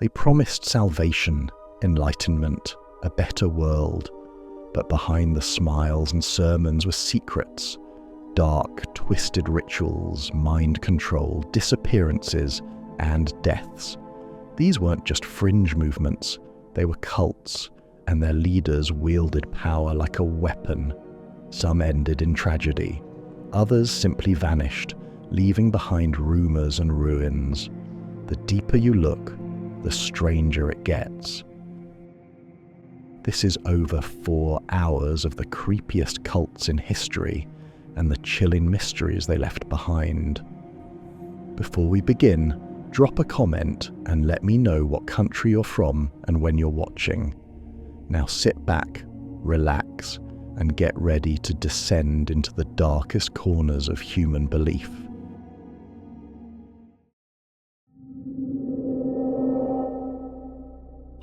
They promised salvation, enlightenment, a better world, but behind the smiles and sermons were secrets, dark, twisted rituals, mind control, disappearances, and deaths. These weren't just fringe movements, they were cults, and their leaders wielded power like a weapon. Some ended in tragedy, others simply vanished, leaving behind rumors and ruins. The deeper you look, the stranger it gets. This is over 4 hours of the creepiest cults in history and the chilling mysteries they left behind. Before we begin, drop a comment and let me know what country you're from and when you're watching. Now sit back, relax, and get ready to descend into the darkest corners of human belief.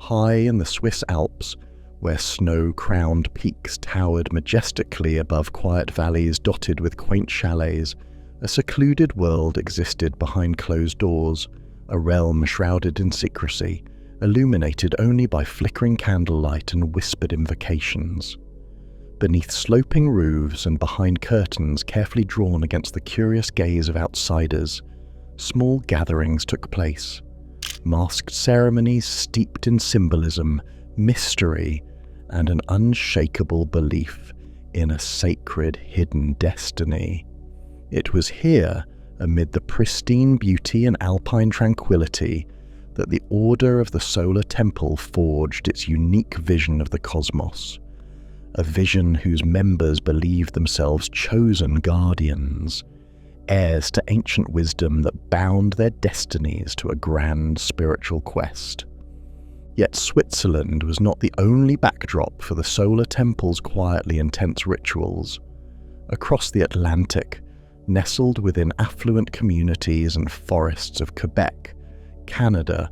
High in the Swiss Alps, where snow-crowned peaks towered majestically above quiet valleys dotted with quaint chalets, a secluded world existed behind closed doors, a realm shrouded in secrecy, illuminated only by flickering candlelight and whispered invocations. Beneath sloping roofs and behind curtains carefully drawn against the curious gaze of outsiders, small gatherings took place. Masked ceremonies steeped in symbolism, mystery, and an unshakable belief in a sacred hidden destiny. It was here, amid the pristine beauty and alpine tranquility, that the Order of the Solar Temple forged its unique vision of the cosmos, a vision whose members believed themselves chosen guardians, heirs to ancient wisdom that bound their destinies to a grand spiritual quest. Yet Switzerland was not the only backdrop for the Solar Temple's quietly intense rituals. Across the Atlantic, nestled within affluent communities and forests of Quebec, Canada,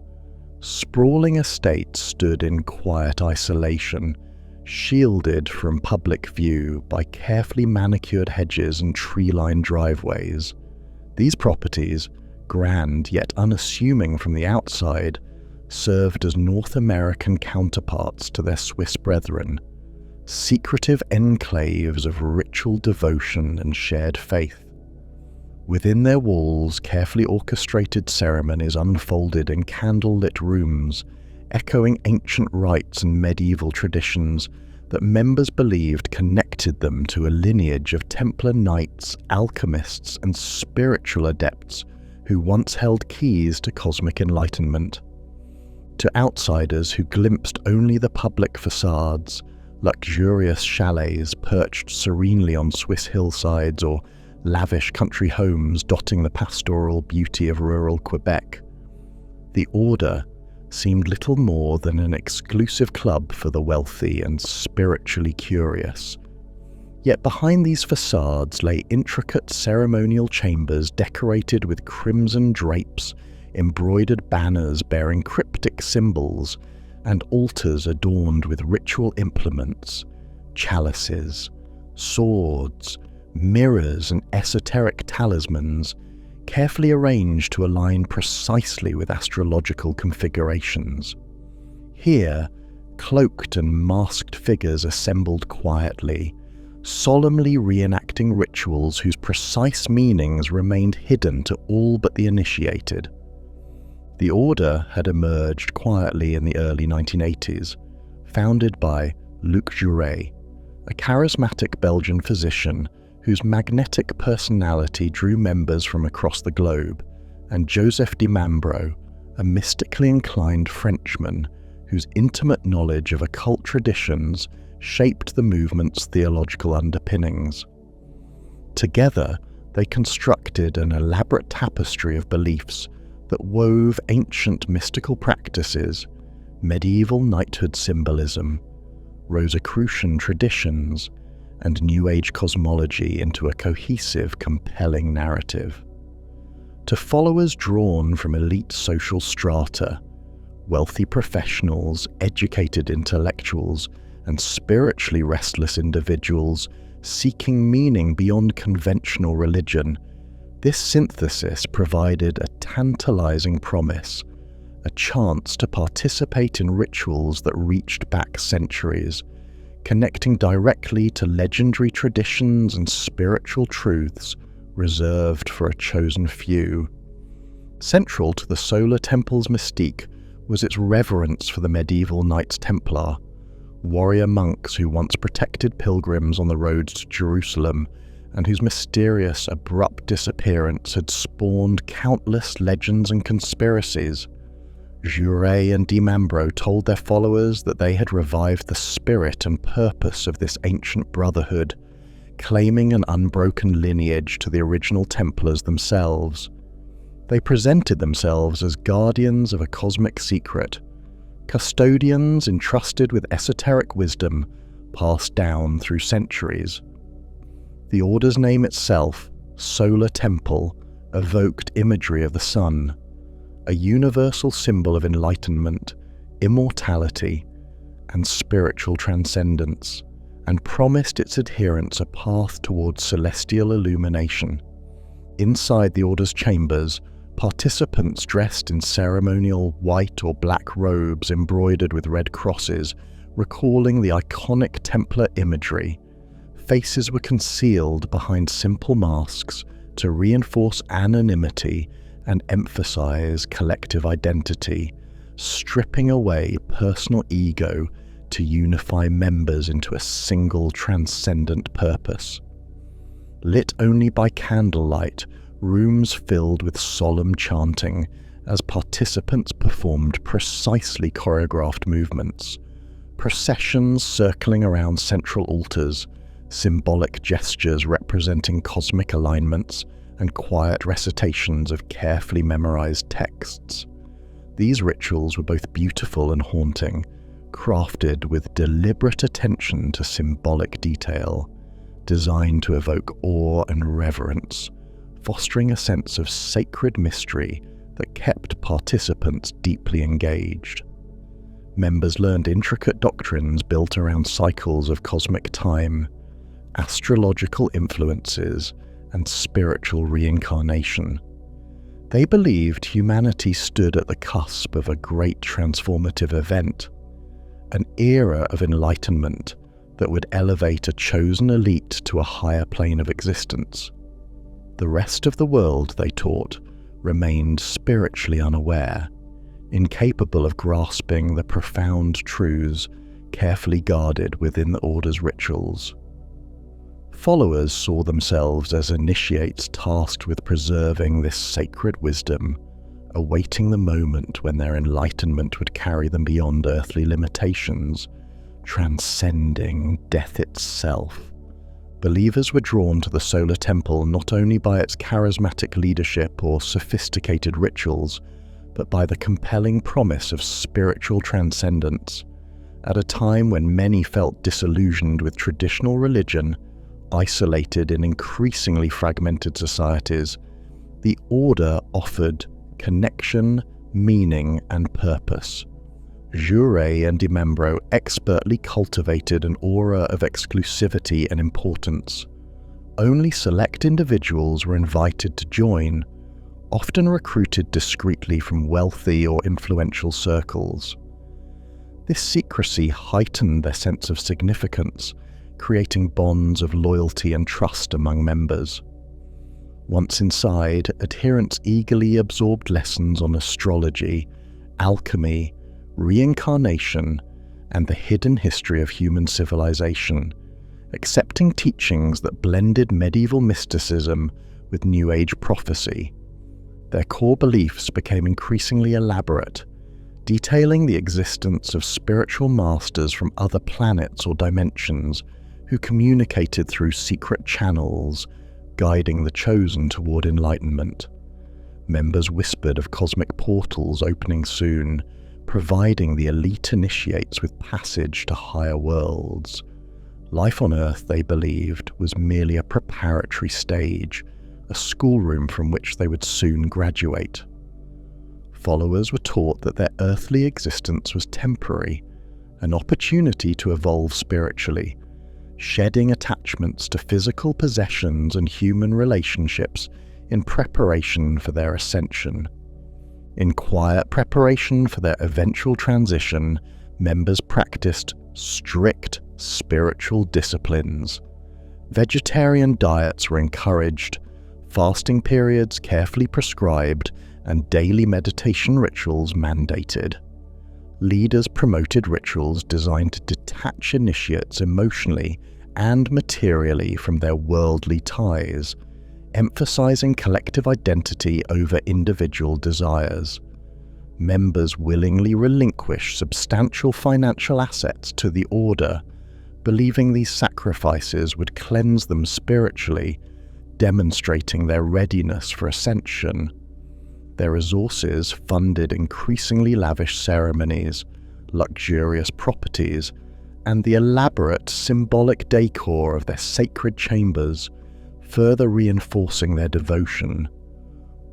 sprawling estates stood in quiet isolation, shielded from public view by carefully manicured hedges and tree-lined driveways. These properties, grand yet unassuming from the outside, served as North American counterparts to their Swiss brethren, secretive enclaves of ritual devotion and shared faith. Within their walls, carefully orchestrated ceremonies unfolded in candle-lit rooms, echoing ancient rites and medieval traditions that members believed connected them to a lineage of Templar knights, alchemists, and spiritual adepts who once held keys to cosmic enlightenment. To outsiders who glimpsed only the public facades, luxurious chalets perched serenely on Swiss hillsides or lavish country homes dotting the pastoral beauty of rural Quebec, the Order seemed little more than an exclusive club for the wealthy and spiritually curious. Yet behind these facades lay intricate ceremonial chambers decorated with crimson drapes, embroidered banners bearing cryptic symbols, and altars adorned with ritual implements, chalices, swords, mirrors, and esoteric talismans, carefully arranged to align precisely with astrological configurations. Here, cloaked and masked figures assembled quietly, solemnly reenacting rituals whose precise meanings remained hidden to all but the initiated. The Order had emerged quietly in the early 1980s, founded by Luc Jouret, a charismatic Belgian physician whose magnetic personality drew members from across the globe, and Joseph de Mambro, a mystically inclined Frenchman whose intimate knowledge of occult traditions shaped the movement's theological underpinnings. Together, they constructed an elaborate tapestry of beliefs that wove ancient mystical practices, medieval knighthood symbolism, Rosicrucian traditions, and New Age cosmology into a cohesive, compelling narrative. To followers drawn from elite social strata, wealthy professionals, educated intellectuals, and spiritually restless individuals seeking meaning beyond conventional religion, this synthesis provided a tantalizing promise, a chance to participate in rituals that reached back centuries, connecting directly to legendary traditions and spiritual truths reserved for a chosen few. Central to the Solar Temple's mystique was its reverence for the medieval Knights Templar, warrior monks who once protected pilgrims on the road to Jerusalem and whose mysterious, abrupt disappearance had spawned countless legends and conspiracies. Jure and Dimambro told their followers that they had revived the spirit and purpose of this ancient brotherhood, claiming an unbroken lineage to the original Templars themselves. They presented themselves as guardians of a cosmic secret, custodians entrusted with esoteric wisdom passed down through centuries. The Order's name itself, Solar Temple, evoked imagery of the sun, a universal symbol of enlightenment, immortality, and spiritual transcendence, and promised its adherents a path towards celestial illumination. Inside the Order's chambers, participants dressed in ceremonial white or black robes embroidered with red crosses, recalling the iconic Templar imagery. Faces were concealed behind simple masks to reinforce anonymity and emphasize collective identity, stripping away personal ego to unify members into a single transcendent purpose. Lit only by candlelight, rooms filled with solemn chanting as participants performed precisely choreographed movements, processions circling around central altars, symbolic gestures representing cosmic alignments, and quiet recitations of carefully memorized texts. These rituals were both beautiful and haunting, crafted with deliberate attention to symbolic detail, designed to evoke awe and reverence, fostering a sense of sacred mystery that kept participants deeply engaged. Members learned intricate doctrines built around cycles of cosmic time, astrological influences, and spiritual reincarnation. They believed humanity stood at the cusp of a great transformative event, an era of enlightenment that would elevate a chosen elite to a higher plane of existence. The rest of the world, they taught, remained spiritually unaware, incapable of grasping the profound truths carefully guarded within the Order's rituals. Followers saw themselves as initiates tasked with preserving this sacred wisdom, awaiting the moment when their enlightenment would carry them beyond earthly limitations, transcending death itself. Believers were drawn to the Solar Temple not only by its charismatic leadership or sophisticated rituals, but by the compelling promise of spiritual transcendence. At a time when many felt disillusioned with traditional religion, isolated in increasingly fragmented societies, the Order offered connection, meaning, and purpose. Jure and Dimambro expertly cultivated an aura of exclusivity and importance. Only select individuals were invited to join, often recruited discreetly from wealthy or influential circles. This secrecy heightened their sense of significance, creating bonds of loyalty and trust among members. Once inside, adherents eagerly absorbed lessons on astrology, alchemy, reincarnation, and the hidden history of human civilization, accepting teachings that blended medieval mysticism with New Age prophecy. Their core beliefs became increasingly elaborate, detailing the existence of spiritual masters from other planets or dimensions who communicated through secret channels, guiding the chosen toward enlightenment. Members whispered of cosmic portals opening soon, providing the elite initiates with passage to higher worlds. Life on Earth, they believed, was merely a preparatory stage, a schoolroom from which they would soon graduate. Followers were taught that their earthly existence was temporary, an opportunity to evolve spiritually, shedding attachments to physical possessions and human relationships in preparation for their ascension. In quiet preparation for their eventual transition, members practiced strict spiritual disciplines. Vegetarian diets were encouraged, fasting periods carefully prescribed, and daily meditation rituals mandated. Leaders promoted rituals designed to detach initiates emotionally and materially from their worldly ties, emphasizing collective identity over individual desires. Members willingly relinquish substantial financial assets to the order, believing these sacrifices would cleanse them spiritually, demonstrating their readiness for ascension. Their resources funded increasingly lavish ceremonies, luxurious properties, and the elaborate symbolic decor of their sacred chambers, further reinforcing their devotion.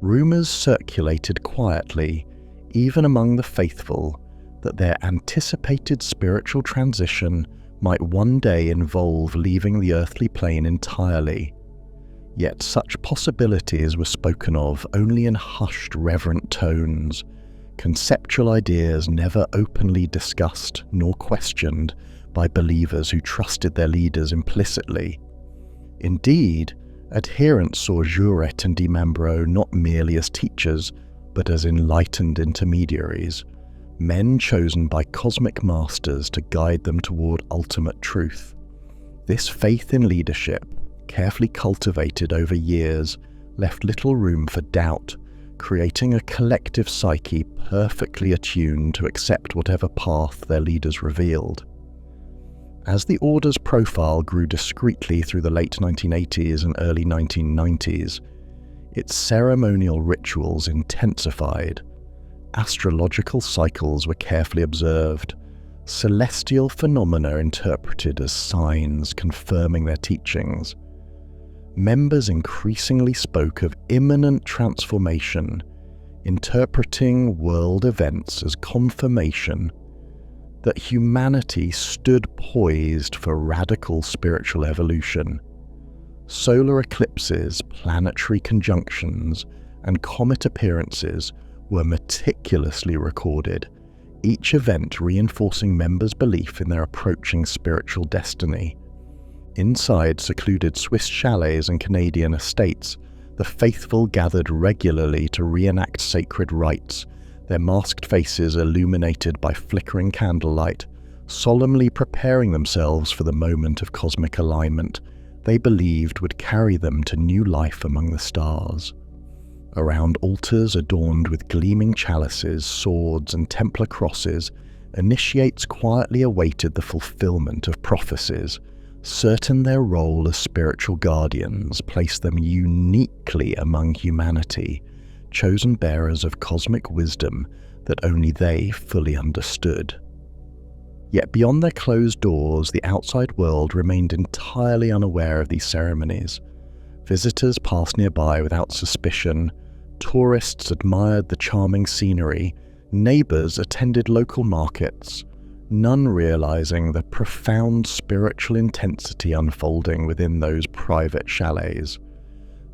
Rumors circulated quietly, even among the faithful, that their anticipated spiritual transition might one day involve leaving the earthly plane entirely. Yet such possibilities were spoken of only in hushed, reverent tones, conceptual ideas never openly discussed nor questioned by believers who trusted their leaders implicitly. Indeed, adherents saw Juret and Dimambro not merely as teachers, but as enlightened intermediaries, men chosen by cosmic masters to guide them toward ultimate truth. This faith in leadership, carefully cultivated over years, left little room for doubt, creating a collective psyche perfectly attuned to accept whatever path their leaders revealed. As the Order's profile grew discreetly through the late 1980s and early 1990s, its ceremonial rituals intensified. Astrological cycles were carefully observed, celestial phenomena interpreted as signs confirming their teachings. Members increasingly spoke of imminent transformation, interpreting world events as confirmation that humanity stood poised for radical spiritual evolution. Solar eclipses, planetary conjunctions, and comet appearances were meticulously recorded, each event reinforcing members' belief in their approaching spiritual destiny. Inside secluded Swiss chalets and Canadian estates, the faithful gathered regularly to reenact sacred rites, their masked faces illuminated by flickering candlelight, solemnly preparing themselves for the moment of cosmic alignment they believed would carry them to new life among the stars. Around altars adorned with gleaming chalices, swords, and Templar crosses, initiates quietly awaited the fulfillment of prophecies, certain their role as spiritual guardians placed them uniquely among humanity, chosen bearers of cosmic wisdom that only they fully understood. Yet beyond their closed doors, the outside world remained entirely unaware of these ceremonies. Visitors passed nearby without suspicion, tourists admired the charming scenery, neighbors attended local markets, none realizing the profound spiritual intensity unfolding within those private chalets.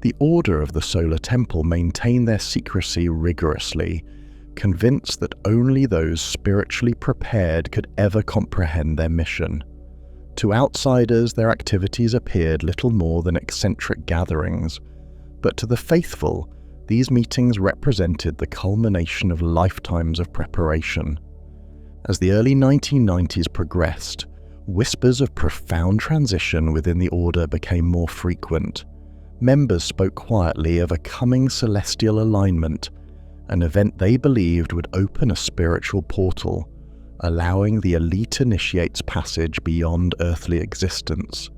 The Order of the Solar Temple maintained their secrecy rigorously, convinced that only those spiritually prepared could ever comprehend their mission. To outsiders, their activities appeared little more than eccentric gatherings, but to the faithful, these meetings represented the culmination of lifetimes of preparation. As the early 1990s progressed, whispers of profound transition within the Order became more frequent. Members spoke quietly of a coming celestial alignment, an event they believed would open a spiritual portal, allowing the elite initiates passage beyond earthly existence.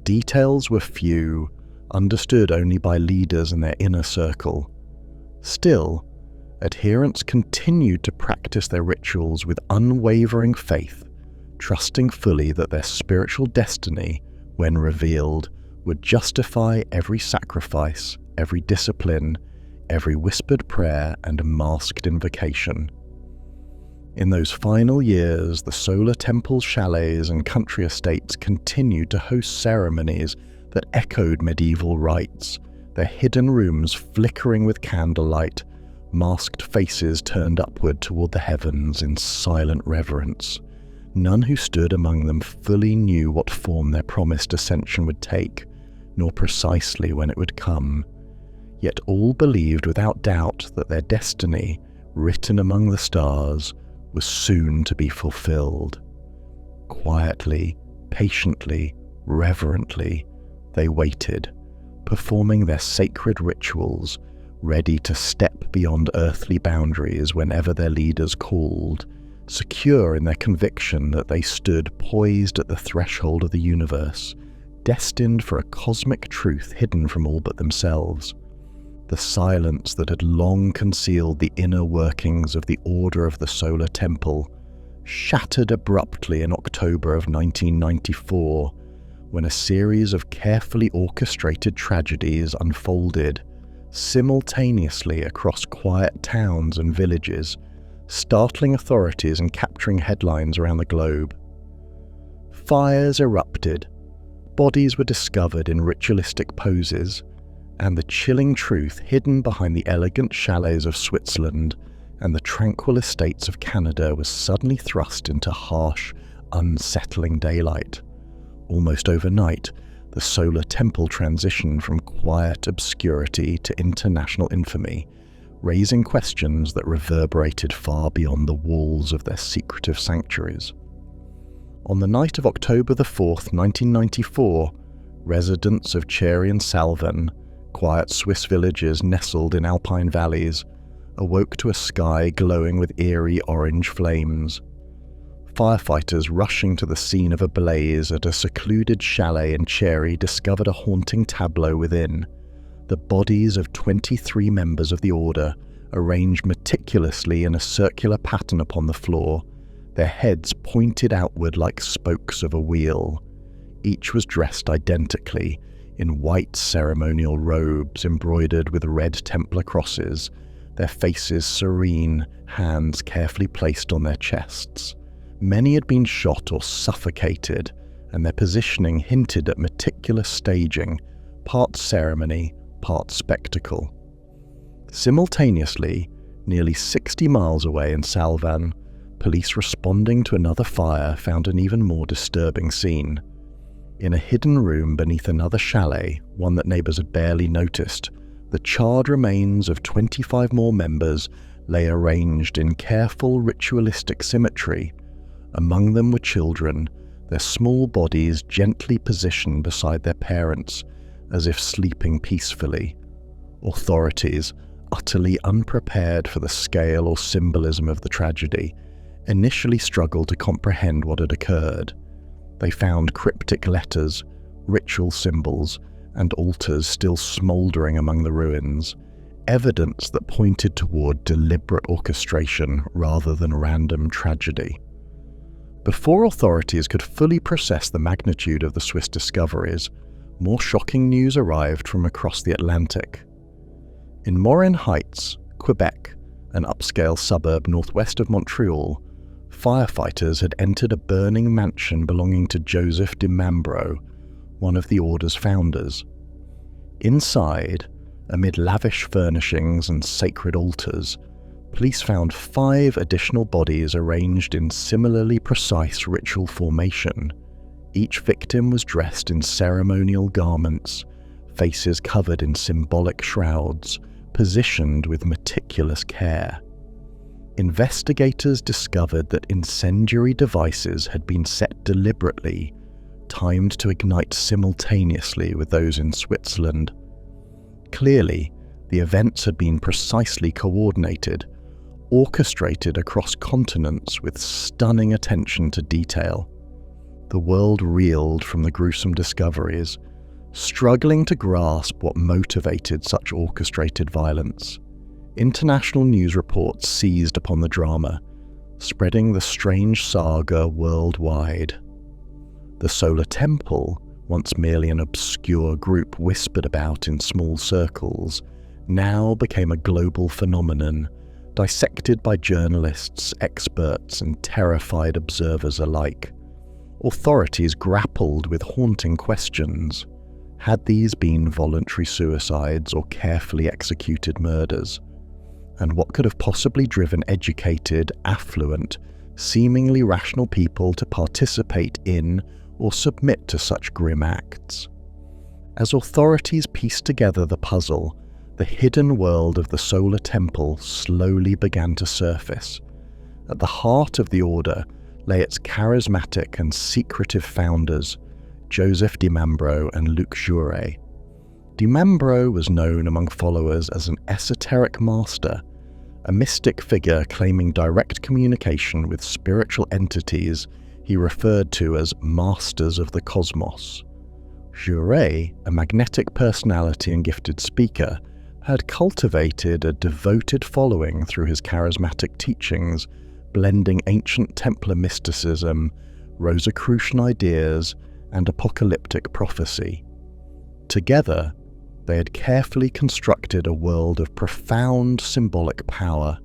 Details were few, understood only by leaders in their inner circle. Still, adherents continued to practice their rituals with unwavering faith, trusting fully that their spiritual destiny, when revealed, would justify every sacrifice, every discipline, every whispered prayer and masked invocation. In those final years, the Solar Temple's chalets and country estates continued to host ceremonies that echoed medieval rites, their hidden rooms flickering with candlelight, masked faces turned upward toward the heavens in silent reverence. None who stood among them fully knew what form their promised ascension would take, nor precisely when it would come. Yet all believed without doubt that their destiny, written among the stars, was soon to be fulfilled. Quietly, patiently, reverently, they waited, performing their sacred rituals, ready to step beyond earthly boundaries whenever their leaders called, secure in their conviction that they stood poised at the threshold of the universe, destined for a cosmic truth hidden from all but themselves. The silence that had long concealed the inner workings of the Order of the Solar Temple shattered abruptly in October of 1994, when a series of carefully orchestrated tragedies unfolded simultaneously across quiet towns and villages, startling authorities and capturing headlines around the globe. Fires erupted, bodies were discovered in ritualistic poses, and the chilling truth hidden behind the elegant chalets of Switzerland and the tranquil estates of Canada was suddenly thrust into harsh, unsettling daylight. Almost overnight, the Solar Temple transitioned from quiet obscurity to international infamy, raising questions that reverberated far beyond the walls of their secretive sanctuaries. On the night of October the 4th, 1994, residents of Cherry and Salvan, quiet Swiss villages nestled in alpine valleys, awoke to a sky glowing with eerie orange flames. Firefighters rushing to the scene of a blaze at a secluded chalet in Cherry discovered a haunting tableau within. The bodies of 23 members of the Order, arranged meticulously in a circular pattern upon the floor, their heads pointed outward like spokes of a wheel. Each was dressed identically, in white ceremonial robes embroidered with red Templar crosses, their faces serene, hands carefully placed on their chests. Many had been shot or suffocated, and their positioning hinted at meticulous staging, part ceremony, part spectacle. Simultaneously, nearly 60 miles away in Salvan, police responding to another fire found an even more disturbing scene. In a hidden room beneath another chalet, one that neighbours had barely noticed, the charred remains of 25 more members lay arranged in careful ritualistic symmetry. Among them were children, their small bodies gently positioned beside their parents, as if sleeping peacefully. Authorities, utterly unprepared for the scale or symbolism of the tragedy, initially struggled to comprehend what had occurred. They found cryptic letters, ritual symbols, and altars still smouldering among the ruins, evidence that pointed toward deliberate orchestration rather than random tragedy. Before authorities could fully process the magnitude of the Swiss discoveries, more shocking news arrived from across the Atlantic. In Morin Heights, Quebec, an upscale suburb northwest of Montreal, firefighters had entered a burning mansion belonging to Joseph de Mambro, one of the Order's founders. Inside, amid lavish furnishings and sacred altars, police found 5 additional bodies arranged in similarly precise ritual formation. Each victim was dressed in ceremonial garments, faces covered in symbolic shrouds, positioned with meticulous care. Investigators discovered that incendiary devices had been set deliberately, timed to ignite simultaneously with those in Switzerland. Clearly, the events had been precisely coordinated, orchestrated across continents with stunning attention to detail. The world reeled from the gruesome discoveries, struggling to grasp what motivated such orchestrated violence. International news reports seized upon the drama, spreading the strange saga worldwide. The Solar Temple, once merely an obscure group whispered about in small circles, now became a global phenomenon, dissected by journalists, experts, and terrified observers alike. Authorities grappled with haunting questions. Had these been voluntary suicides or carefully executed murders? and what could have possibly driven educated, affluent, seemingly rational people to participate in or submit to such grim acts. As authorities pieced together the puzzle, the hidden world of the Solar Temple slowly began to surface. At the heart of the order lay its charismatic and secretive founders, Joseph DiMambro and Luc Jouret. DiMambro was known among followers as an esoteric master, a mystic figure claiming direct communication with spiritual entities he referred to as masters of the cosmos. Jouret, a magnetic personality and gifted speaker, had cultivated a devoted following through his charismatic teachings, blending ancient Templar mysticism, Rosicrucian ideas, and apocalyptic prophecy. Together, they had carefully constructed a world of profound symbolic power,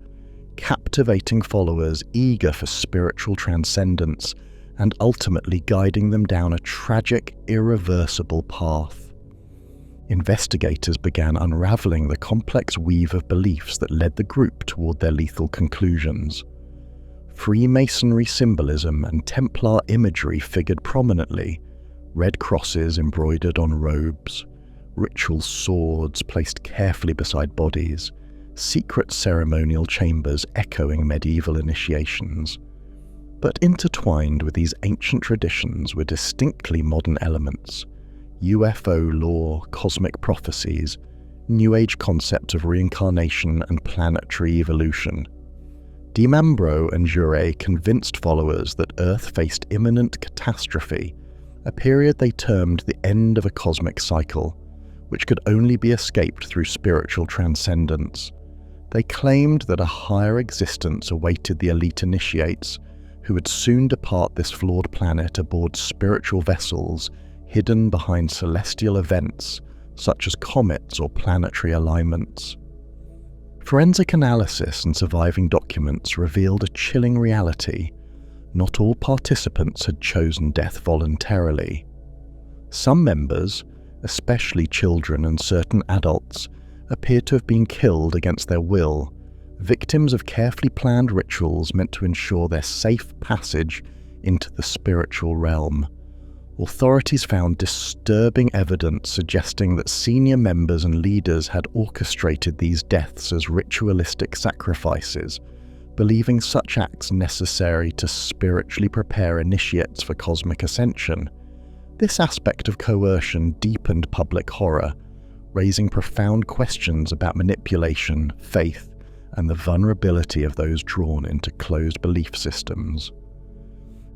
captivating followers eager for spiritual transcendence and ultimately guiding them down a tragic, irreversible path. Investigators began unraveling the complex weave of beliefs that led the group toward their lethal conclusions. Freemasonry symbolism and Templar imagery figured prominently, red crosses embroidered on robes, ritual swords placed carefully beside bodies, secret ceremonial chambers echoing medieval initiations. But intertwined with these ancient traditions were distinctly modern elements: UFO lore, cosmic prophecies, New Age concepts of reincarnation and planetary evolution. DiMambro and Jouret convinced followers that Earth faced imminent catastrophe, a period they termed the end of a cosmic cycle, which could only be escaped through spiritual transcendence. They claimed that a higher existence awaited the elite initiates, who would soon depart this flawed planet aboard spiritual vessels hidden behind celestial events such as comets or planetary alignments. Forensic analysis and surviving documents revealed a chilling reality. Not all participants had chosen death voluntarily. Some members, especially children and certain adults, appeared to have been killed against their will, victims of carefully planned rituals meant to ensure their safe passage into the spiritual realm. Authorities found disturbing evidence suggesting that senior members and leaders had orchestrated these deaths as ritualistic sacrifices, believing such acts necessary to spiritually prepare initiates for cosmic ascension. This aspect of coercion deepened public horror, raising profound questions about manipulation, faith, and the vulnerability of those drawn into closed belief systems.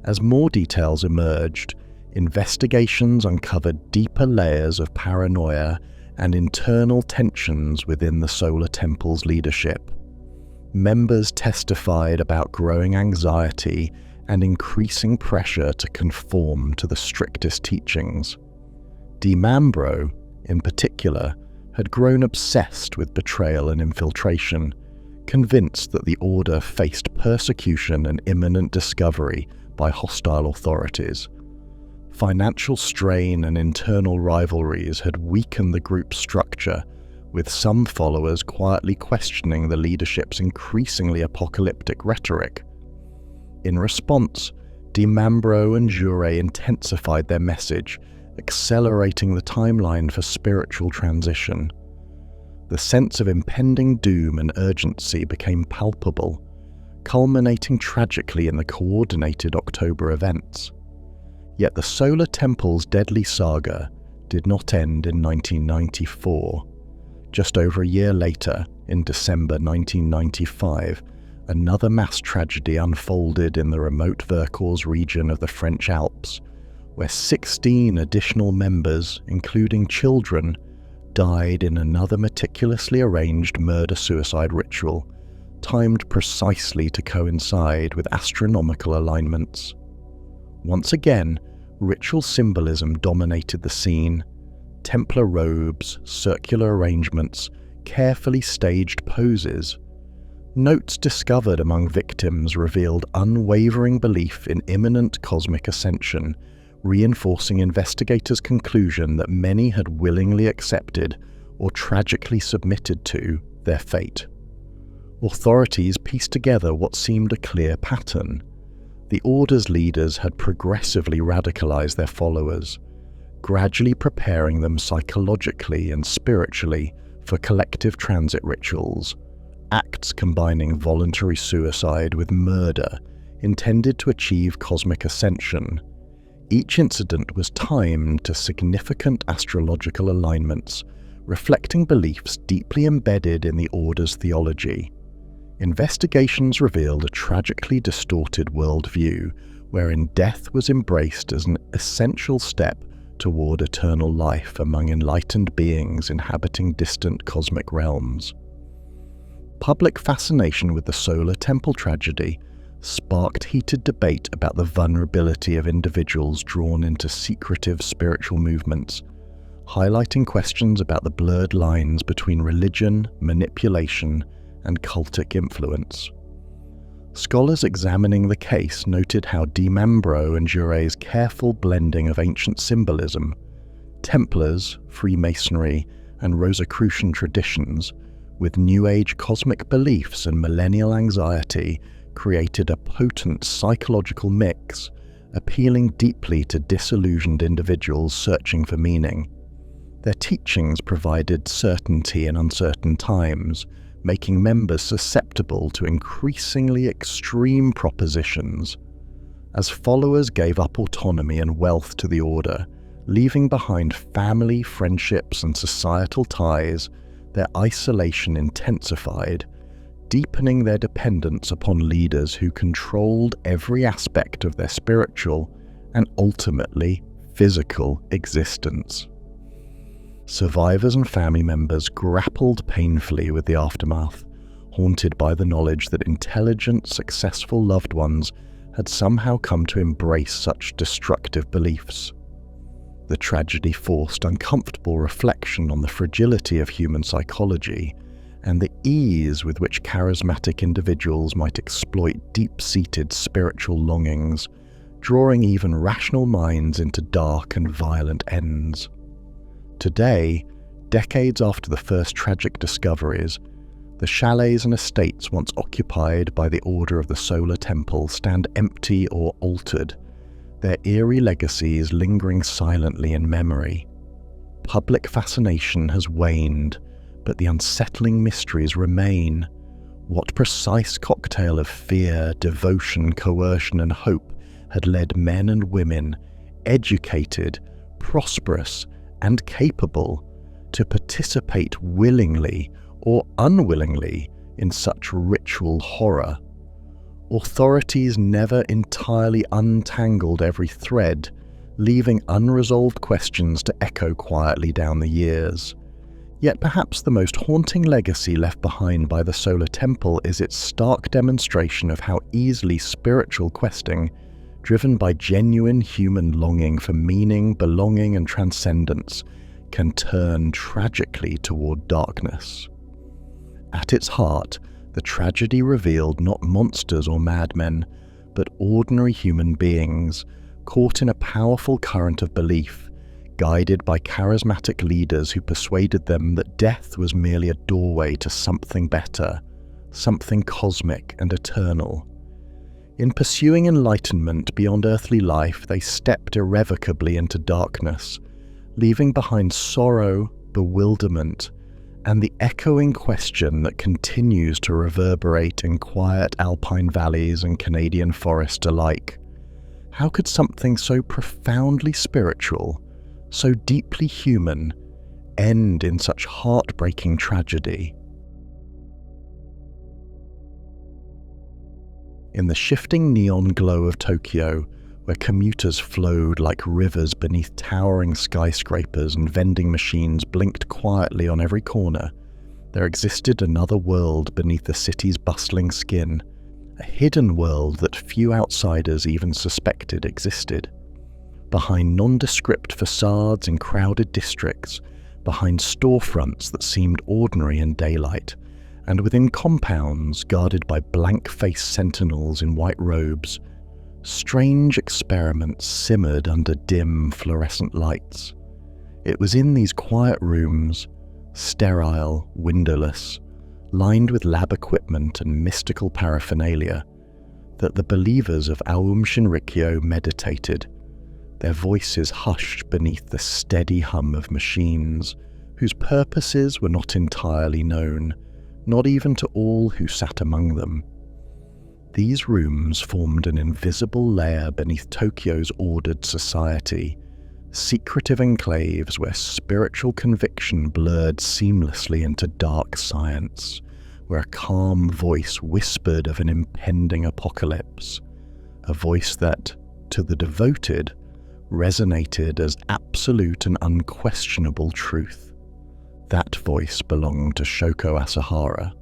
As more details emerged, investigations uncovered deeper layers of paranoia and internal tensions within the Solar Temple's leadership. Members testified about growing anxiety and increasing pressure to conform to the strictest teachings. DiMambro, in particular, had grown obsessed with betrayal and infiltration, convinced that the order faced persecution and imminent discovery by hostile authorities. Financial strain and internal rivalries had weakened the group's structure, with some followers quietly questioning the leadership's increasingly apocalyptic rhetoric. In response, DiMambro and Jouret intensified their message, accelerating the timeline for spiritual transition. The sense of impending doom and urgency became palpable, culminating tragically in the coordinated October events. Yet the Solar Temple's deadly saga did not end in 1994. Just over a year later, in December 1995, another mass tragedy unfolded in the remote Vercors region of the French Alps, where 16 additional members, including children, died in another meticulously arranged murder-suicide ritual, timed precisely to coincide with astronomical alignments. Once again, ritual symbolism dominated the scene. Templar robes, circular arrangements, carefully staged poses. Notes discovered among victims revealed unwavering belief in imminent cosmic ascension, reinforcing investigators' conclusion that many had willingly accepted or tragically submitted to their fate. Authorities pieced together what seemed a clear pattern. The Order's leaders had progressively radicalized their followers, gradually preparing them psychologically and spiritually for collective transit rituals, acts combining voluntary suicide with murder intended to achieve cosmic ascension. Each incident was timed to significant astrological alignments, reflecting beliefs deeply embedded in the Order's theology. Investigations revealed a tragically distorted worldview wherein death was embraced as an essential step toward eternal life among enlightened beings inhabiting distant cosmic realms. Public fascination with the Solar Temple tragedy sparked heated debate about the vulnerability of individuals drawn into secretive spiritual movements, highlighting questions about the blurred lines between religion, manipulation, and cultic influence. Scholars examining the case noted how Di Mambro and Jure's careful blending of ancient symbolism, Templars, Freemasonry, and Rosicrucian traditions, with New Age cosmic beliefs and millennial anxiety created a potent psychological mix, appealing deeply to disillusioned individuals searching for meaning. Their teachings provided certainty in uncertain times, making members susceptible to increasingly extreme propositions. As followers gave up autonomy and wealth to the Order, leaving behind family, friendships, and societal ties, their isolation intensified, deepening their dependence upon leaders who controlled every aspect of their spiritual and ultimately physical existence. Survivors and family members grappled painfully with the aftermath, haunted by the knowledge that intelligent, successful loved ones had somehow come to embrace such destructive beliefs. The tragedy forced uncomfortable reflection on the fragility of human psychology and the ease with which charismatic individuals might exploit deep-seated spiritual longings, drawing even rational minds into dark and violent ends. Today, decades after the first tragic discoveries, the chalets and estates once occupied by the Order of the Solar Temple stand empty or altered, their eerie legacies lingering silently in memory. Public fascination has waned, but the unsettling mysteries remain. What precise cocktail of fear, devotion, coercion, and hope had led men and women, educated, prosperous, and capable, to participate willingly or unwillingly in such ritual horror? Authorities never entirely untangled every thread, leaving unresolved questions to echo quietly down the years. Yet perhaps the most haunting legacy left behind by the Solar Temple is its stark demonstration of how easily spiritual questing, driven by genuine human longing for meaning, belonging, and transcendence, can turn tragically toward darkness. At its heart, the tragedy revealed not monsters or madmen, but ordinary human beings, caught in a powerful current of belief, guided by charismatic leaders who persuaded them that death was merely a doorway to something better, something cosmic and eternal. In pursuing enlightenment beyond earthly life, they stepped irrevocably into darkness, leaving behind sorrow, bewilderment, and the echoing question that continues to reverberate in quiet alpine valleys and Canadian forests alike. How could something so profoundly spiritual, so deeply human, end in such heartbreaking tragedy? In the shifting neon glow of Tokyo, where commuters flowed like rivers beneath towering skyscrapers and vending machines blinked quietly on every corner, there existed another world beneath the city's bustling skin, a hidden world that few outsiders even suspected existed. Behind nondescript facades in crowded districts, behind storefronts that seemed ordinary in daylight, and within compounds guarded by blank-faced sentinels in white robes, strange experiments simmered under dim fluorescent lights. It was in these quiet rooms, sterile, windowless, lined with lab equipment and mystical paraphernalia, that the believers of Aum Shinrikyo meditated, their voices hushed beneath the steady hum of machines, whose purposes were not entirely known, not even to all who sat among them. These rooms formed an invisible layer beneath Tokyo's ordered society, secretive enclaves where spiritual conviction blurred seamlessly into dark science, where a calm voice whispered of an impending apocalypse, a voice that, to the devoted, resonated as absolute and unquestionable truth. That voice belonged to Shoko Asahara.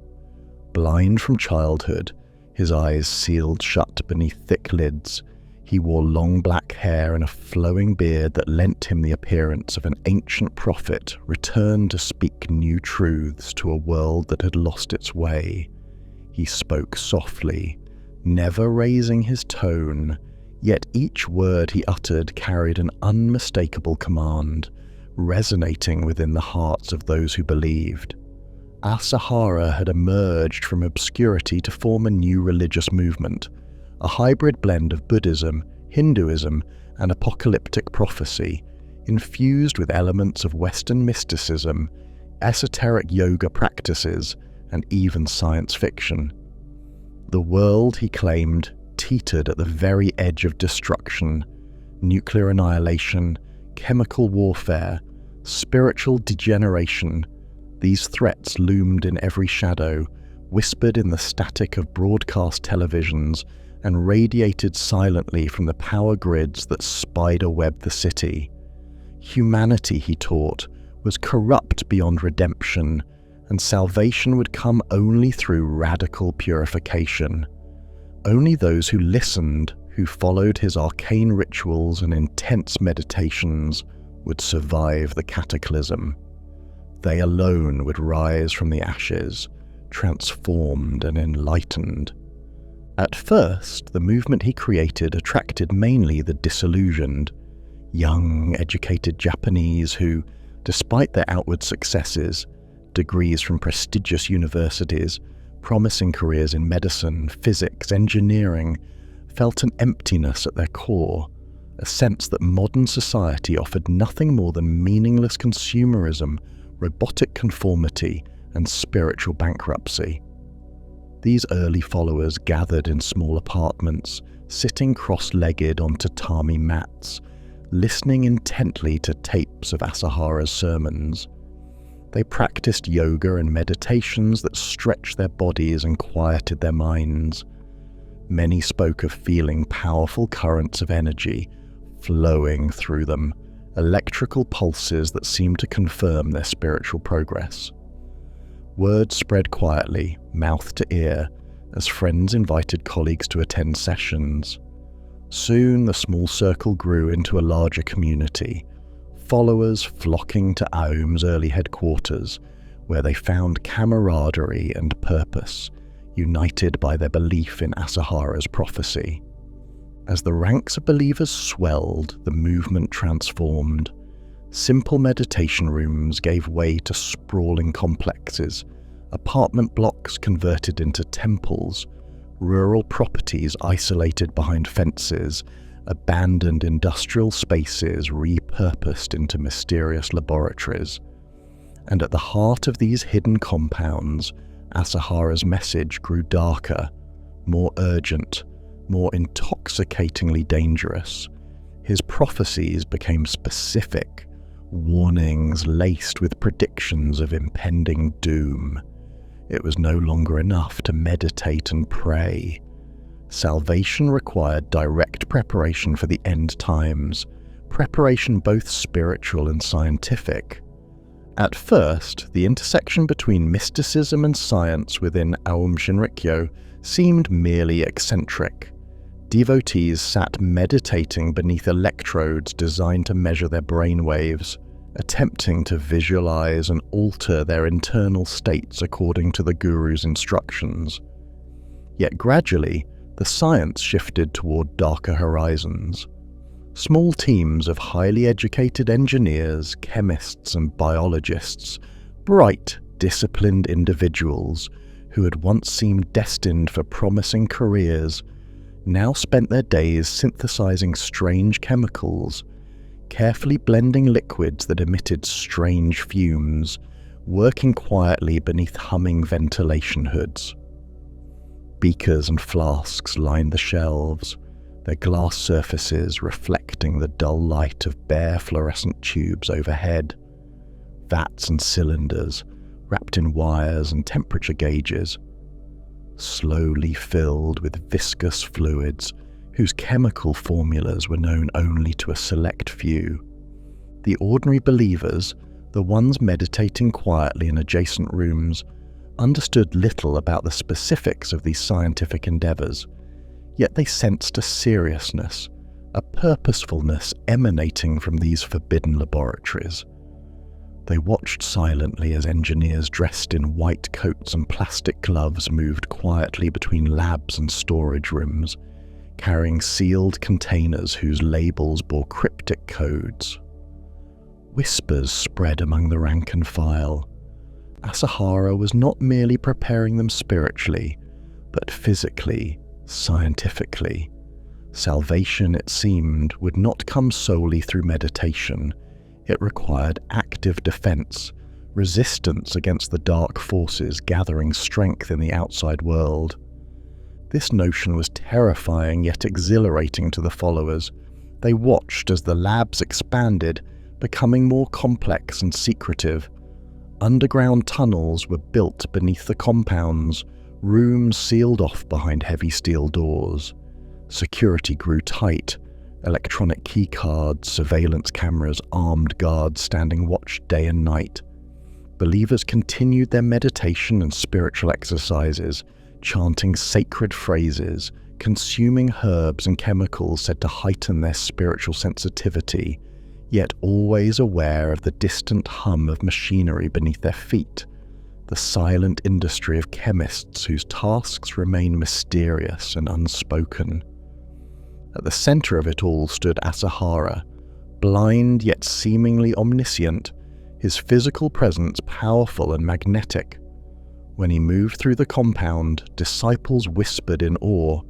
Blind from childhood, his eyes sealed shut beneath thick lids, he wore long black hair and a flowing beard that lent him the appearance of an ancient prophet returned to speak new truths to a world that had lost its way. He spoke softly, never raising his tone, yet each word he uttered carried an unmistakable command, resonating within the hearts of those who believed. Asahara had emerged from obscurity to form a new religious movement, a hybrid blend of Buddhism, Hinduism, and apocalyptic prophecy, infused with elements of Western mysticism, esoteric yoga practices, and even science fiction. The world, he claimed, teetered at the very edge of destruction, nuclear annihilation, chemical warfare, spiritual degeneration. These threats loomed in every shadow, whispered in the static of broadcast televisions, and radiated silently from the power grids that spider-webbed the city. Humanity, he taught, was corrupt beyond redemption, and salvation would come only through radical purification. Only those who listened, who followed his arcane rituals and intense meditations, would survive the cataclysm. They alone would rise from the ashes, transformed and enlightened. At first, the movement he created attracted mainly the disillusioned, young, educated Japanese who, despite their outward successes, degrees from prestigious universities, promising careers in medicine, physics, engineering, felt an emptiness at their core, a sense that modern society offered nothing more than meaningless consumerism, robotic conformity, and spiritual bankruptcy. These early followers gathered in small apartments, sitting cross-legged on tatami mats, listening intently to tapes of Asahara's sermons. They practiced yoga and meditations that stretched their bodies and quieted their minds. Many spoke of feeling powerful currents of energy flowing through them, electrical pulses that seemed to confirm their spiritual progress. Word spread quietly, mouth to ear, as friends invited colleagues to attend sessions. Soon the small circle grew into a larger community, followers flocking to Aum's early headquarters, where they found camaraderie and purpose, united by their belief in Asahara's prophecy. As the ranks of believers swelled, the movement transformed. Simple meditation rooms gave way to sprawling complexes, apartment blocks converted into temples, rural properties isolated behind fences, abandoned industrial spaces repurposed into mysterious laboratories. And at the heart of these hidden compounds, Asahara's message grew darker, more urgent, more intoxicatingly dangerous. His prophecies became specific, warnings laced with predictions of impending doom. It was no longer enough to meditate and pray. Salvation required direct preparation for the end times, preparation both spiritual and scientific. At first, the intersection between mysticism and science within Aum Shinrikyo seemed merely eccentric. Devotees sat meditating beneath electrodes designed to measure their brainwaves, attempting to visualize and alter their internal states according to the guru's instructions. Yet gradually, the science shifted toward darker horizons. Small teams of highly educated engineers, chemists, and biologists, bright disciplined individuals who had once seemed destined for promising careers now spent their days synthesizing strange chemicals, carefully blending liquids that emitted strange fumes, working quietly beneath humming ventilation hoods. Beakers and flasks lined the shelves, their glass surfaces reflecting the dull light of bare fluorescent tubes overhead. Vats and cylinders, wrapped in wires and temperature gauges, slowly filled with viscous fluids whose chemical formulas were known only to a select few. The ordinary believers, the ones meditating quietly in adjacent rooms, understood little about the specifics of these scientific endeavors, yet they sensed a seriousness, a purposefulness emanating from these forbidden laboratories. They watched silently as engineers dressed in white coats and plastic gloves moved quietly between labs and storage rooms, carrying sealed containers whose labels bore cryptic codes. Whispers spread among the rank and file. Asahara was not merely preparing them spiritually, but physically, scientifically. Salvation, it seemed, would not come solely through meditation. It required active defense, resistance against the dark forces gathering strength in the outside world. This notion was terrifying yet exhilarating to the followers. They watched as the labs expanded, becoming more complex and secretive. Underground tunnels were built beneath the compounds, rooms sealed off behind heavy steel doors. Security grew tight. Electronic keycards, surveillance cameras, armed guards standing watch day and night. Believers continued their meditation and spiritual exercises, chanting sacred phrases, consuming herbs and chemicals said to heighten their spiritual sensitivity, yet always aware of the distant hum of machinery beneath their feet, the silent industry of chemists whose tasks remain mysterious and unspoken. At the center of it all stood Asahara, blind yet seemingly omniscient, his physical presence powerful and magnetic. When he moved through the compound, disciples whispered in awe.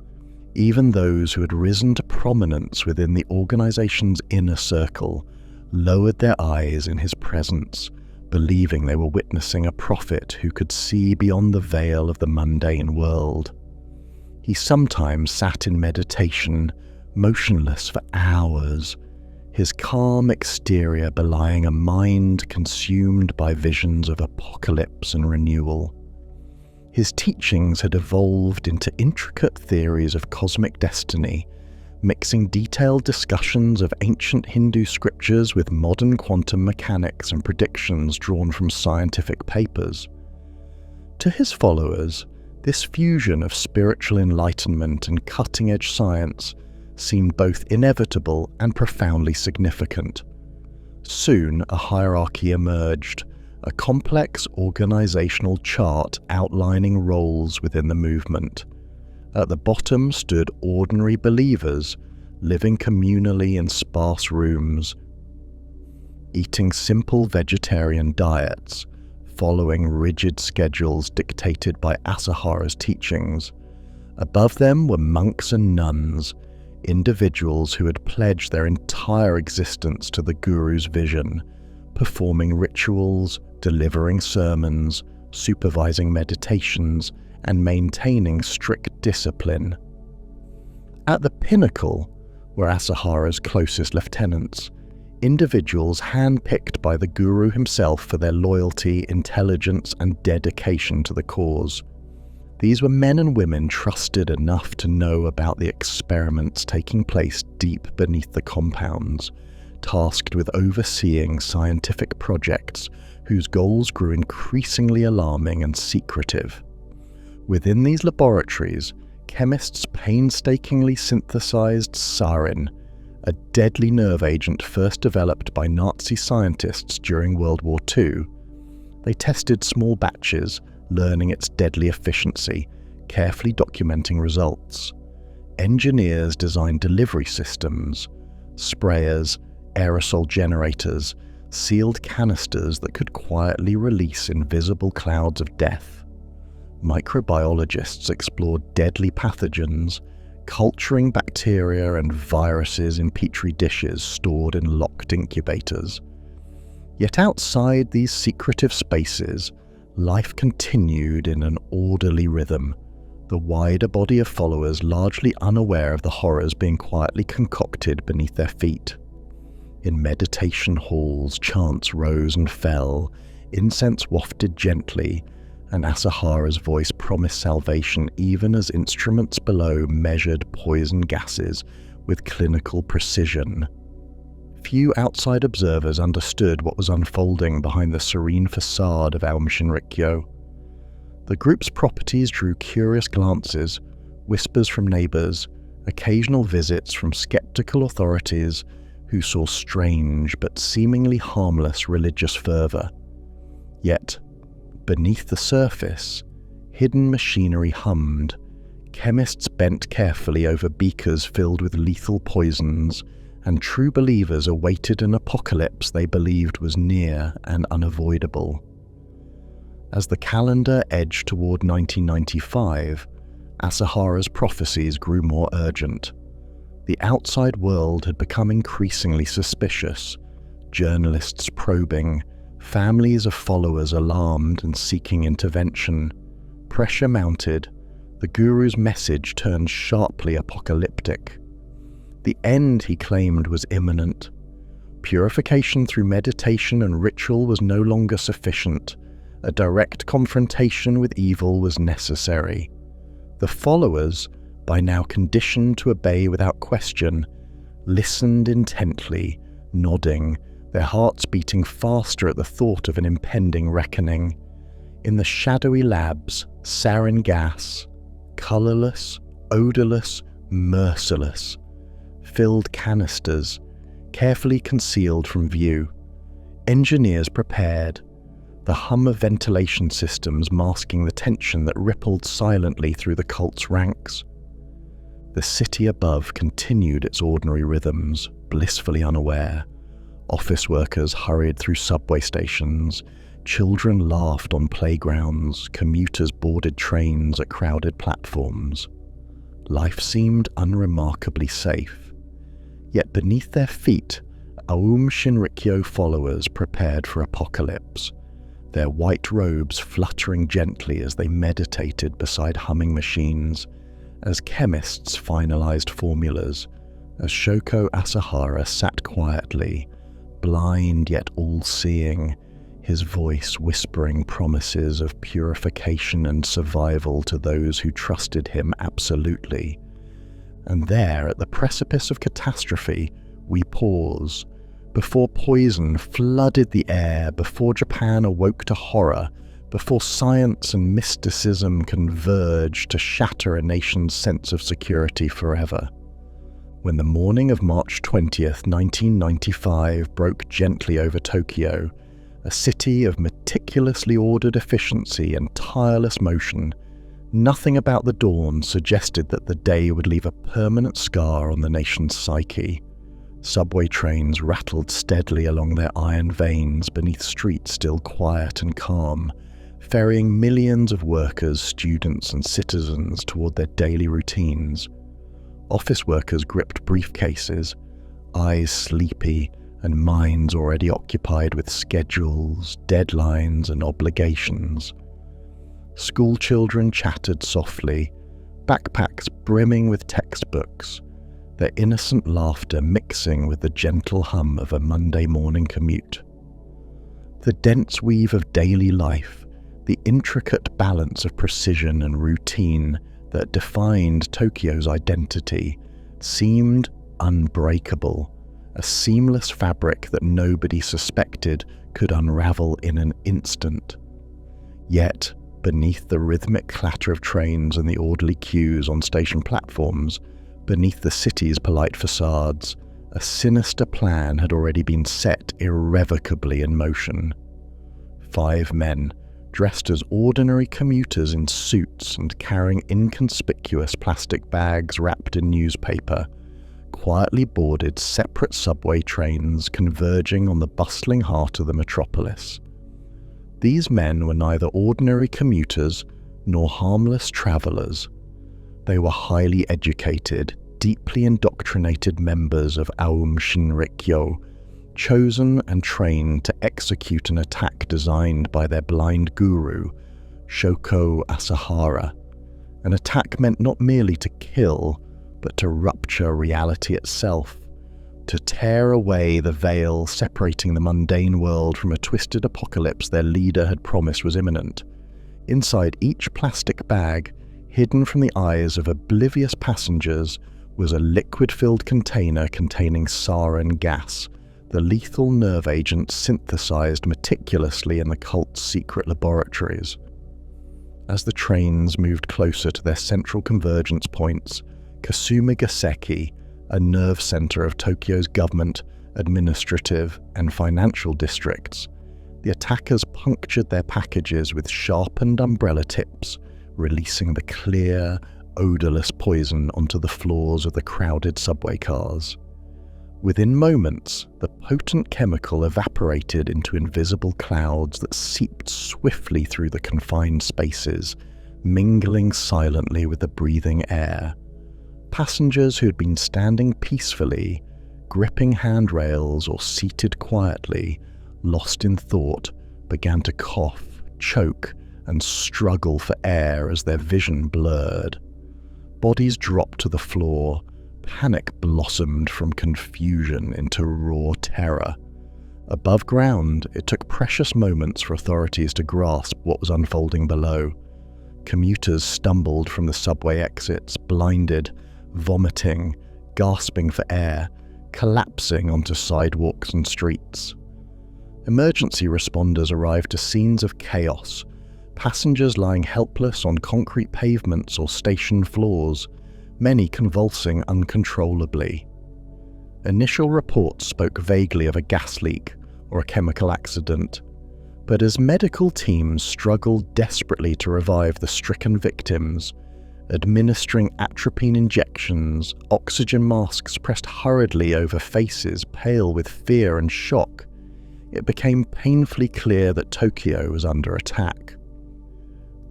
Even those who had risen to prominence within the organization's inner circle lowered their eyes in his presence, believing they were witnessing a prophet who could see beyond the veil of the mundane world. He sometimes sat in meditation, motionless for hours, his calm exterior belying a mind consumed by visions of apocalypse and renewal. His teachings had evolved into intricate theories of cosmic destiny, mixing detailed discussions of ancient Hindu scriptures with modern quantum mechanics and predictions drawn from scientific papers. To his followers, this fusion of spiritual enlightenment and cutting-edge science seemed both inevitable and profoundly significant. Soon, a hierarchy emerged, a complex organizational chart outlining roles within the movement. At the bottom stood ordinary believers, living communally in sparse rooms, eating simple vegetarian diets, following rigid schedules dictated by Asahara's teachings. Above them were monks and nuns, individuals who had pledged their entire existence to the guru's vision, performing rituals, delivering sermons, supervising meditations, and maintaining strict discipline. At the pinnacle were Asahara's closest lieutenants, individuals handpicked by the guru himself for their loyalty, intelligence, and dedication to the cause. These were men and women trusted enough to know about the experiments taking place deep beneath the compounds, tasked with overseeing scientific projects whose goals grew increasingly alarming and secretive. Within these laboratories, chemists painstakingly synthesized sarin, a deadly nerve agent first developed by Nazi scientists during World War II. They tested small batches, learning its deadly efficiency, carefully documenting results. Engineers designed delivery systems, sprayers, aerosol generators, sealed canisters that could quietly release invisible clouds of death. Microbiologists explored deadly pathogens, culturing bacteria and viruses in petri dishes stored in locked incubators. Yet outside these secretive spaces, life continued in an orderly rhythm, the wider body of followers largely unaware of the horrors being quietly concocted beneath their feet. In meditation halls, chants rose and fell, incense wafted gently, and Asahara's voice promised salvation even as instruments below measured poison gases with clinical precision. Few outside observers understood what was unfolding behind the serene facade of Shinrikyo. The group's properties drew curious glances, whispers from neighbors, occasional visits from skeptical authorities who saw strange but seemingly harmless religious fervor. Yet, beneath the surface, hidden machinery hummed. Chemists bent carefully over beakers filled with lethal poisons, and true believers awaited an apocalypse they believed was near and unavoidable. As the calendar edged toward 1995, Asahara's prophecies grew more urgent. The outside world had become increasingly suspicious, journalists probing, families of followers alarmed and seeking intervention. Pressure mounted, the guru's message turned sharply apocalyptic. The end, he claimed, was imminent. Purification through meditation and ritual was no longer sufficient. A direct confrontation with evil was necessary. The followers, by now conditioned to obey without question, listened intently, nodding, their hearts beating faster at the thought of an impending reckoning. In the shadowy labs, sarin gas, colorless, odorless, merciless, filled canisters, carefully concealed from view. Engineers prepared, the hum of ventilation systems masking the tension that rippled silently through the cult's ranks. The city above continued its ordinary rhythms, blissfully unaware. Office workers hurried through subway stations, children laughed on playgrounds, commuters boarded trains at crowded platforms. Life seemed unremarkably safe. Yet beneath their feet, Shinrikyo followers prepared for apocalypse, their white robes fluttering gently as they meditated beside humming machines, as chemists finalized formulas, as Shoko Asahara sat quietly, blind yet all-seeing, his voice whispering promises of purification and survival to those who trusted him absolutely. And there, at the precipice of catastrophe, we pause, before poison flooded the air, before Japan awoke to horror, before science and mysticism converged to shatter a nation's sense of security forever. When the morning of March 20th, 1995 broke gently over Tokyo, a city of meticulously ordered efficiency and tireless motion, nothing about the dawn suggested that the day would leave a permanent scar on the nation's psyche. Subway trains rattled steadily along their iron veins beneath streets still quiet and calm, ferrying millions of workers, students, and citizens toward their daily routines. Office workers gripped briefcases, eyes sleepy and minds already occupied with schedules, deadlines, and obligations. School children chattered softly, backpacks brimming with textbooks, their innocent laughter mixing with the gentle hum of a Monday morning commute. The dense weave of daily life, the intricate balance of precision and routine that defined Tokyo's identity, seemed unbreakable, a seamless fabric that nobody suspected could unravel in an instant. Yet, beneath the rhythmic clatter of trains and the orderly queues on station platforms, beneath the city's polite facades, a sinister plan had already been set irrevocably in motion. 5 men, dressed as ordinary commuters in suits and carrying inconspicuous plastic bags wrapped in newspaper, quietly boarded separate subway trains converging on the bustling heart of the metropolis. These men were neither ordinary commuters nor harmless travelers. They were highly educated, deeply indoctrinated members of Aum Shinrikyo, chosen and trained to execute an attack designed by their blind guru, Shoko Asahara. An attack meant not merely to kill, but to rupture reality itself, to tear away the veil separating the mundane world from a twisted apocalypse their leader had promised was imminent. Inside each plastic bag, hidden from the eyes of oblivious passengers, was a liquid-filled container containing sarin gas, the lethal nerve agent synthesized meticulously in the cult's secret laboratories. As the trains moved closer to their central convergence points, Kasumigaseki, a nerve center of Tokyo's government, administrative, and financial districts, the attackers punctured their packages with sharpened umbrella tips, releasing the clear, odorless poison onto the floors of the crowded subway cars. Within moments, the potent chemical evaporated into invisible clouds that seeped swiftly through the confined spaces, mingling silently with the breathing air. Passengers who had been standing peacefully, gripping handrails or seated quietly, lost in thought, began to cough, choke, and struggle for air as their vision blurred. Bodies dropped to the floor. Panic blossomed from confusion into raw terror. Above ground, it took precious moments for authorities to grasp what was unfolding below. Commuters stumbled from the subway exits, blinded, vomiting, gasping for air, collapsing onto sidewalks and streets. Emergency responders arrived to scenes of chaos, passengers lying helpless on concrete pavements or station floors, many convulsing uncontrollably. Initial reports spoke vaguely of a gas leak or a chemical accident, but as medical teams struggled desperately to revive the stricken victims, administering atropine injections, oxygen masks pressed hurriedly over faces pale with fear and shock, it became painfully clear that Tokyo was under attack.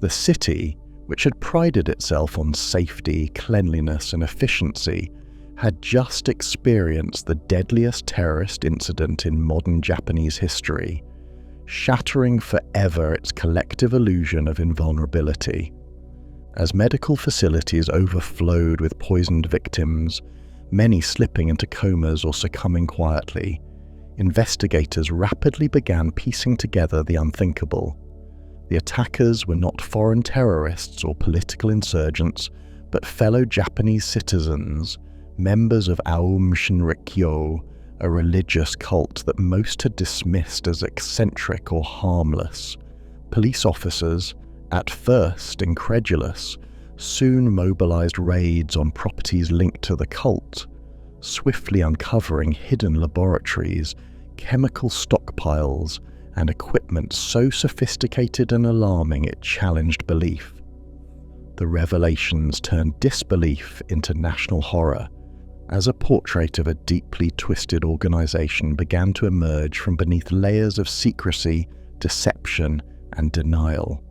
The city, which had prided itself on safety, cleanliness, and efficiency, had just experienced the deadliest terrorist incident in modern Japanese history, shattering forever its collective illusion of invulnerability. As medical facilities overflowed with poisoned victims, many slipping into comas or succumbing quietly, investigators rapidly began piecing together the unthinkable. The attackers were not foreign terrorists or political insurgents, but fellow Japanese citizens, members of Aum Shinrikyo, a religious cult that most had dismissed as eccentric or harmless. Police officers, at first incredulous, soon mobilized raids on properties linked to the cult, swiftly uncovering hidden laboratories, chemical stockpiles, and equipment so sophisticated and alarming it challenged belief. The revelations turned disbelief into national horror, as a portrait of a deeply twisted organization began to emerge from beneath layers of secrecy, deception, and denial.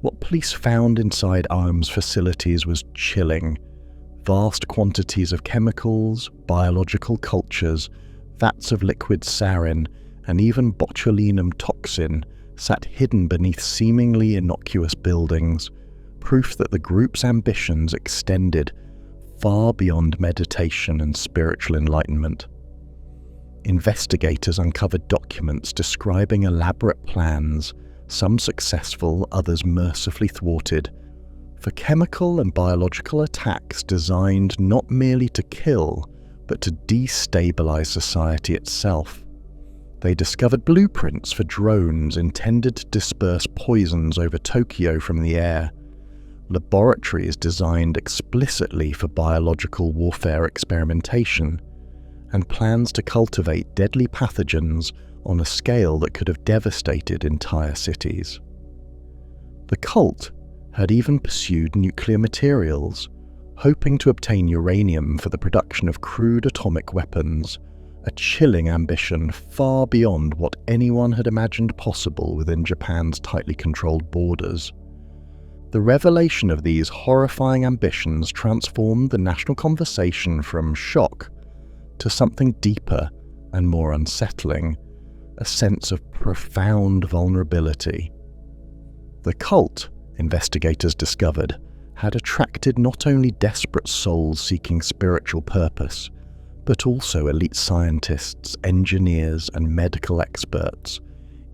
What police found inside Aum's facilities was chilling. Vast quantities of chemicals, biological cultures, vats of liquid sarin, and even botulinum toxin sat hidden beneath seemingly innocuous buildings, proof that the group's ambitions extended far beyond meditation and spiritual enlightenment. Investigators uncovered documents describing elaborate plans, some successful, others mercifully thwarted, for chemical and biological attacks designed not merely to kill, but to destabilize society itself. They discovered blueprints for drones intended to disperse poisons over Tokyo from the air, laboratories designed explicitly for biological warfare experimentation, and plans to cultivate deadly pathogens on a scale that could have devastated entire cities. The cult had even pursued nuclear materials, hoping to obtain uranium for the production of crude atomic weapons, a chilling ambition far beyond what anyone had imagined possible within Japan's tightly controlled borders. The revelation of these horrifying ambitions transformed the national conversation from shock to something deeper and more unsettling, a sense of profound vulnerability. The cult, investigators discovered, had attracted not only desperate souls seeking spiritual purpose, but also elite scientists, engineers, and medical experts,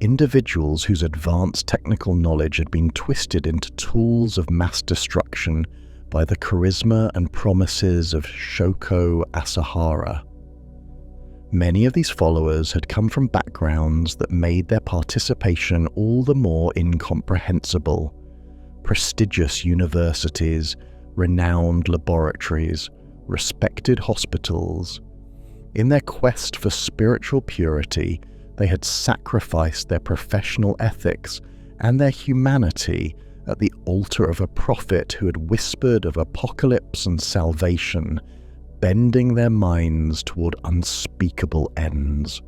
individuals whose advanced technical knowledge had been twisted into tools of mass destruction by the charisma and promises of Shoko Asahara. Many of these followers had come from backgrounds that made their participation all the more incomprehensible. Prestigious universities, renowned laboratories, respected hospitals. In their quest for spiritual purity, they had sacrificed their professional ethics and their humanity at the altar of a prophet who had whispered of apocalypse and salvation, bending their minds toward unspeakable ends.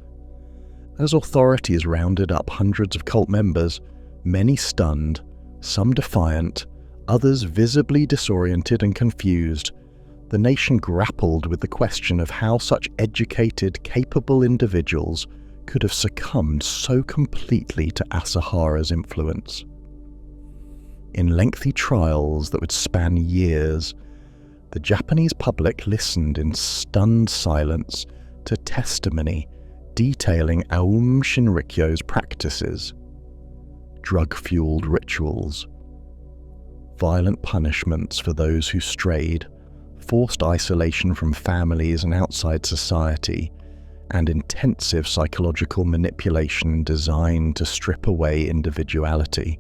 As authorities rounded up hundreds of cult members, many stunned, some defiant, others visibly disoriented and confused, the nation grappled with the question of how such educated, capable individuals could have succumbed so completely to Asahara's influence. In lengthy trials that would span years, the Japanese public listened in stunned silence to testimony detailing Aum Shinrikyo's practices, drug-fueled rituals, violent punishments for those who strayed, forced isolation from families and outside society, and intensive psychological manipulation designed to strip away individuality.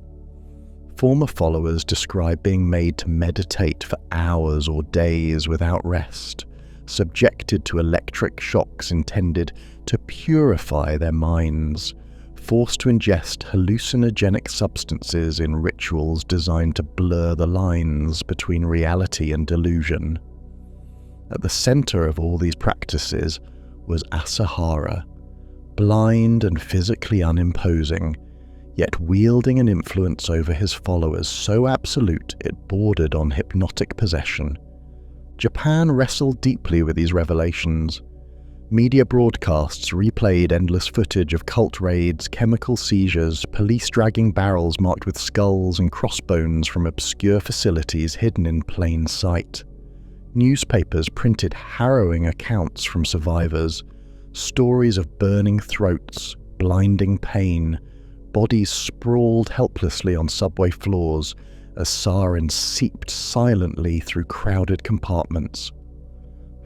Former followers describe being made to meditate for hours or days without rest, subjected to electric shocks intended to purify their minds, forced to ingest hallucinogenic substances in rituals designed to blur the lines between reality and delusion. At the center of all these practices was Asahara, blind and physically unimposing, yet wielding an influence over his followers so absolute it bordered on hypnotic possession. Japan wrestled deeply with these revelations. Media broadcasts replayed endless footage of cult raids, chemical seizures, police dragging barrels marked with skulls and crossbones from obscure facilities hidden in plain sight. Newspapers printed harrowing accounts from survivors, stories of burning throats, blinding pain, bodies sprawled helplessly on subway floors as sirens seeped silently through crowded compartments.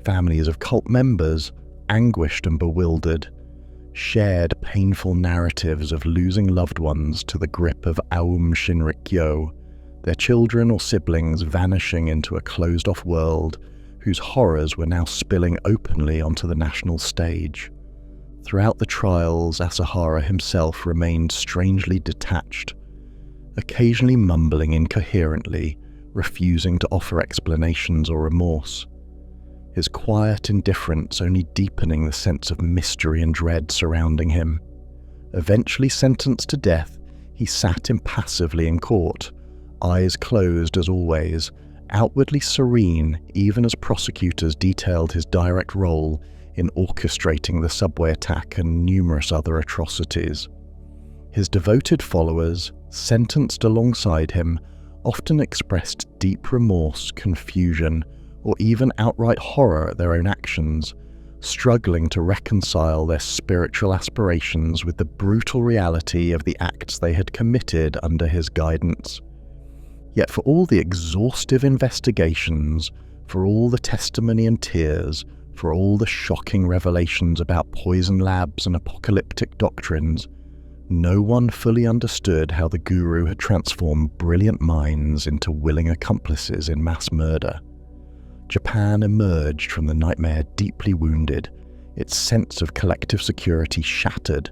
Families of cult members, anguished and bewildered, shared painful narratives of losing loved ones to the grip of Aum Shinrikyo, their children or siblings vanishing into a closed-off world whose horrors were now spilling openly onto the national stage. Throughout the trials, Asahara himself remained strangely detached, occasionally mumbling incoherently, refusing to offer explanations or remorse. His quiet indifference only deepening the sense of mystery and dread surrounding him. Eventually sentenced to death, he sat impassively in court, eyes closed as always, outwardly serene even as prosecutors detailed his direct role in orchestrating the subway attack and numerous other atrocities. His devoted followers, sentenced alongside him, often expressed deep remorse, confusion, or even outright horror at their own actions, struggling to reconcile their spiritual aspirations with the brutal reality of the acts they had committed under his guidance. Yet for all the exhaustive investigations, for all the testimony and tears, for all the shocking revelations about poison labs and apocalyptic doctrines, no one fully understood how the guru had transformed brilliant minds into willing accomplices in mass murder. Japan emerged from the nightmare deeply wounded, its sense of collective security shattered,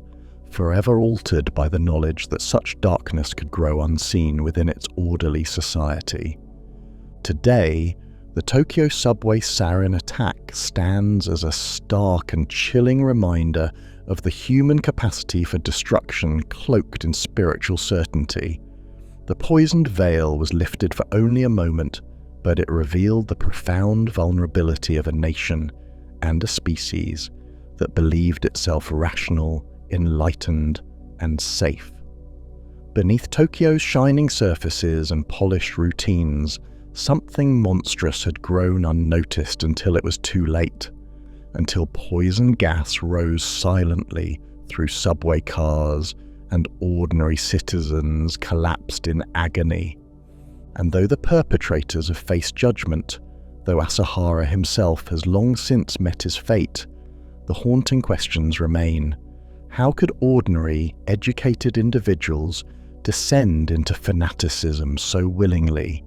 forever altered by the knowledge that such darkness could grow unseen within its orderly society. Today, The Tokyo subway sarin attack stands as a stark and chilling reminder of the human capacity for destruction cloaked in spiritual certainty. The poisoned veil was lifted for only a moment, but it revealed the profound vulnerability of a nation and a species that believed itself rational, enlightened, and safe. Beneath Tokyo's shining surfaces and polished routines, something monstrous had grown unnoticed until it was too late, until poison gas rose silently through subway cars and ordinary citizens collapsed in agony. And though the perpetrators have faced judgment, though Asahara himself has long since met his fate, the haunting questions remain. How could ordinary, educated individuals descend into fanaticism so willingly?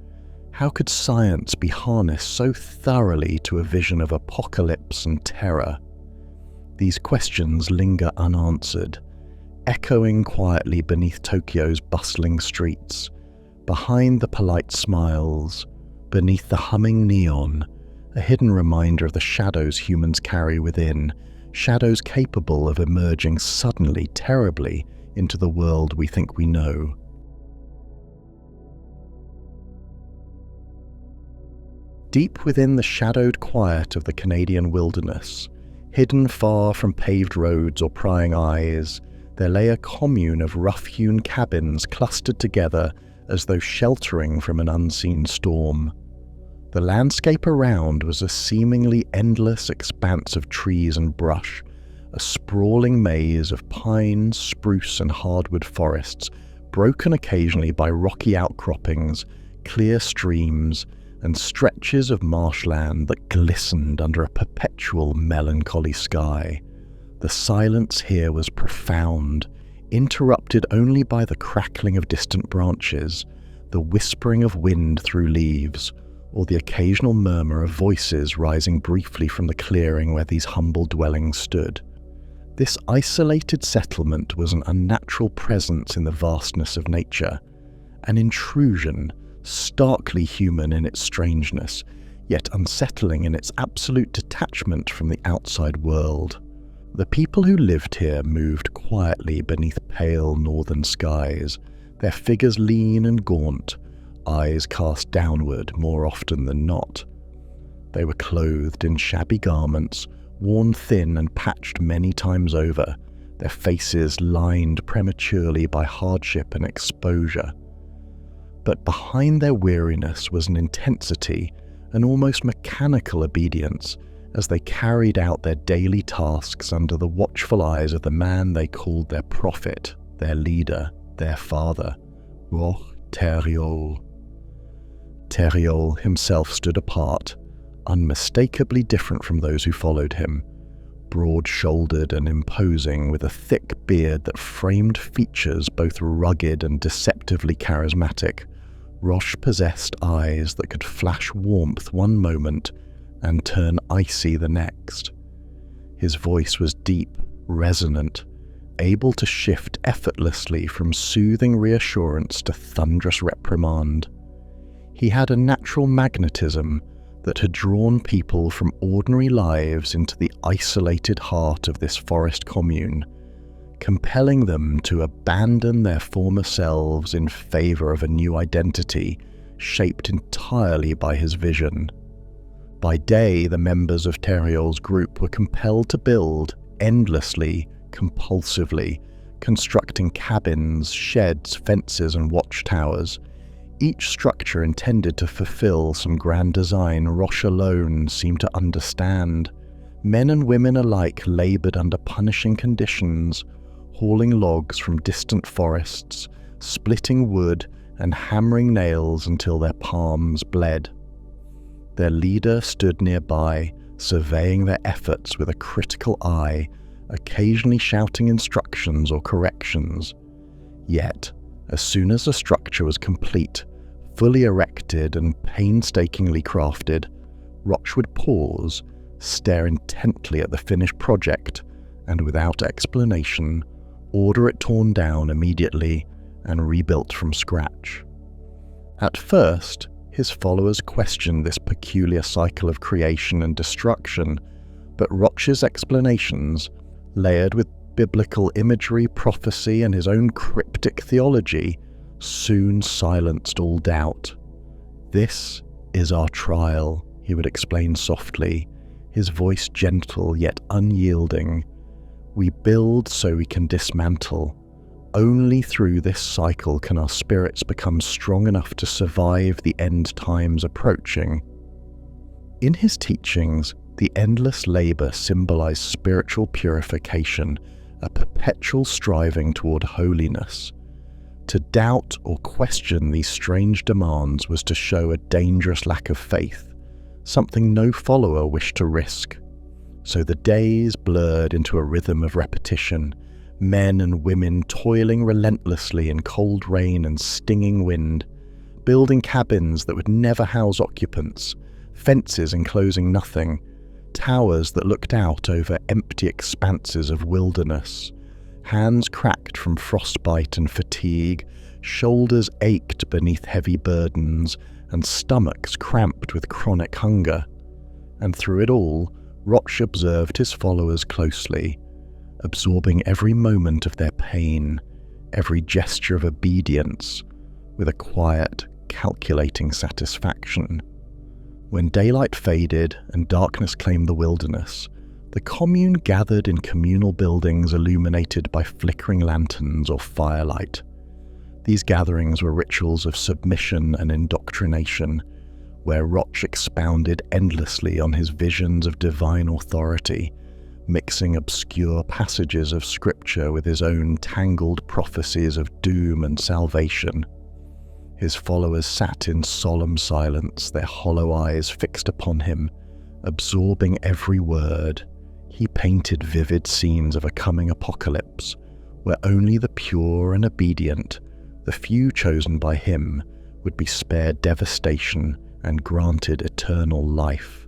How could science be harnessed so thoroughly to a vision of apocalypse and terror? These questions linger unanswered, echoing quietly beneath Tokyo's bustling streets, behind the polite smiles, beneath the humming neon, a hidden reminder of the shadows humans carry within, shadows capable of emerging suddenly, terribly, into the world we think we know. Deep within the shadowed quiet of the Canadian wilderness, hidden far from paved roads or prying eyes, there lay a commune of rough-hewn cabins clustered together as though sheltering from an unseen storm. The landscape around was a seemingly endless expanse of trees and brush, a sprawling maze of pine, spruce and hardwood forests, broken occasionally by rocky outcroppings, clear streams, and stretches of marshland that glistened under a perpetual melancholy sky. The silence here was profound, interrupted only by the crackling of distant branches, the whispering of wind through leaves, or the occasional murmur of voices rising briefly from the clearing where these humble dwellings stood. This isolated settlement was an unnatural presence in the vastness of nature, an intrusion, starkly human in its strangeness, yet unsettling in its absolute detachment from the outside world. The people who lived here moved quietly beneath pale northern skies, their figures lean and gaunt, eyes cast downward more often than not. They were clothed in shabby garments, worn thin and patched many times over, their faces lined prematurely by hardship and exposure. But behind their weariness was an intensity, an almost mechanical obedience, as they carried out their daily tasks under the watchful eyes of the man they called their prophet, their leader, their father, Roch Thériault. Thériault himself stood apart, unmistakably different from those who followed him, broad-shouldered and imposing with a thick beard that framed features both rugged and deceptively charismatic. Roch possessed eyes that could flash warmth one moment and turn icy the next. His voice was deep, resonant, able to shift effortlessly from soothing reassurance to thunderous reprimand. He had a natural magnetism that had drawn people from ordinary lives into the isolated heart of this forest commune, compelling them to abandon their former selves in favor of a new identity shaped entirely by his vision. By day, the members of Thériault's group were compelled to build endlessly, compulsively, constructing cabins, sheds, fences, and watchtowers, each structure intended to fulfill some grand design Roch alone seemed to understand. Men and women alike labored under punishing conditions, hauling logs from distant forests, splitting wood, and hammering nails until their palms bled. Their leader stood nearby, surveying their efforts with a critical eye, occasionally shouting instructions or corrections. Yet, as soon as the structure was complete, fully erected and painstakingly crafted, Roch would pause, stare intently at the finished project, and without explanation, order it torn down immediately and rebuilt from scratch. At first, his followers questioned this peculiar cycle of creation and destruction, but Roch's explanations, layered with biblical imagery, prophecy, and his own cryptic theology, soon silenced all doubt. "This is our trial," he would explain softly, his voice gentle yet unyielding. "We build so we can dismantle. Only through this cycle can our spirits become strong enough to survive the end times approaching." In his teachings, the endless labor symbolized spiritual purification, a perpetual striving toward holiness. To doubt or question these strange demands was to show a dangerous lack of faith, something no follower wished to risk. So the days blurred into a rhythm of repetition, men and women toiling relentlessly in cold rain and stinging wind, building cabins that would never house occupants, fences enclosing nothing, towers that looked out over empty expanses of wilderness. Hands cracked from frostbite and fatigue, shoulders ached beneath heavy burdens, and stomachs cramped with chronic hunger. And through it all, Roch observed his followers closely, absorbing every moment of their pain, every gesture of obedience, with a quiet, calculating satisfaction. When daylight faded and darkness claimed the wilderness, the commune gathered in communal buildings illuminated by flickering lanterns or firelight. These gatherings were rituals of submission and indoctrination, where Roch expounded endlessly on his visions of divine authority, mixing obscure passages of scripture with his own tangled prophecies of doom and salvation. His followers sat in solemn silence, their hollow eyes fixed upon him, absorbing every word. He painted vivid scenes of a coming apocalypse, where only the pure and obedient, the few chosen by him, would be spared devastation and granted eternal life.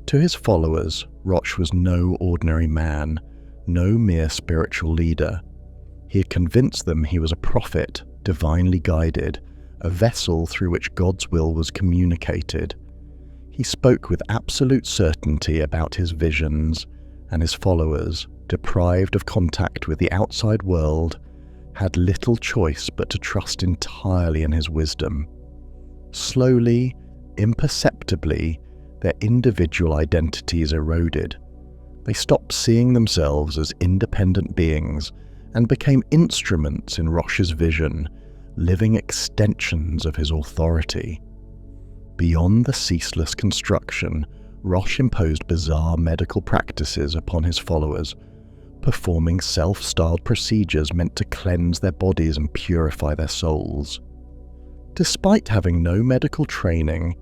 To his followers, Roch was no ordinary man, no mere spiritual leader. He had convinced them he was a prophet, divinely guided, a vessel through which God's will was communicated. He spoke with absolute certainty about his visions, and his followers, deprived of contact with the outside world, had little choice but to trust entirely in his wisdom. Slowly, imperceptibly, their individual identities eroded. They stopped seeing themselves as independent beings and became instruments in Roch's vision, living extensions of his authority. Beyond the ceaseless construction, Roch imposed bizarre medical practices upon his followers, performing self-styled procedures meant to cleanse their bodies and purify their souls. Despite having no medical training,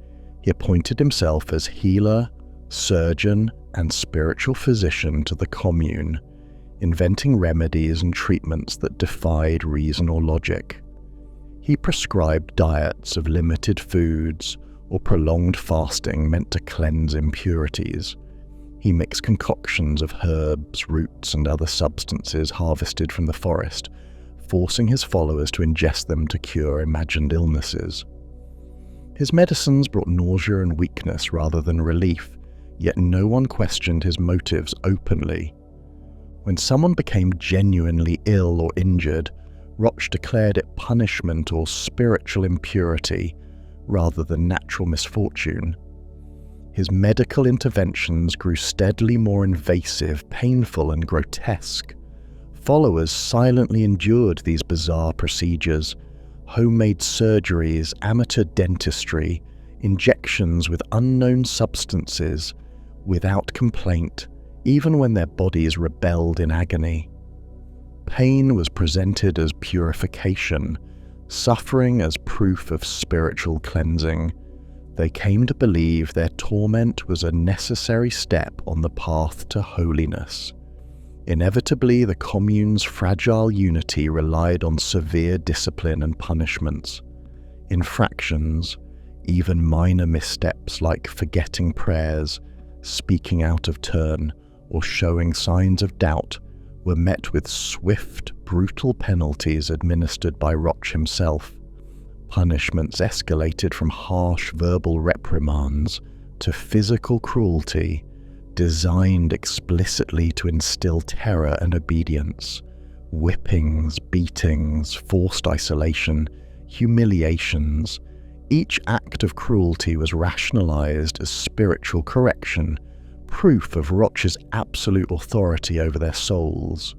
he appointed himself as healer, surgeon, and spiritual physician to the commune, inventing remedies and treatments that defied reason or logic. He prescribed diets of limited foods or prolonged fasting meant to cleanse impurities. He mixed concoctions of herbs, roots, and other substances harvested from the forest, forcing his followers to ingest them to cure imagined illnesses. His medicines brought nausea and weakness rather than relief, yet no one questioned his motives openly. When someone became genuinely ill or injured, Roch declared it punishment or spiritual impurity rather than natural misfortune. His medical interventions grew steadily more invasive, painful, and grotesque. Followers silently endured these bizarre procedures, homemade surgeries, amateur dentistry, injections with unknown substances, without complaint, even when their bodies rebelled in agony. Pain was presented as purification, suffering as proof of spiritual cleansing. They came to believe their torment was a necessary step on the path to holiness. Inevitably, the commune's fragile unity relied on severe discipline and punishments. Infractions, even minor missteps like forgetting prayers, speaking out of turn, or showing signs of doubt, were met with swift, brutal penalties administered by Roch himself. Punishments escalated from harsh verbal reprimands to physical cruelty, designed explicitly to instill terror and obedience. Whippings, beatings, forced isolation, humiliations. Each act of cruelty was rationalized as spiritual correction, proof of Roch's absolute authority over their souls.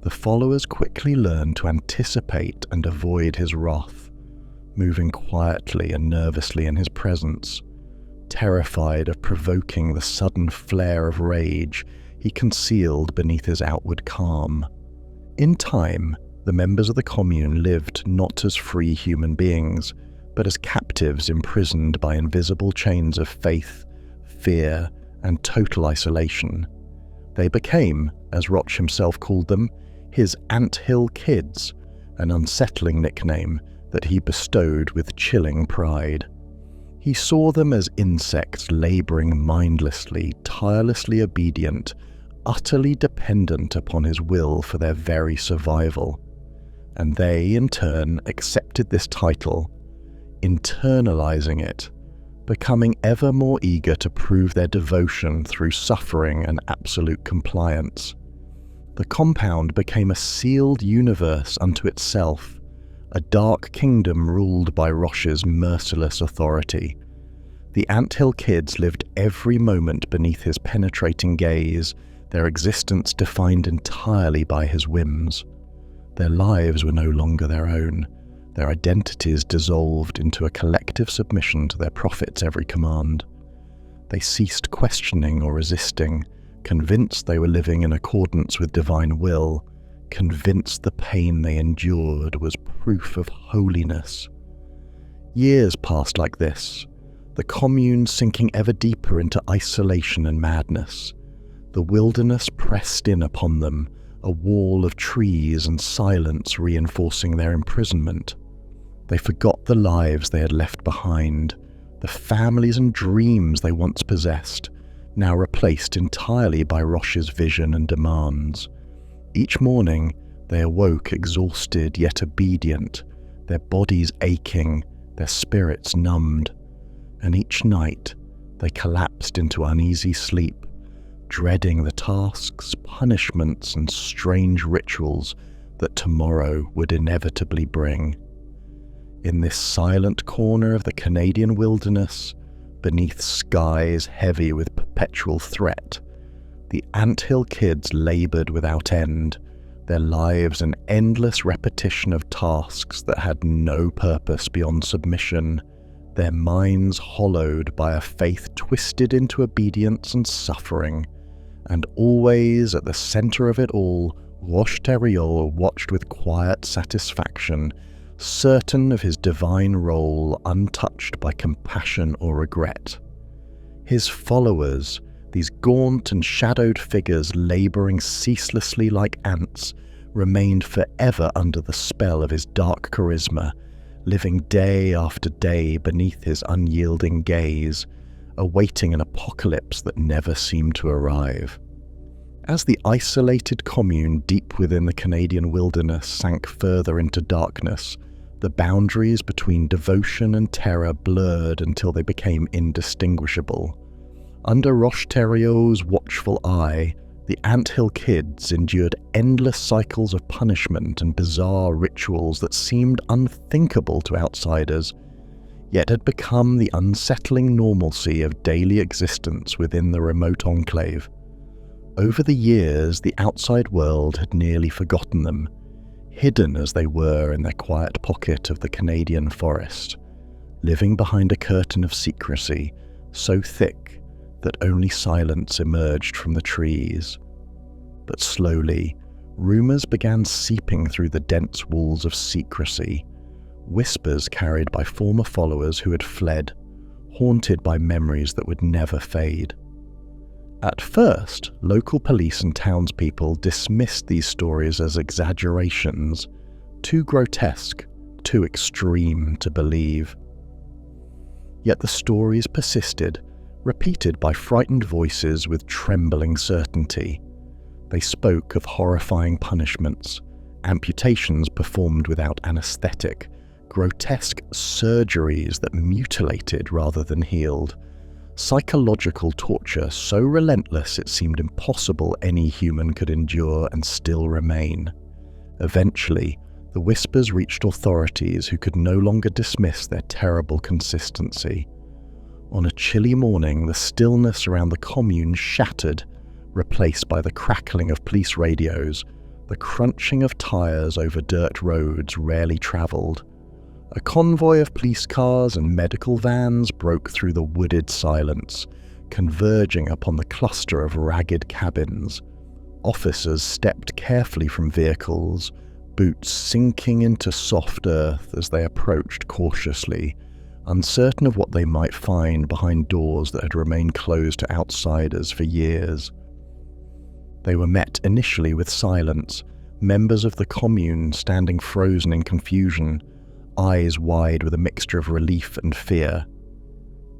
The followers quickly learned to anticipate and avoid his wrath, moving quietly and nervously in his presence. Terrified of provoking the sudden flare of rage he concealed beneath his outward calm. In time, the members of the commune lived not as free human beings, but as captives imprisoned by invisible chains of faith, fear, and total isolation. They became, as Roch himself called them, his anthill kids, an unsettling nickname that he bestowed with chilling pride. He saw them as insects laboring mindlessly, tirelessly obedient, utterly dependent upon his will for their very survival. And they, in turn, accepted this title, internalizing it, becoming ever more eager to prove their devotion through suffering and absolute compliance. The compound became a sealed universe unto itself, a dark kingdom ruled by Roch's merciless authority. The anthill kids lived every moment beneath his penetrating gaze, their existence defined entirely by his whims. Their lives were no longer their own, their identities dissolved into a collective submission to their prophet's every command. They ceased questioning or resisting, convinced they were living in accordance with divine will, convinced the pain they endured was proof of holiness. Years passed like this, the commune sinking ever deeper into isolation and madness. The wilderness pressed in upon them, a wall of trees and silence reinforcing their imprisonment. They forgot the lives they had left behind, the families and dreams they once possessed, now replaced entirely by Roch's vision and demands. Each morning, they awoke exhausted yet obedient, their bodies aching, their spirits numbed. And each night, they collapsed into uneasy sleep, dreading the tasks, punishments, and strange rituals that tomorrow would inevitably bring. In this silent corner of the Canadian wilderness, beneath skies heavy with perpetual threat, the anthill kids labored without end, their lives an endless repetition of tasks that had no purpose beyond submission, their minds hollowed by a faith twisted into obedience and suffering. And always at the center of it all, Roche-Thériault watched with quiet satisfaction, certain of his divine role untouched by compassion or regret. His followers, these gaunt and shadowed figures laboring ceaselessly like ants, remained forever under the spell of his dark charisma, living day after day beneath his unyielding gaze, awaiting an apocalypse that never seemed to arrive. As the isolated commune deep within the Canadian wilderness sank further into darkness, the boundaries between devotion and terror blurred until they became indistinguishable. Under Roche-Thériault's watchful eye, the anthill kids endured endless cycles of punishment and bizarre rituals that seemed unthinkable to outsiders, yet had become the unsettling normalcy of daily existence within the remote enclave. Over the years, the outside world had nearly forgotten them, hidden as they were in their quiet pocket of the Canadian forest, living behind a curtain of secrecy so thick that only silence emerged from the trees. But slowly, rumors began seeping through the dense walls of secrecy, whispers carried by former followers who had fled, haunted by memories that would never fade. At first, local police and townspeople dismissed these stories as exaggerations, too grotesque, too extreme to believe. Yet the stories persisted, repeated by frightened voices with trembling certainty. They spoke of horrifying punishments, amputations performed without anesthetic, grotesque surgeries that mutilated rather than healed, psychological torture so relentless it seemed impossible any human could endure and still remain. Eventually, the whispers reached authorities who could no longer dismiss their terrible consistency. On a chilly morning, the stillness around the commune shattered, replaced by the crackling of police radios, the crunching of tires over dirt roads rarely travelled. A convoy of police cars and medical vans broke through the wooded silence, converging upon the cluster of ragged cabins. Officers stepped carefully from vehicles, boots sinking into soft earth as they approached cautiously, uncertain of what they might find behind doors that had remained closed to outsiders for years. They were met initially with silence, members of the commune standing frozen in confusion, eyes wide with a mixture of relief and fear.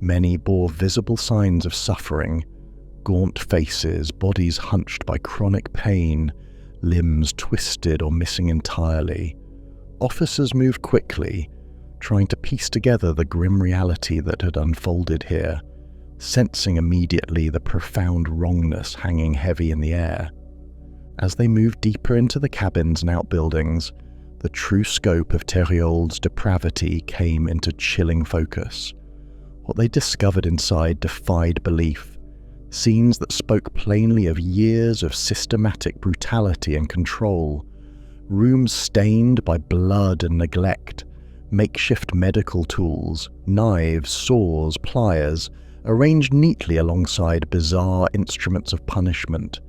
Many bore visible signs of suffering, gaunt faces, bodies hunched by chronic pain, limbs twisted or missing entirely. Officers moved quickly, trying to piece together the grim reality that had unfolded here, sensing immediately the profound wrongness hanging heavy in the air. As they moved deeper into the cabins and outbuildings, the true scope of Thériault's depravity came into chilling focus. What they discovered inside defied belief. Scenes that spoke plainly of years of systematic brutality and control. Rooms stained by blood and neglect. Makeshift medical tools, knives, saws, pliers, arranged neatly alongside bizarre instruments of punishment.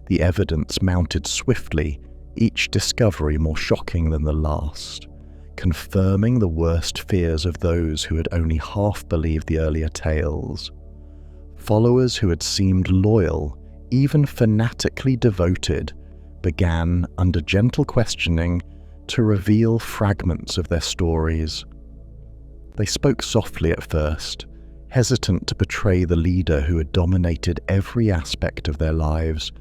The evidence mounted swiftly, each discovery more shocking than the last, confirming the worst fears of those who had only half believed the earlier tales. Followers who had seemed loyal, even fanatically devoted, began, under gentle questioning, to reveal fragments of their stories. They spoke softly at first, hesitant to betray the leader who had dominated every aspect of their lives,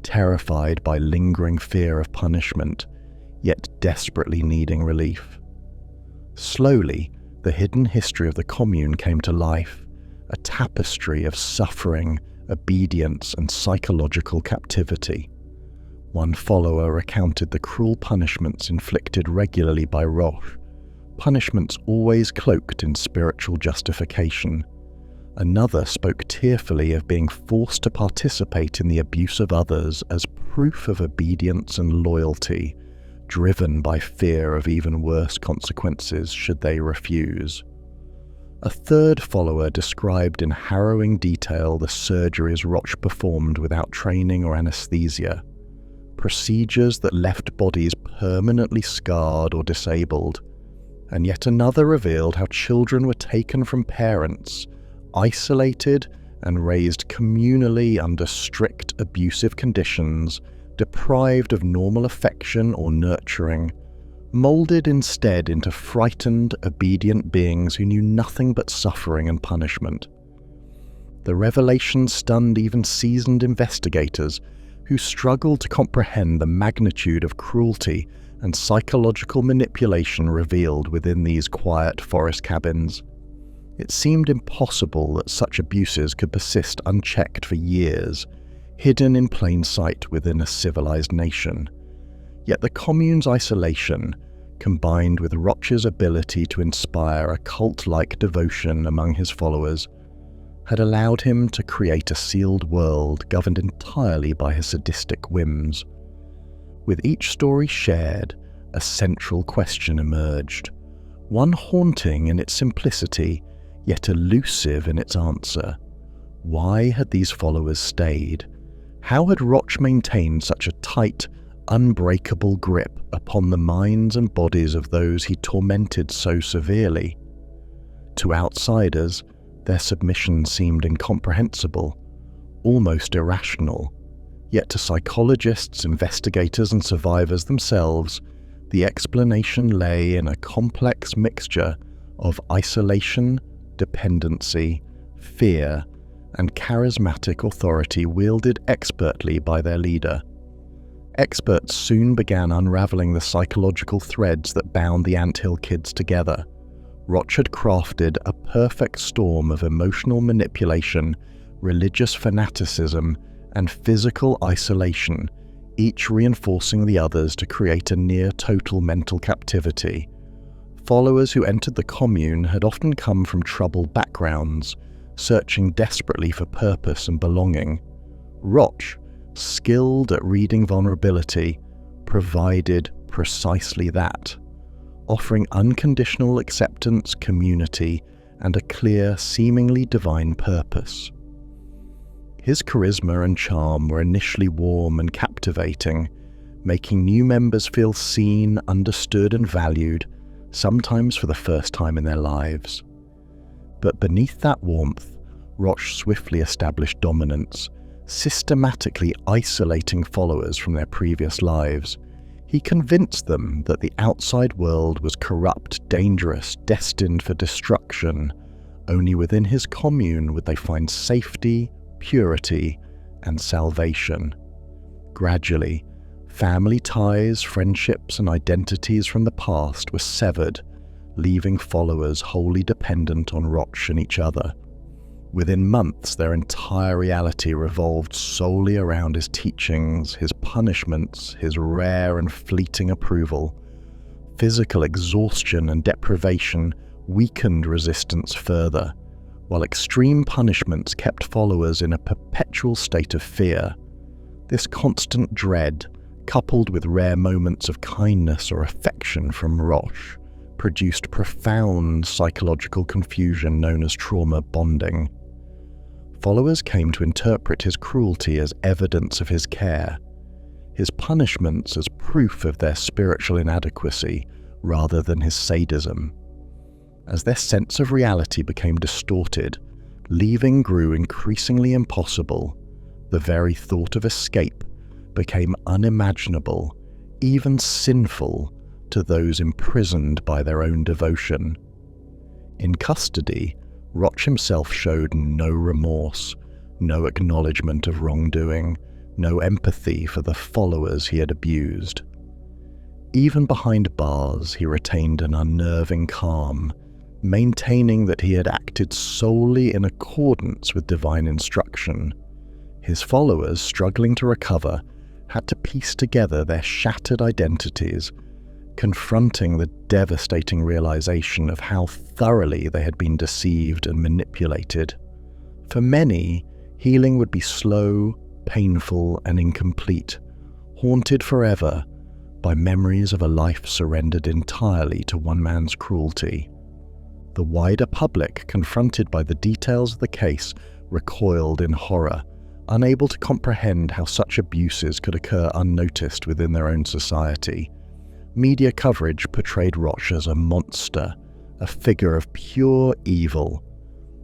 terrified by lingering fear of punishment, yet desperately needing relief. Slowly, the hidden history of the commune came to life, a tapestry of suffering, obedience, and psychological captivity. One follower recounted the cruel punishments inflicted regularly by Roche, punishments always cloaked in spiritual justification. Another spoke tearfully of being forced to participate in the abuse of others as proof of obedience and loyalty, driven by fear of even worse consequences should they refuse. A third follower described in harrowing detail the surgeries Roche performed without training or anesthesia, procedures that left bodies permanently scarred or disabled, and yet another revealed how children were taken from parents, isolated and raised communally under strict abusive conditions, deprived of normal affection or nurturing, moulded instead into frightened, obedient beings who knew nothing but suffering and punishment. The revelation stunned even seasoned investigators who struggled to comprehend the magnitude of cruelty and psychological manipulation revealed within these quiet forest cabins. It seemed impossible that such abuses could persist unchecked for years, hidden in plain sight within a civilized nation. Yet the commune's isolation, combined with Roche's ability to inspire a cult-like devotion among his followers, had allowed him to create a sealed world governed entirely by his sadistic whims. With each story shared, a central question emerged, one haunting in its simplicity, yet elusive in its answer. Why had these followers stayed? How had Roche maintained such a tight, unbreakable grip upon the minds and bodies of those he tormented so severely? To outsiders, their submission seemed incomprehensible, almost irrational. Yet to psychologists, investigators, and survivors themselves, the explanation lay in a complex mixture of isolation, dependency, fear, and charismatic authority wielded expertly by their leader. Experts soon began unraveling the psychological threads that bound the Anthill Kids together. Roch had crafted a perfect storm of emotional manipulation, religious fanaticism, and physical isolation, each reinforcing the others to create a near-total mental captivity. Followers who entered the commune had often come from troubled backgrounds, searching desperately for purpose and belonging. Roch, skilled at reading vulnerability, provided precisely that, offering unconditional acceptance, community, and a clear, seemingly divine purpose. His charisma and charm were initially warm and captivating, making new members feel seen, understood, and valued, sometimes for the first time in their lives. But beneath that warmth, Roch swiftly established dominance, systematically isolating followers from their previous lives. He convinced them that the outside world was corrupt, dangerous, destined for destruction. Only within his commune would they find safety, purity, and salvation. Gradually, family ties, friendships, and identities from the past were severed, leaving followers wholly dependent on Roch and each other. Within months, their entire reality revolved solely around his teachings, his punishments, his rare and fleeting approval. Physical exhaustion and deprivation weakened resistance further, while extreme punishments kept followers in a perpetual state of fear. This constant dread, coupled with rare moments of kindness or affection from Roch, produced profound psychological confusion known as trauma bonding. Followers came to interpret his cruelty as evidence of his care, his punishments as proof of their spiritual inadequacy rather than his sadism. As their sense of reality became distorted, leaving grew increasingly impossible. The very thought of escape became unimaginable, even sinful, to those imprisoned by their own devotion. In custody, Roch himself showed no remorse, no acknowledgement of wrongdoing, no empathy for the followers he had abused. Even behind bars, he retained an unnerving calm, maintaining that he had acted solely in accordance with divine instruction. His followers, struggling to recover, had to piece together their shattered identities, confronting the devastating realization of how thoroughly they had been deceived and manipulated. For many, healing would be slow, painful, and incomplete, haunted forever by memories of a life surrendered entirely to one man's cruelty. The wider public, confronted by the details of the case, recoiled in horror, unable to comprehend how such abuses could occur unnoticed within their own society. Media coverage portrayed Roch as a monster, a figure of pure evil.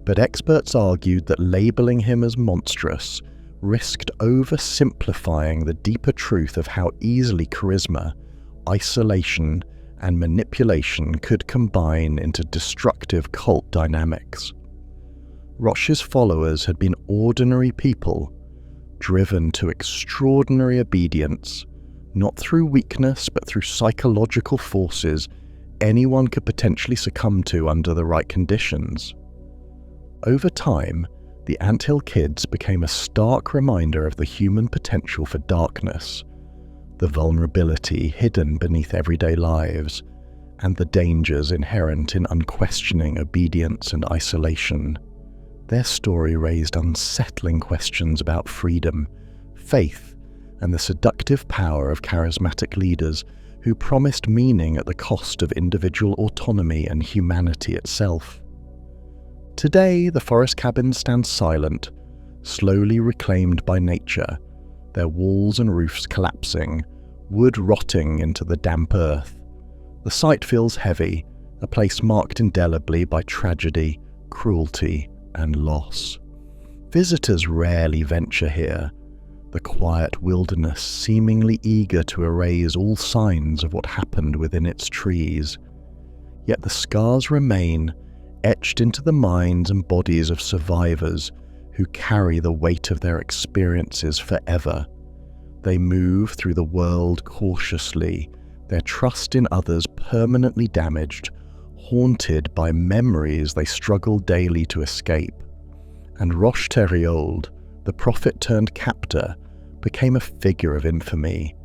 But experts argued that labeling him as monstrous risked oversimplifying the deeper truth of how easily charisma, isolation, and manipulation could combine into destructive cult dynamics. Roch's followers had been ordinary people, driven to extraordinary obedience, not through weakness but through psychological forces anyone could potentially succumb to under the right conditions. Over time, the Anthill Kids became a stark reminder of the human potential for darkness, the vulnerability hidden beneath everyday lives, and the dangers inherent in unquestioning obedience and isolation. Their story raised unsettling questions about freedom, faith, and the seductive power of charismatic leaders who promised meaning at the cost of individual autonomy and humanity itself. Today, the forest cabins stand silent, slowly reclaimed by nature, their walls and roofs collapsing, wood rotting into the damp earth. The site feels heavy, a place marked indelibly by tragedy, cruelty, and loss. Visitors rarely venture here, the quiet wilderness seemingly eager to erase all signs of what happened within its trees. Yet the scars remain, etched into the minds and bodies of survivors who carry the weight of their experiences forever. They move through the world cautiously, their trust in others permanently damaged, haunted by memories they struggle daily to escape. And Roche Thériault, the prophet-turned-captor, became a figure of infamy,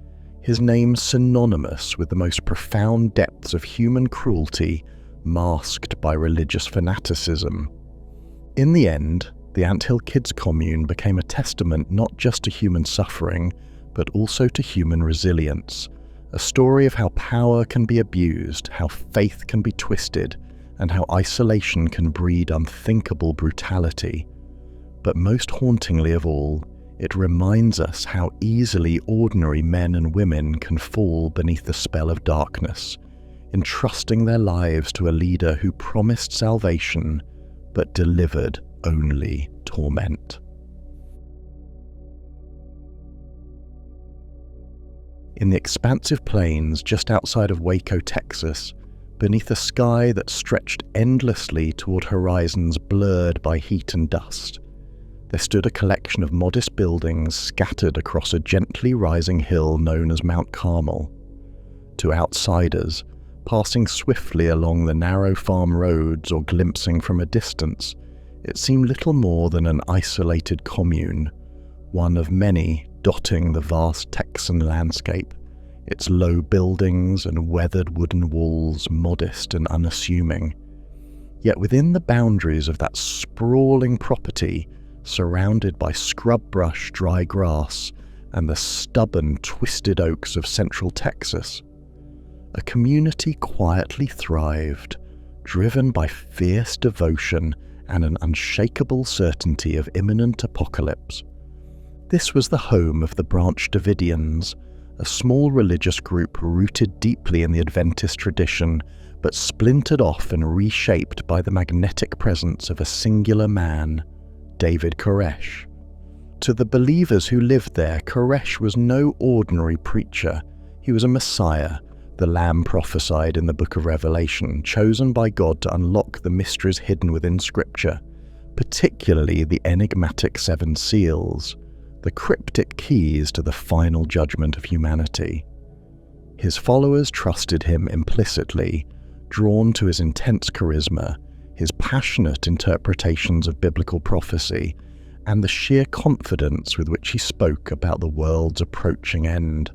his name synonymous with the most profound depths of human cruelty masked by religious fanaticism. In the end, the Anthill Kids Commune became a testament not just to human suffering, but also to human resilience, a story of how power can be abused, how faith can be twisted, and how isolation can breed unthinkable brutality. But most hauntingly of all, it reminds us how easily ordinary men and women can fall beneath the spell of darkness, entrusting their lives to a leader who promised salvation, but delivered only torment. In the expansive plains just outside of Waco, Texas, beneath a sky that stretched endlessly toward horizons blurred by heat and dust, there stood a collection of modest buildings scattered across a gently rising hill known as Mount Carmel. To outsiders, passing swiftly along the narrow farm roads or glimpsing from a distance, it seemed little more than an isolated commune, one of many dotting the vast Texan landscape, its low buildings and weathered wooden walls modest and unassuming. Yet within the boundaries of that sprawling property, surrounded by scrub brush, dry grass, and the stubborn, twisted oaks of central Texas, a community quietly thrived, driven by fierce devotion and an unshakable certainty of imminent apocalypse. This was the home of the branch Davidians, a small religious group rooted deeply in the Adventist tradition, but splintered off and reshaped by the magnetic presence of a singular man, David Koresh. To the believers who lived there, Koresh was no ordinary preacher. He was a Messiah, the Lamb prophesied in the Book of Revelation, chosen by God to unlock the mysteries hidden within Scripture, particularly the enigmatic 7 seals, the cryptic keys to the final judgment of humanity. His followers trusted him implicitly, drawn to his intense charisma, his passionate interpretations of biblical prophecy, and the sheer confidence with which he spoke about the world's approaching end.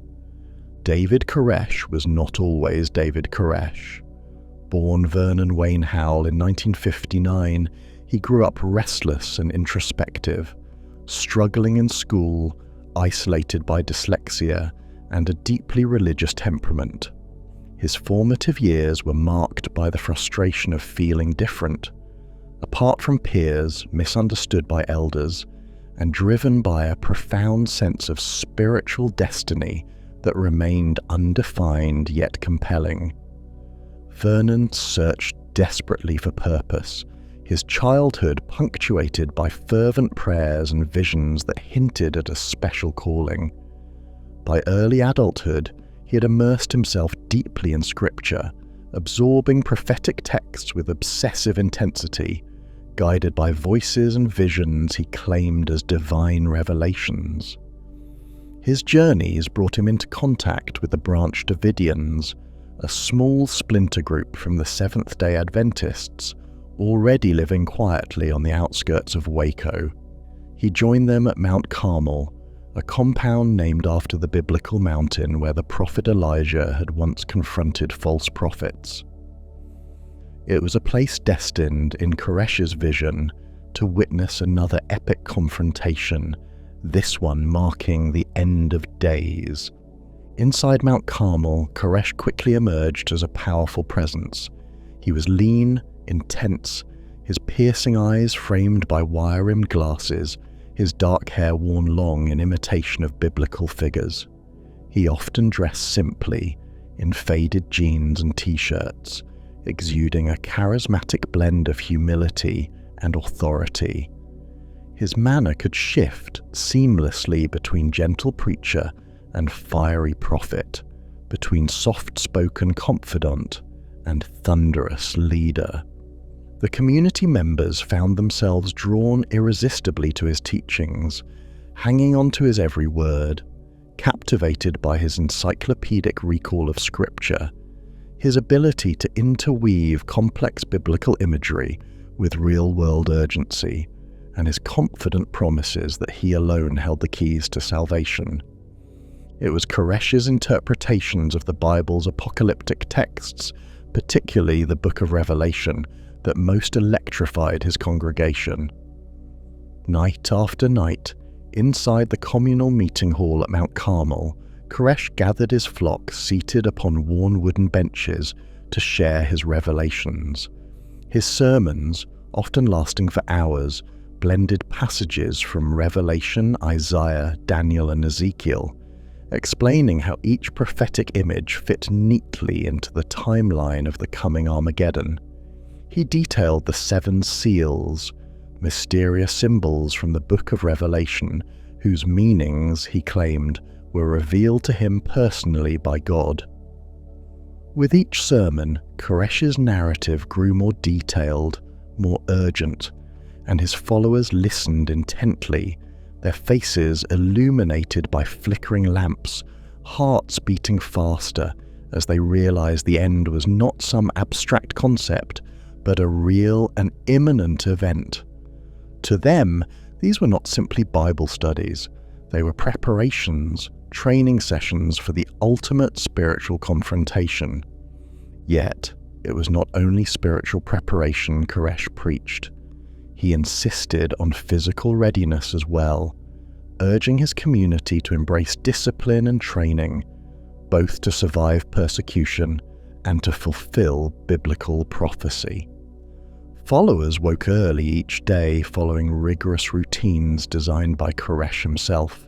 David Koresh was not always David Koresh. Born Vernon Wayne Howell in 1959, he grew up restless and introspective, struggling in school, isolated by dyslexia, and a deeply religious temperament. His formative years were marked by the frustration of feeling different, apart from peers, misunderstood by elders, and driven by a profound sense of spiritual destiny that remained undefined yet compelling. Vernon searched desperately for purpose, his childhood punctuated by fervent prayers and visions that hinted at a special calling. By early adulthood, he had immersed himself deeply in Scripture, absorbing prophetic texts with obsessive intensity, guided by voices and visions he claimed as divine revelations. His journeys brought him into contact with the branch Davidians, a small splinter group from the Seventh-day Adventists, already living quietly on the outskirts of Waco. He joined them at Mount Carmel, a compound named after the biblical mountain where the prophet Elijah had once confronted false prophets. It was a place destined, in Koresh's vision, to witness another epic confrontation, this one marking the end of days. Inside Mount Carmel, Koresh quickly emerged as a powerful presence. He was lean, intense, his piercing eyes framed by wire-rimmed glasses, his dark hair worn long in imitation of biblical figures. He often dressed simply, in faded jeans and t-shirts, exuding a charismatic blend of humility and authority. His manner could shift seamlessly between gentle preacher and fiery prophet, between soft-spoken confidant and thunderous leader. The community members found themselves drawn irresistibly to his teachings, hanging on to his every word. captivated by his encyclopedic recall of scripture, his ability to interweave complex biblical imagery with real-world urgency, and his confident promises that he alone held the keys to salvation. It was Koresh's interpretations of the Bible's apocalyptic texts, particularly the Book of Revelation, that most electrified his congregation. Night after night, inside the communal meeting hall at Mount Carmel, Koresh gathered his flock seated upon worn wooden benches to share his revelations. His sermons, often lasting for hours, blended passages from Revelation, Isaiah, Daniel, and Ezekiel, explaining how each prophetic image fit neatly into the timeline of the coming Armageddon. He detailed the 7 seals, mysterious symbols from the Book of Revelation, whose meanings, he claimed, were revealed to him personally by God. With each sermon, Koresh's narrative grew more detailed, more urgent, and his followers listened intently, their faces illuminated by flickering lamps, hearts beating faster as they realized the end was not some abstract concept, but a real and imminent event. To them, these were not simply Bible studies. They were preparations, training sessions for the ultimate spiritual confrontation. Yet, it was not only spiritual preparation Koresh preached. He insisted on physical readiness as well, urging his community to embrace discipline and training, both to survive persecution and to fulfill biblical prophecy. Followers woke early each day following rigorous routines designed by Koresh himself.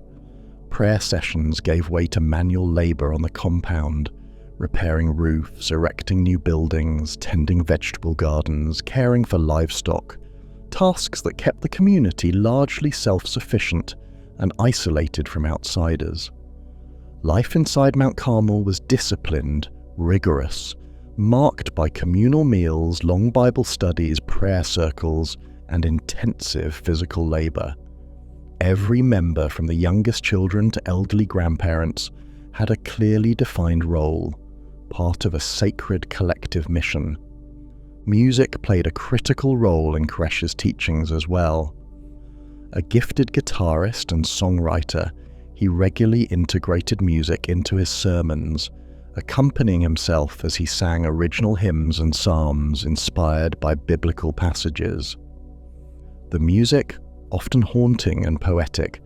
Prayer sessions gave way to manual labor on the compound, repairing roofs, erecting new buildings, tending vegetable gardens, caring for livestock, tasks that kept the community largely self-sufficient and isolated from outsiders. Life inside Mount Carmel was disciplined, rigorous, marked by communal meals, long Bible studies, prayer circles, and intensive physical labor. Every member, from the youngest children to elderly grandparents, had a clearly defined role, part of a sacred collective mission. Music played a critical role in Koresh's teachings as well. A gifted guitarist and songwriter, he regularly integrated music into his sermons, accompanying himself as he sang original hymns and psalms inspired by biblical passages. The music, often haunting and poetic,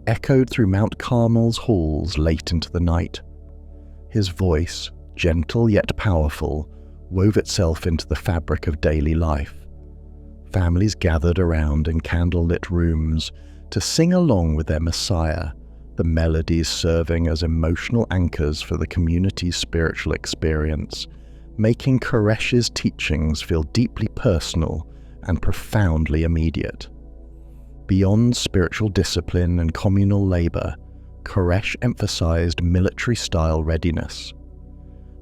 echoed through Mount Carmel's halls late into the night. His voice, gentle yet powerful, wove itself into the fabric of daily life. Families gathered around in candlelit rooms to sing along with their Messiah, the melodies serving as emotional anchors for the community's spiritual experience, making Koresh's teachings feel deeply personal and profoundly immediate. Beyond spiritual discipline and communal labor, Koresh emphasized military-style readiness.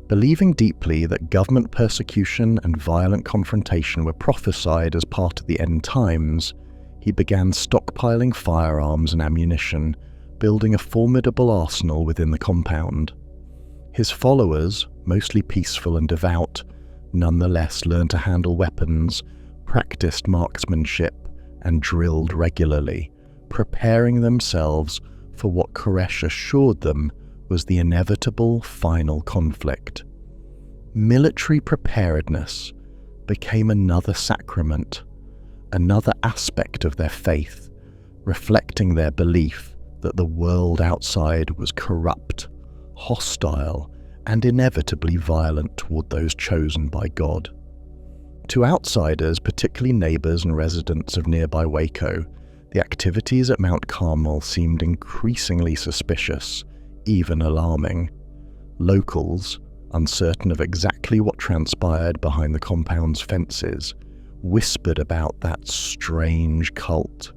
Believing deeply that government persecution and violent confrontation were prophesied as part of the end times, he began stockpiling firearms and ammunition, building a formidable arsenal within the compound. His followers, mostly peaceful and devout, nonetheless learned to handle weapons, practiced marksmanship, and drilled regularly, preparing themselves for what Koresh assured them was the inevitable final conflict. Military preparedness became another sacrament, another aspect of their faith, reflecting their belief that the world outside was corrupt, hostile, and inevitably violent toward those chosen by God. To outsiders, particularly neighbors and residents of nearby Waco, the activities at Mount Carmel seemed increasingly suspicious, even alarming. Locals, uncertain of exactly what transpired behind the compound's fences, whispered about that strange cult,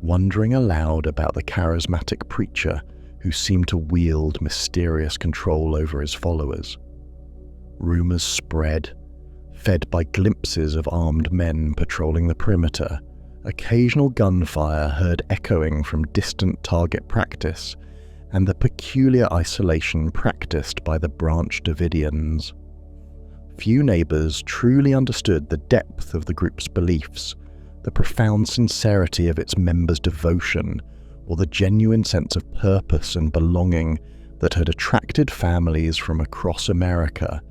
wondering aloud about the charismatic preacher who seemed to wield mysterious control over his followers. Rumors spread, fed by glimpses of armed men patrolling the perimeter, occasional gunfire heard echoing from distant target practice, and the peculiar isolation practiced by the branch Davidians. Few neighbours truly understood the depth of the group's beliefs, the profound sincerity of its members' devotion, or the genuine sense of purpose and belonging that had attracted families from across America,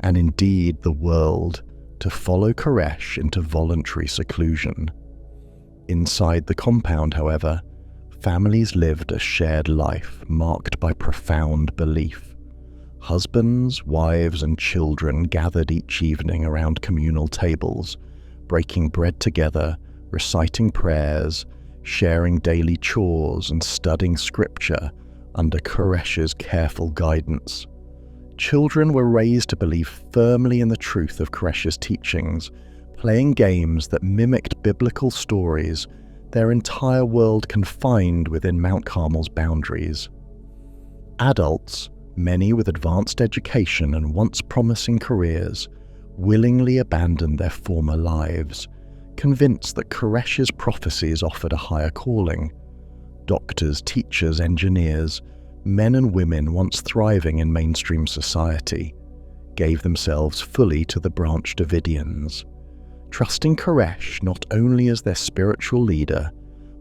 and indeed the world, to follow Koresh into voluntary seclusion. Inside the compound, however, families lived a shared life marked by profound belief. Husbands, wives, and children gathered each evening around communal tables, breaking bread together, reciting prayers, sharing daily chores, and studying scripture under Koresh's careful guidance. Children were raised to believe firmly in the truth of Koresh's teachings, playing games that mimicked biblical stories, their entire world confined within Mount Carmel's boundaries. Adults, many with advanced education and once promising careers, willingly abandoned their former lives, convinced that Koresh's prophecies offered a higher calling. Doctors, teachers, engineers, men and women once thriving in mainstream society, gave themselves fully to the branch Davidians, trusting Koresh not only as their spiritual leader,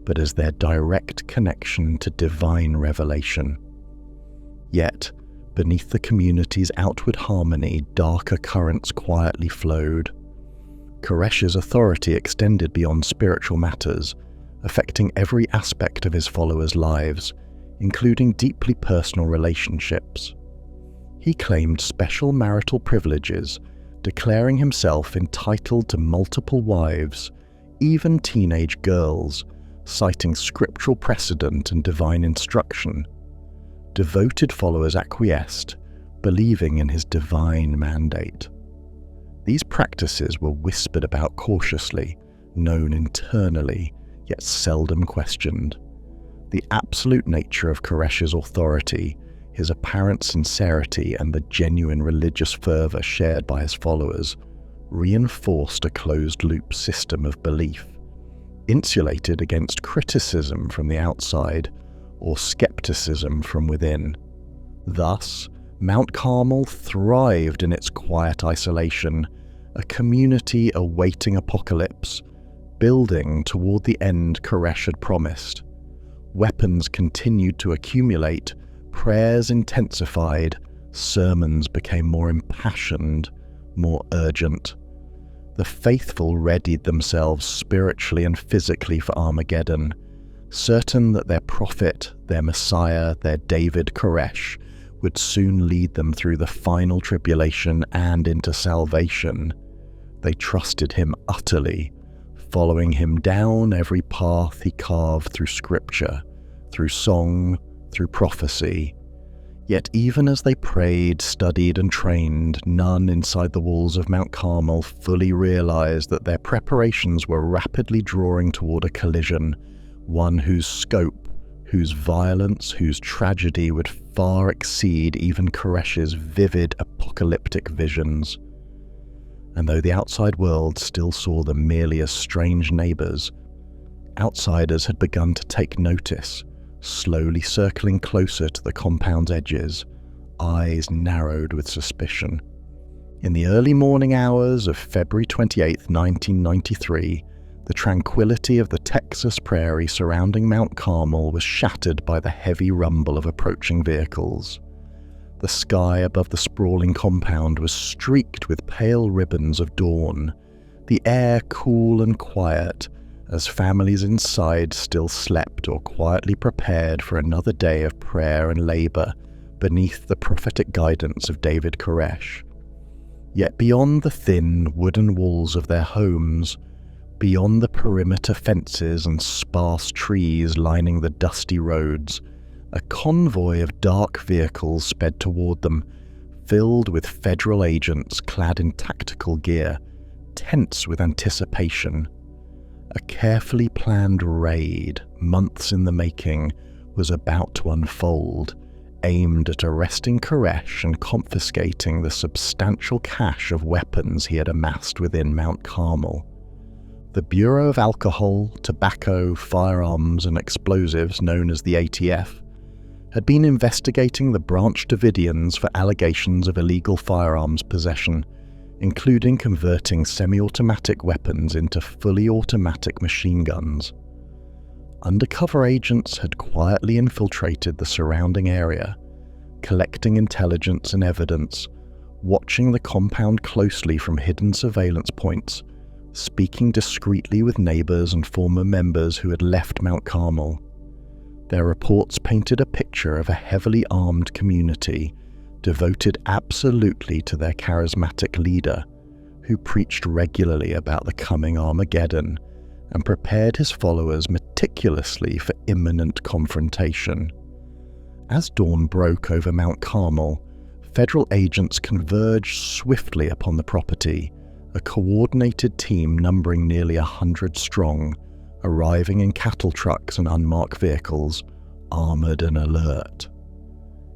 but as their direct connection to divine revelation. Yet, beneath the community's outward harmony, darker currents quietly flowed. Koresh's authority extended beyond spiritual matters, affecting every aspect of his followers' lives, including deeply personal relationships. He claimed special marital privileges, declaring himself entitled to multiple wives, even teenage girls, citing scriptural precedent and divine instruction. Devoted followers acquiesced, believing in his divine mandate. These practices were whispered about cautiously, known internally, yet seldom questioned. The absolute nature of Koresh's authority, his apparent sincerity, and the genuine religious fervor shared by his followers reinforced a closed-loop system of belief, insulated against criticism from the outside or skepticism from within. Thus, Mount Carmel thrived in its quiet isolation, a community awaiting apocalypse, building toward the end Koresh had promised. Weapons continued to accumulate, prayers intensified, sermons became more impassioned, more urgent. The faithful readied themselves spiritually and physically for Armageddon, certain that their prophet, their Messiah, their David Koresh, would soon lead them through the final tribulation and into salvation. They trusted him utterly, following him down every path he carved through scripture, through song, through prophecy. Yet even as they prayed, studied, and trained, none inside the walls of Mount Carmel fully realized that their preparations were rapidly drawing toward a collision, one whose scope, whose violence, whose tragedy would far exceed even Koresh's vivid apocalyptic visions. And though the outside world still saw them merely as strange neighbors, outsiders had begun to take notice, slowly circling closer to the compound's edges, eyes narrowed with suspicion. In the early morning hours of February 28, 1993, the tranquility of the Texas prairie surrounding Mount Carmel was shattered by the heavy rumble of approaching vehicles. The sky above the sprawling compound was streaked with pale ribbons of dawn, the air cool and quiet, as families inside still slept or quietly prepared for another day of prayer and labor beneath the prophetic guidance of David Koresh. Yet beyond the thin wooden walls of their homes, beyond the perimeter fences and sparse trees lining the dusty roads, a convoy of dark vehicles sped toward them, filled with federal agents clad in tactical gear, tense with anticipation. A carefully planned raid, months in the making, was about to unfold, aimed at arresting Koresh and confiscating the substantial cache of weapons he had amassed within Mount Carmel. The Bureau of Alcohol, Tobacco, Firearms and Explosives, known as the ATF, had been investigating the branch Davidians for allegations of illegal firearms possession, including converting semi-automatic weapons into fully automatic machine guns. Undercover agents had quietly infiltrated the surrounding area, collecting intelligence and evidence, watching the compound closely from hidden surveillance points, speaking discreetly with neighbors and former members who had left Mount Carmel. Their reports painted a picture of a heavily armed community devoted absolutely to their charismatic leader, who preached regularly about the coming Armageddon and prepared his followers meticulously for imminent confrontation. As dawn broke over Mount Carmel, federal agents converged swiftly upon the property, a coordinated team numbering nearly 100 strong, arriving in cattle trucks and unmarked vehicles, armored and alert.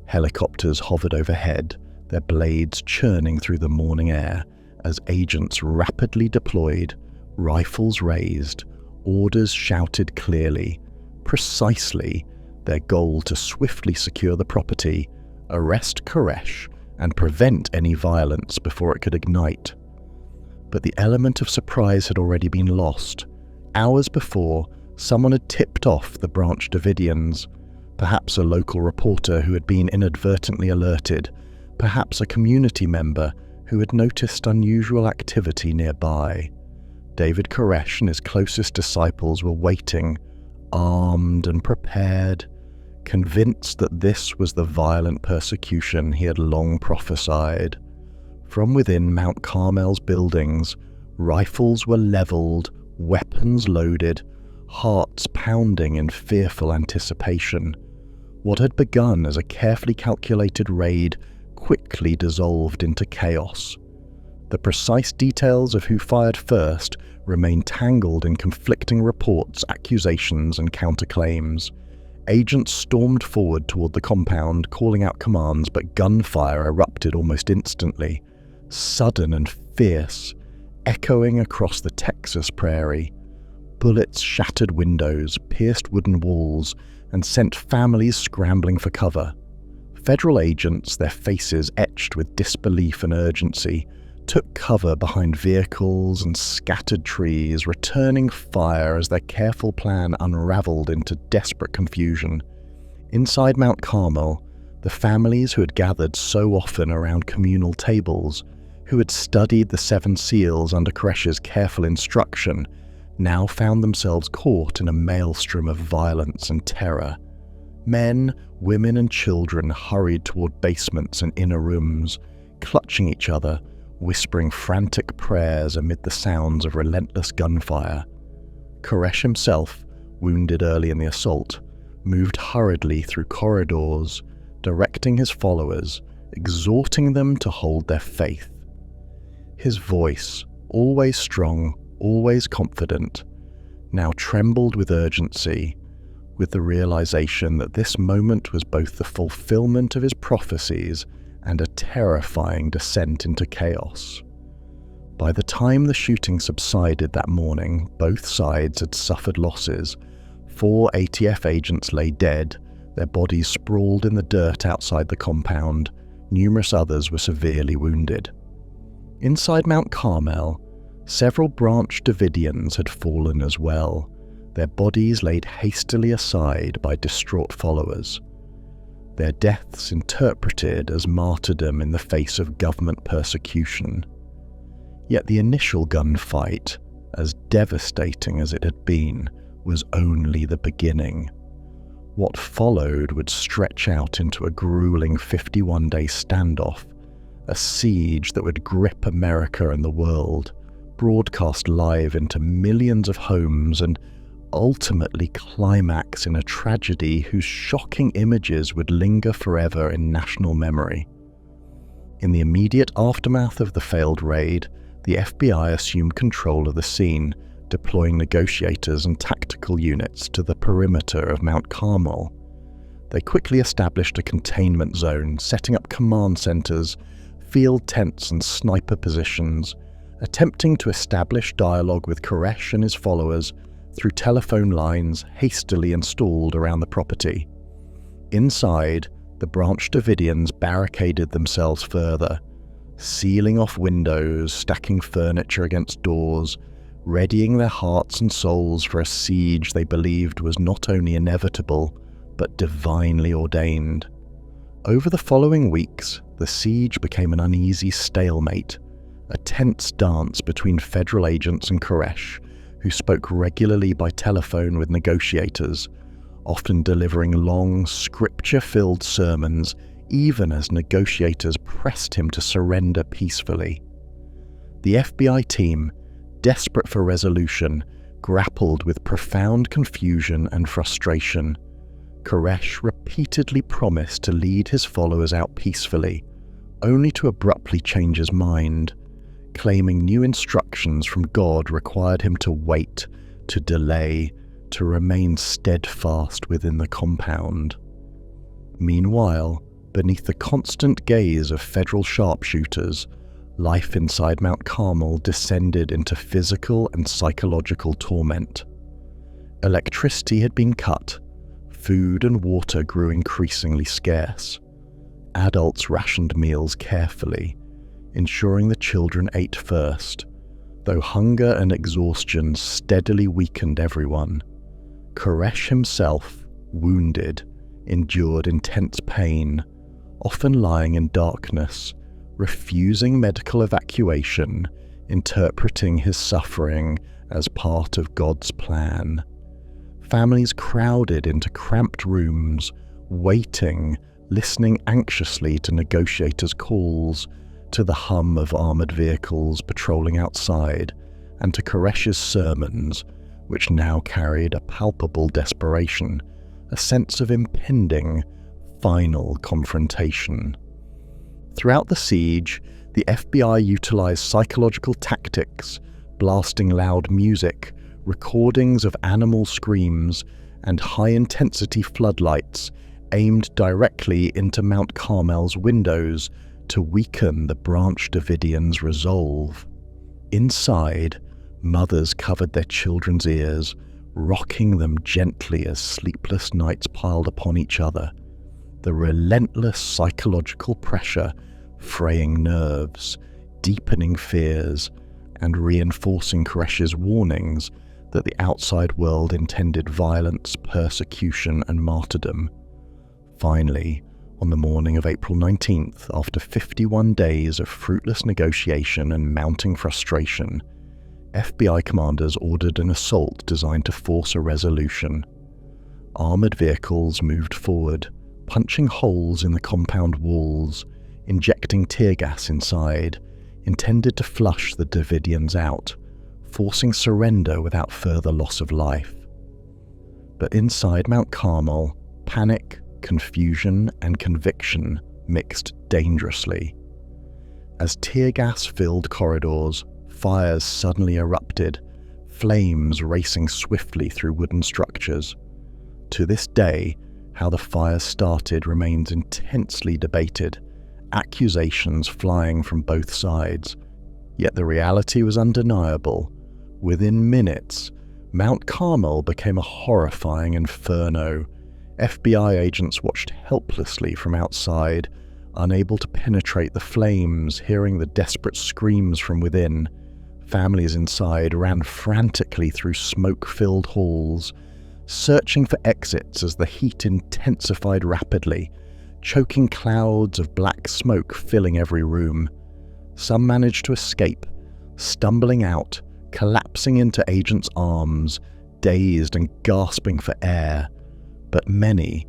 Helicopters hovered overhead, their blades churning through the morning air as agents rapidly deployed, rifles raised, orders shouted clearly, precisely, their goal to swiftly secure the property, arrest Koresh, and prevent any violence before it could ignite. But the element of surprise had already been lost. Hours before, someone had tipped off the branch Davidians, perhaps a local reporter who had been inadvertently alerted, perhaps a community member who had noticed unusual activity nearby. David Koresh and his closest disciples were waiting, armed and prepared, convinced that this was the violent persecution he had long prophesied. From within Mount Carmel's buildings, rifles were leveled, weapons loaded, hearts pounding in fearful anticipation. What had begun as a carefully calculated raid quickly dissolved into chaos. The precise details of who fired first remained tangled in conflicting reports, accusations, and counterclaims. Agents stormed forward toward the compound, calling out commands, but gunfire erupted almost instantly, sudden and fierce, echoing across the Texas prairie. Bullets shattered windows, pierced wooden walls, and sent families scrambling for cover. Federal agents, their faces etched with disbelief and urgency, took cover behind vehicles and scattered trees, returning fire as their careful plan unraveled into desperate confusion. Inside Mount Carmel, the families who had gathered so often around communal tables, who had studied the 7 seals under Koresh's careful instruction, now found themselves caught in a maelstrom of violence and terror. Men, women, and children hurried toward basements and inner rooms, clutching each other, whispering frantic prayers amid the sounds of relentless gunfire. Koresh himself, wounded early in the assault, moved hurriedly through corridors, directing his followers, exhorting them to hold their faith. His voice, always strong, always confident, now trembled with urgency, with the realization that this moment was both the fulfillment of his prophecies and a terrifying descent into chaos. By the time the shooting subsided that morning, both sides had suffered losses. 4 ATF agents lay dead, their bodies sprawled in the dirt outside the compound. Numerous others were severely wounded. Inside Mount Carmel, several branch Davidians had fallen as well, their bodies laid hastily aside by distraught followers. Their deaths interpreted as martyrdom in the face of government persecution. Yet the initial gunfight, as devastating as it had been, was only the beginning. What followed would stretch out into a grueling 51-day standoff, a siege that would grip America and the world, broadcast live into millions of homes, and ultimately climax in a tragedy whose shocking images would linger forever in national memory. In the immediate aftermath of the failed raid, the FBI assumed control of the scene, deploying negotiators and tactical units to the perimeter of Mount Carmel. They quickly established a containment zone, setting up command centers, field tents and sniper positions, attempting to establish dialogue with Koresh and his followers through telephone lines hastily installed around the property. Inside, the Branch Davidians barricaded themselves further, sealing off windows, stacking furniture against doors, readying their hearts and souls for a siege they believed was not only inevitable, but divinely ordained. Over the following weeks, the siege became an uneasy stalemate, a tense dance between federal agents and Koresh, who spoke regularly by telephone with negotiators, often delivering long, scripture-filled sermons even as negotiators pressed him to surrender peacefully. The FBI team, desperate for resolution, grappled with profound confusion and frustration. Koresh repeatedly promised to lead his followers out peacefully, only to abruptly change his mind, claiming new instructions from God required him to wait, to delay, to remain steadfast within the compound. Meanwhile, beneath the constant gaze of federal sharpshooters, life inside Mount Carmel descended into physical and psychological torment. Electricity had been cut, food and water grew increasingly scarce. Adults rationed meals carefully, ensuring the children ate first, though hunger and exhaustion steadily weakened everyone. Koresh himself, wounded, endured intense pain, often lying in darkness, refusing medical evacuation, interpreting his suffering as part of God's plan. Families crowded into cramped rooms, waiting, listening anxiously to negotiators' calls, to the hum of armored vehicles patrolling outside, and to Koresh's sermons, which now carried a palpable desperation, a sense of impending, final confrontation. Throughout the siege, the FBI utilized psychological tactics, blasting loud music, recordings of animal screams, and high-intensity floodlights aimed directly into Mount Carmel's windows to weaken the Branch Davidians' resolve. Inside, mothers covered their children's ears, rocking them gently as sleepless nights piled upon each other, the relentless psychological pressure fraying nerves, deepening fears, and reinforcing Koresh's warnings that the outside world intended violence, persecution, and martyrdom. Finally, on the morning of April 19th, after 51 days of fruitless negotiation and mounting frustration, FBI commanders ordered an assault designed to force a resolution. Armored vehicles moved forward, punching holes in the compound walls, injecting tear gas inside, intended to flush the Davidians out, forcing surrender without further loss of life. But inside Mount Carmel, panic, confusion, and conviction mixed dangerously. As tear gas filled corridors, fires suddenly erupted, flames racing swiftly through wooden structures. To this day, how the fires started remains intensely debated, accusations flying from both sides. Yet the reality was undeniable. Within minutes, Mount Carmel became a horrifying inferno. FBI agents watched helplessly from outside, unable to penetrate the flames, hearing the desperate screams from within. Families inside ran frantically through smoke-filled halls, searching for exits as the heat intensified rapidly, choking clouds of black smoke filling every room. Some managed to escape, stumbling out, collapsing into agents' arms, dazed and gasping for air. But many,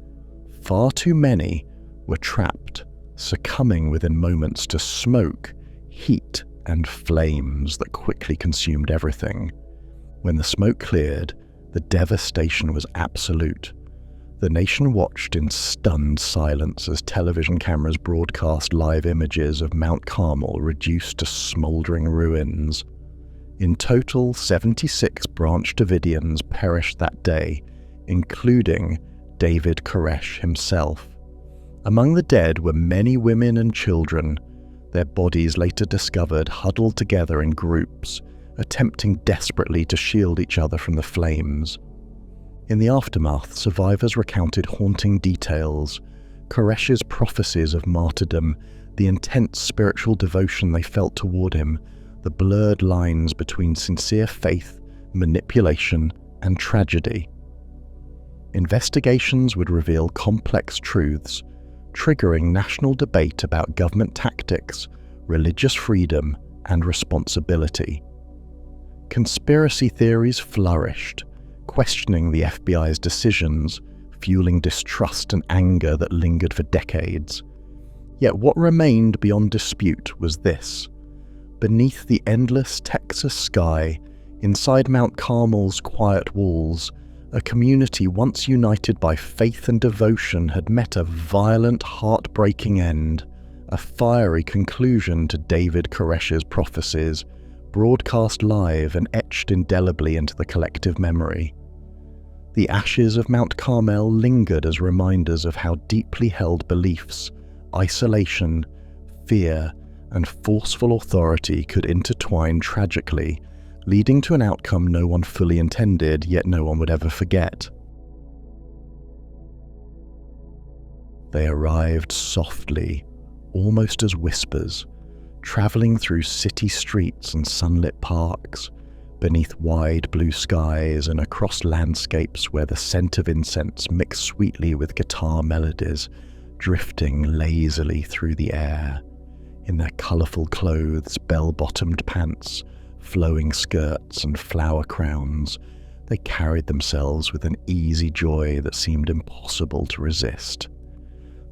far too many, were trapped, succumbing within moments to smoke, heat, and flames that quickly consumed everything. When the smoke cleared, the devastation was absolute. The nation watched in stunned silence as television cameras broadcast live images of Mount Carmel reduced to smoldering ruins. In total, 76 Branch Davidians perished that day, including David Koresh himself. Among the dead were many women and children, their bodies later discovered huddled together in groups, attempting desperately to shield each other from the flames. In the aftermath, survivors recounted haunting details, Koresh's prophecies of martyrdom, the intense spiritual devotion they felt toward him, the blurred lines between sincere faith, manipulation, and tragedy. Investigations would reveal complex truths, triggering national debate about government tactics, religious freedom, and responsibility. Conspiracy theories flourished, questioning the FBI's decisions, fueling distrust and anger that lingered for decades. Yet what remained beyond dispute was this. Beneath the endless Texas sky, inside Mount Carmel's quiet walls, a community once united by faith and devotion had met a violent, heartbreaking end, a fiery conclusion to David Koresh's prophecies, broadcast live and etched indelibly into the collective memory. The ashes of Mount Carmel lingered as reminders of how deeply held beliefs, isolation, fear, and forceful authority could intertwine tragically, leading to an outcome no one fully intended, yet no one would ever forget. They arrived softly, almost as whispers, travelling through city streets and sunlit parks, beneath wide blue skies and across landscapes where the scent of incense mixed sweetly with guitar melodies, drifting lazily through the air. In their colourful clothes, bell-bottomed pants, flowing skirts and flower crowns, they carried themselves with an easy joy that seemed impossible to resist.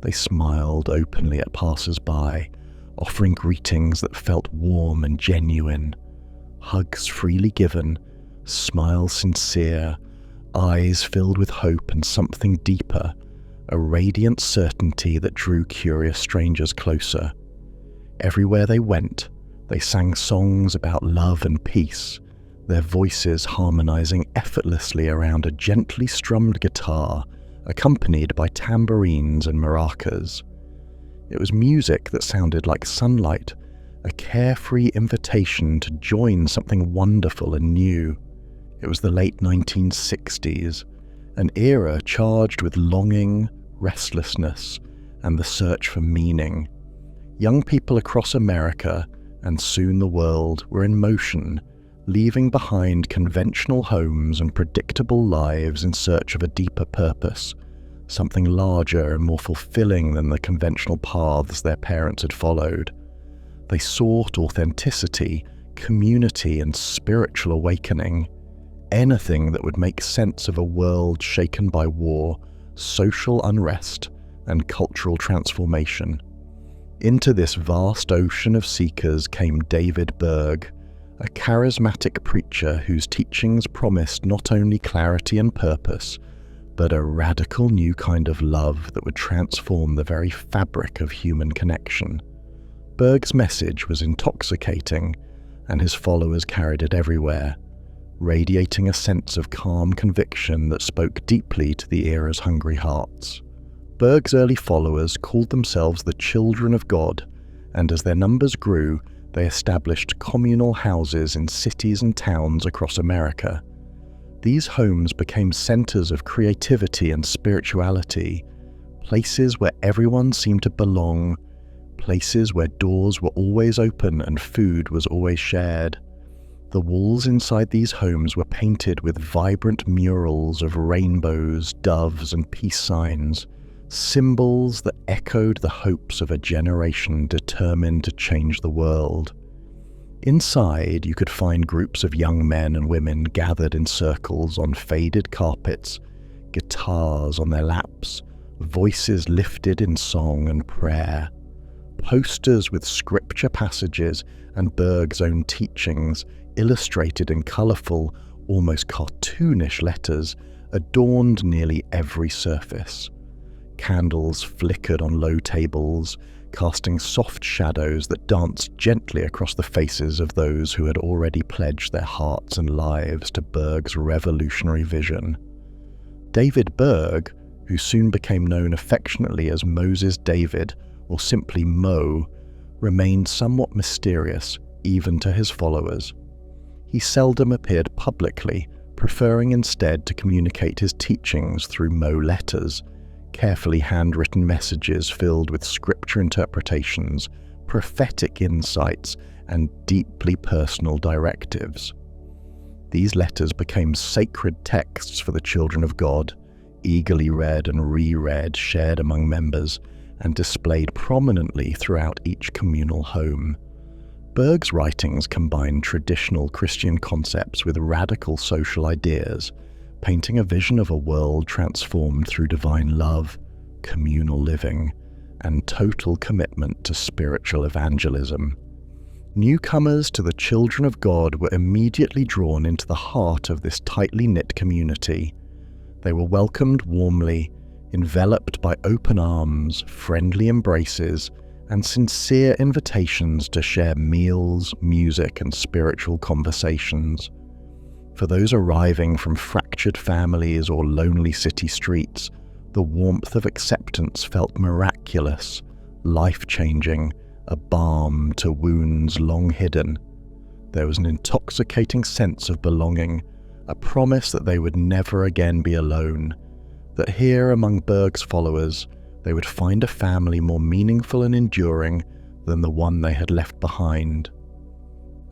They smiled openly at passers-by, offering greetings that felt warm and genuine. Hugs freely given, smiles sincere, eyes filled with hope and something deeper, a radiant certainty that drew curious strangers closer. Everywhere they went, they sang songs about love and peace, their voices harmonizing effortlessly around a gently strummed guitar, accompanied by tambourines and maracas. It was music that sounded like sunlight, a carefree invitation to join something wonderful and new. It was the late 1960s, an era charged with longing, restlessness, and the search for meaning. Young people across America, and soon the world, were in motion, leaving behind conventional homes and predictable lives in search of a deeper purpose, something larger and more fulfilling than the conventional paths their parents had followed. They sought authenticity, community, and spiritual awakening, anything that would make sense of a world shaken by war, social unrest, and cultural transformation. Into this vast ocean of seekers came David Berg, a charismatic preacher whose teachings promised not only clarity and purpose, but a radical new kind of love that would transform the very fabric of human connection. Berg's message was intoxicating, and his followers carried it everywhere, radiating a sense of calm conviction that spoke deeply to the era's hungry hearts. Berg's early followers called themselves the Children of God, and as their numbers grew, they established communal houses in cities and towns across America. These homes became centers of creativity and spirituality, places where everyone seemed to belong, places where doors were always open and food was always shared. The walls inside these homes were painted with vibrant murals of rainbows, doves, and peace signs, symbols that echoed the hopes of a generation determined to change the world. Inside, you could find groups of young men and women gathered in circles on faded carpets, guitars on their laps, voices lifted in song and prayer. Posters with scripture passages and Berg's own teachings, illustrated in colourful, almost cartoonish letters, adorned nearly every surface. Candles flickered on low tables, casting soft shadows that danced gently across the faces of those who had already pledged their hearts and lives to Berg's revolutionary vision. David Berg, who soon became known affectionately as Moses David, or simply Mo, remained somewhat mysterious even to his followers. He seldom appeared publicly, preferring instead to communicate his teachings through Mo letters, carefully handwritten messages filled with scripture interpretations, prophetic insights, and deeply personal directives. These letters became sacred texts for the children of God, eagerly read and reread, shared among members, and displayed prominently throughout each communal home. Berg's writings combined traditional Christian concepts with radical social ideas, painting a vision of a world transformed through divine love, communal living, and total commitment to spiritual evangelism. Newcomers to the children of God were immediately drawn into the heart of this tightly knit community. They were welcomed warmly, enveloped by open arms, friendly embraces, and sincere invitations to share meals, music, and spiritual conversations. For those arriving from fractured families or lonely city streets, the warmth of acceptance felt miraculous, life-changing, a balm to wounds long hidden. There was an intoxicating sense of belonging, a promise that they would never again be alone, that here among Berg's followers they would find a family more meaningful and enduring than the one they had left behind.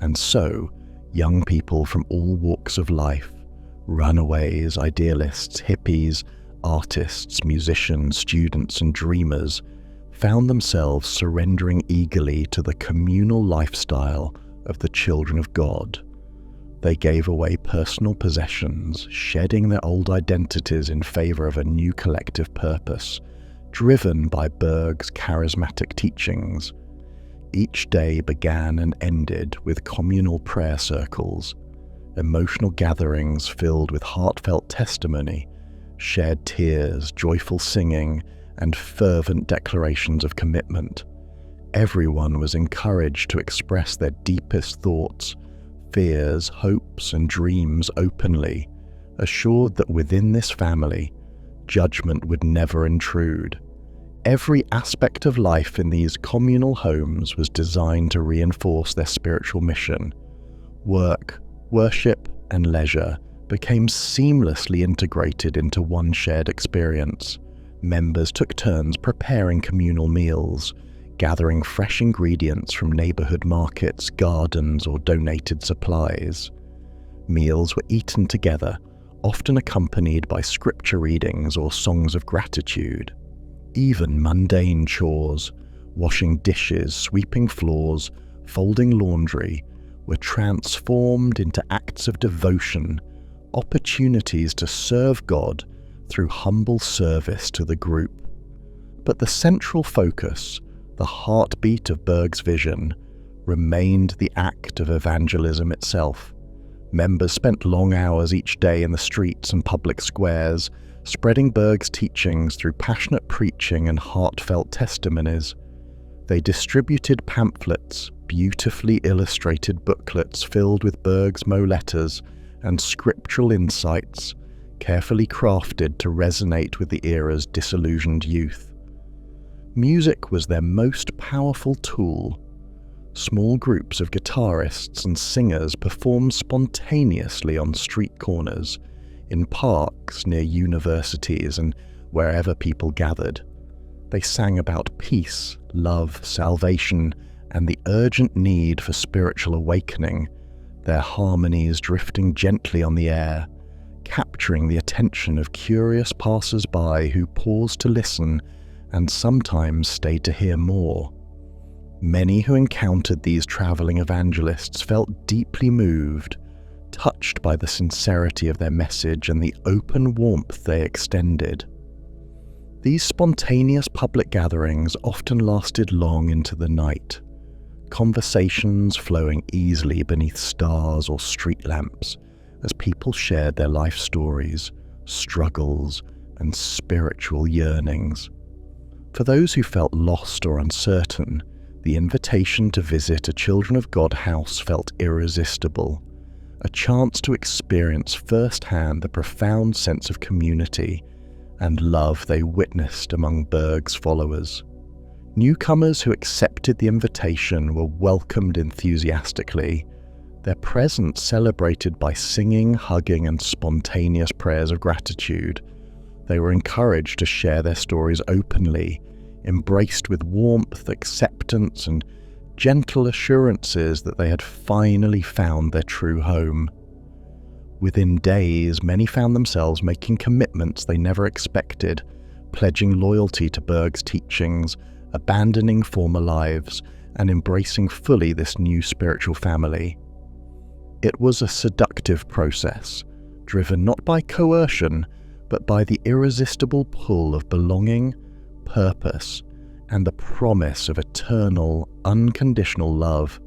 And so, young people from all walks of life, runaways, idealists, hippies, artists, musicians, students, and dreamers, found themselves surrendering eagerly to the communal lifestyle of the children of God. They gave away personal possessions, shedding their old identities in favor of a new collective purpose, driven by Berg's charismatic teachings. Each day began and ended with communal prayer circles, emotional gatherings filled with heartfelt testimony, shared tears, joyful singing, and fervent declarations of commitment. Everyone was encouraged to express their deepest thoughts, fears, hopes, and dreams openly, assured that within this family, judgment would never intrude. Every aspect of life in these communal homes was designed to reinforce their spiritual mission. Work, worship, and leisure became seamlessly integrated into one shared experience. Members took turns preparing communal meals, gathering fresh ingredients from neighborhood markets, gardens, or donated supplies. Meals were eaten together, often accompanied by scripture readings or songs of gratitude. Even mundane chores, washing dishes, sweeping floors, folding laundry, were transformed into acts of devotion, opportunities to serve God through humble service to the group. But the central focus, the heartbeat of Berg's vision, remained the act of evangelism itself. Members spent long hours each day in the streets and public squares, spreading Berg's teachings through passionate preaching and heartfelt testimonies. They distributed pamphlets, beautifully illustrated booklets filled with Berg's Mo letters and scriptural insights, carefully crafted to resonate with the era's disillusioned youth. Music was their most powerful tool. Small groups of guitarists and singers performed spontaneously on street corners, in parks near universities, and wherever people gathered. They sang about peace, love, salvation, and the urgent need for spiritual awakening, their harmonies drifting gently on the air, capturing the attention of curious passers-by who paused to listen and sometimes stayed to hear more. Many who encountered these traveling evangelists felt deeply moved, touched by the sincerity of their message and the open warmth they extended. These spontaneous public gatherings often lasted long into the night, conversations flowing easily beneath stars or street lamps as people shared their life stories, struggles, and spiritual yearnings. For those who felt lost or uncertain, the invitation to visit a Children of God house felt irresistible, a chance to experience firsthand the profound sense of community and love they witnessed among Berg's followers. Newcomers who accepted the invitation were welcomed enthusiastically, their presence celebrated by singing, hugging, and spontaneous prayers of gratitude. They were encouraged to share their stories openly, embraced with warmth, acceptance, and gentle assurances that they had finally found their true home. Within days, many found themselves making commitments they never expected, pledging loyalty to Berg's teachings, abandoning former lives, and embracing fully this new spiritual family. It was a seductive process, driven not by coercion, but by the irresistible pull of belonging, purpose, and the promise of eternal, unconditional love.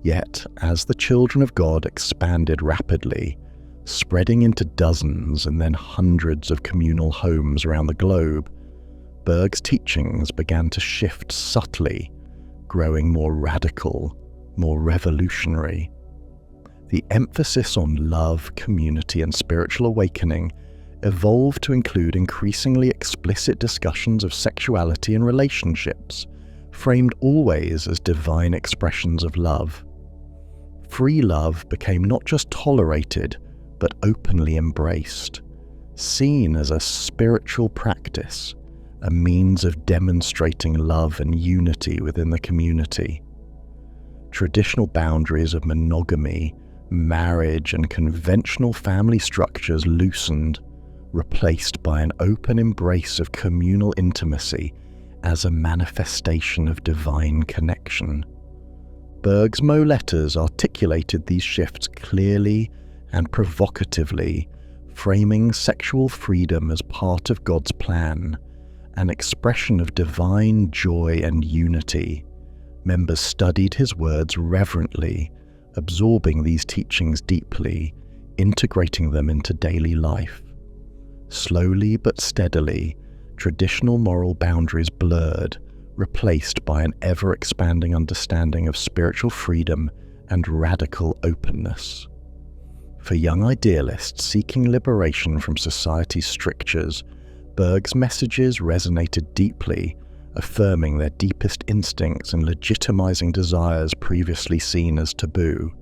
Yet, as the children of God expanded rapidly, spreading into dozens and then hundreds of communal homes around the globe, Berg's teachings began to shift subtly, growing more radical, more revolutionary. The emphasis on love, community, and spiritual awakening evolved to include increasingly explicit discussions of sexuality and relationships, framed always as divine expressions of love. Free love became not just tolerated, but openly embraced, seen as a spiritual practice, a means of demonstrating love and unity within the community. Traditional boundaries of monogamy, marriage, and conventional family structures loosened, replaced by an open embrace of communal intimacy as a manifestation of divine connection. Berg's Mo letters articulated these shifts clearly and provocatively, framing sexual freedom as part of God's plan, an expression of divine joy and unity. Members studied his words reverently, absorbing these teachings deeply, integrating them into daily life. Slowly but steadily, traditional moral boundaries blurred, replaced by an ever-expanding understanding of spiritual freedom and radical openness. For young idealists seeking liberation from society's strictures, Berg's messages resonated deeply, affirming their deepest instincts and legitimizing desires previously seen as taboo.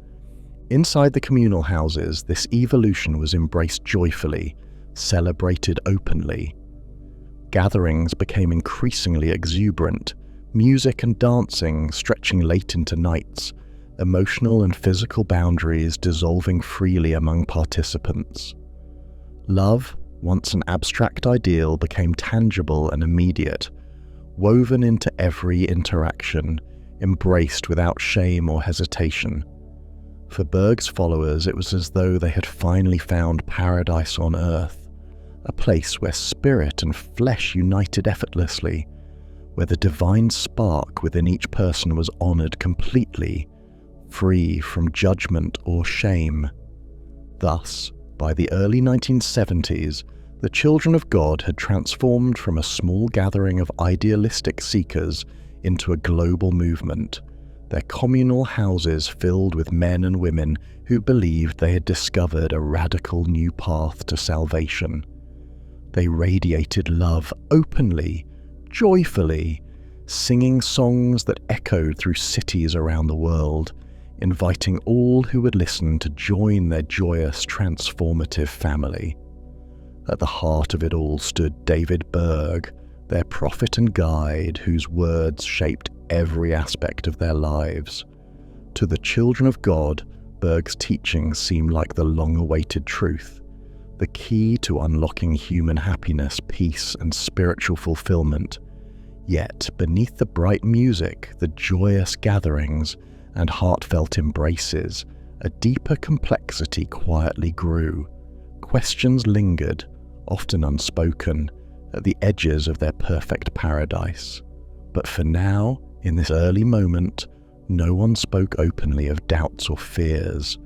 Inside the communal houses, this evolution was embraced joyfully, celebrated openly. Gatherings became increasingly exuberant, music and dancing stretching late into nights, emotional and physical boundaries dissolving freely among participants. Love, once an abstract ideal, became tangible and immediate, woven into every interaction, embraced without shame or hesitation. For Berg's followers, it was as though they had finally found paradise on earth, a place where spirit and flesh united effortlessly, where the divine spark within each person was honored completely, free from judgment or shame. Thus, by the early 1970s, the children of God had transformed from a small gathering of idealistic seekers into a global movement, their communal houses filled with men and women who believed they had discovered a radical new path to salvation. They radiated love openly, joyfully, singing songs that echoed through cities around the world, inviting all who would listen to join their joyous, transformative family. At the heart of it all stood David Berg, their prophet and guide, whose words shaped every aspect of their lives. To the children of God, Berg's teachings seemed like the long-awaited truth, the key to unlocking human happiness, peace, and spiritual fulfillment. Yet, beneath the bright music, the joyous gatherings, and heartfelt embraces, a deeper complexity quietly grew. Questions lingered, often unspoken, at the edges of their perfect paradise. But for now, in this early moment, no one spoke openly of doubts or fears.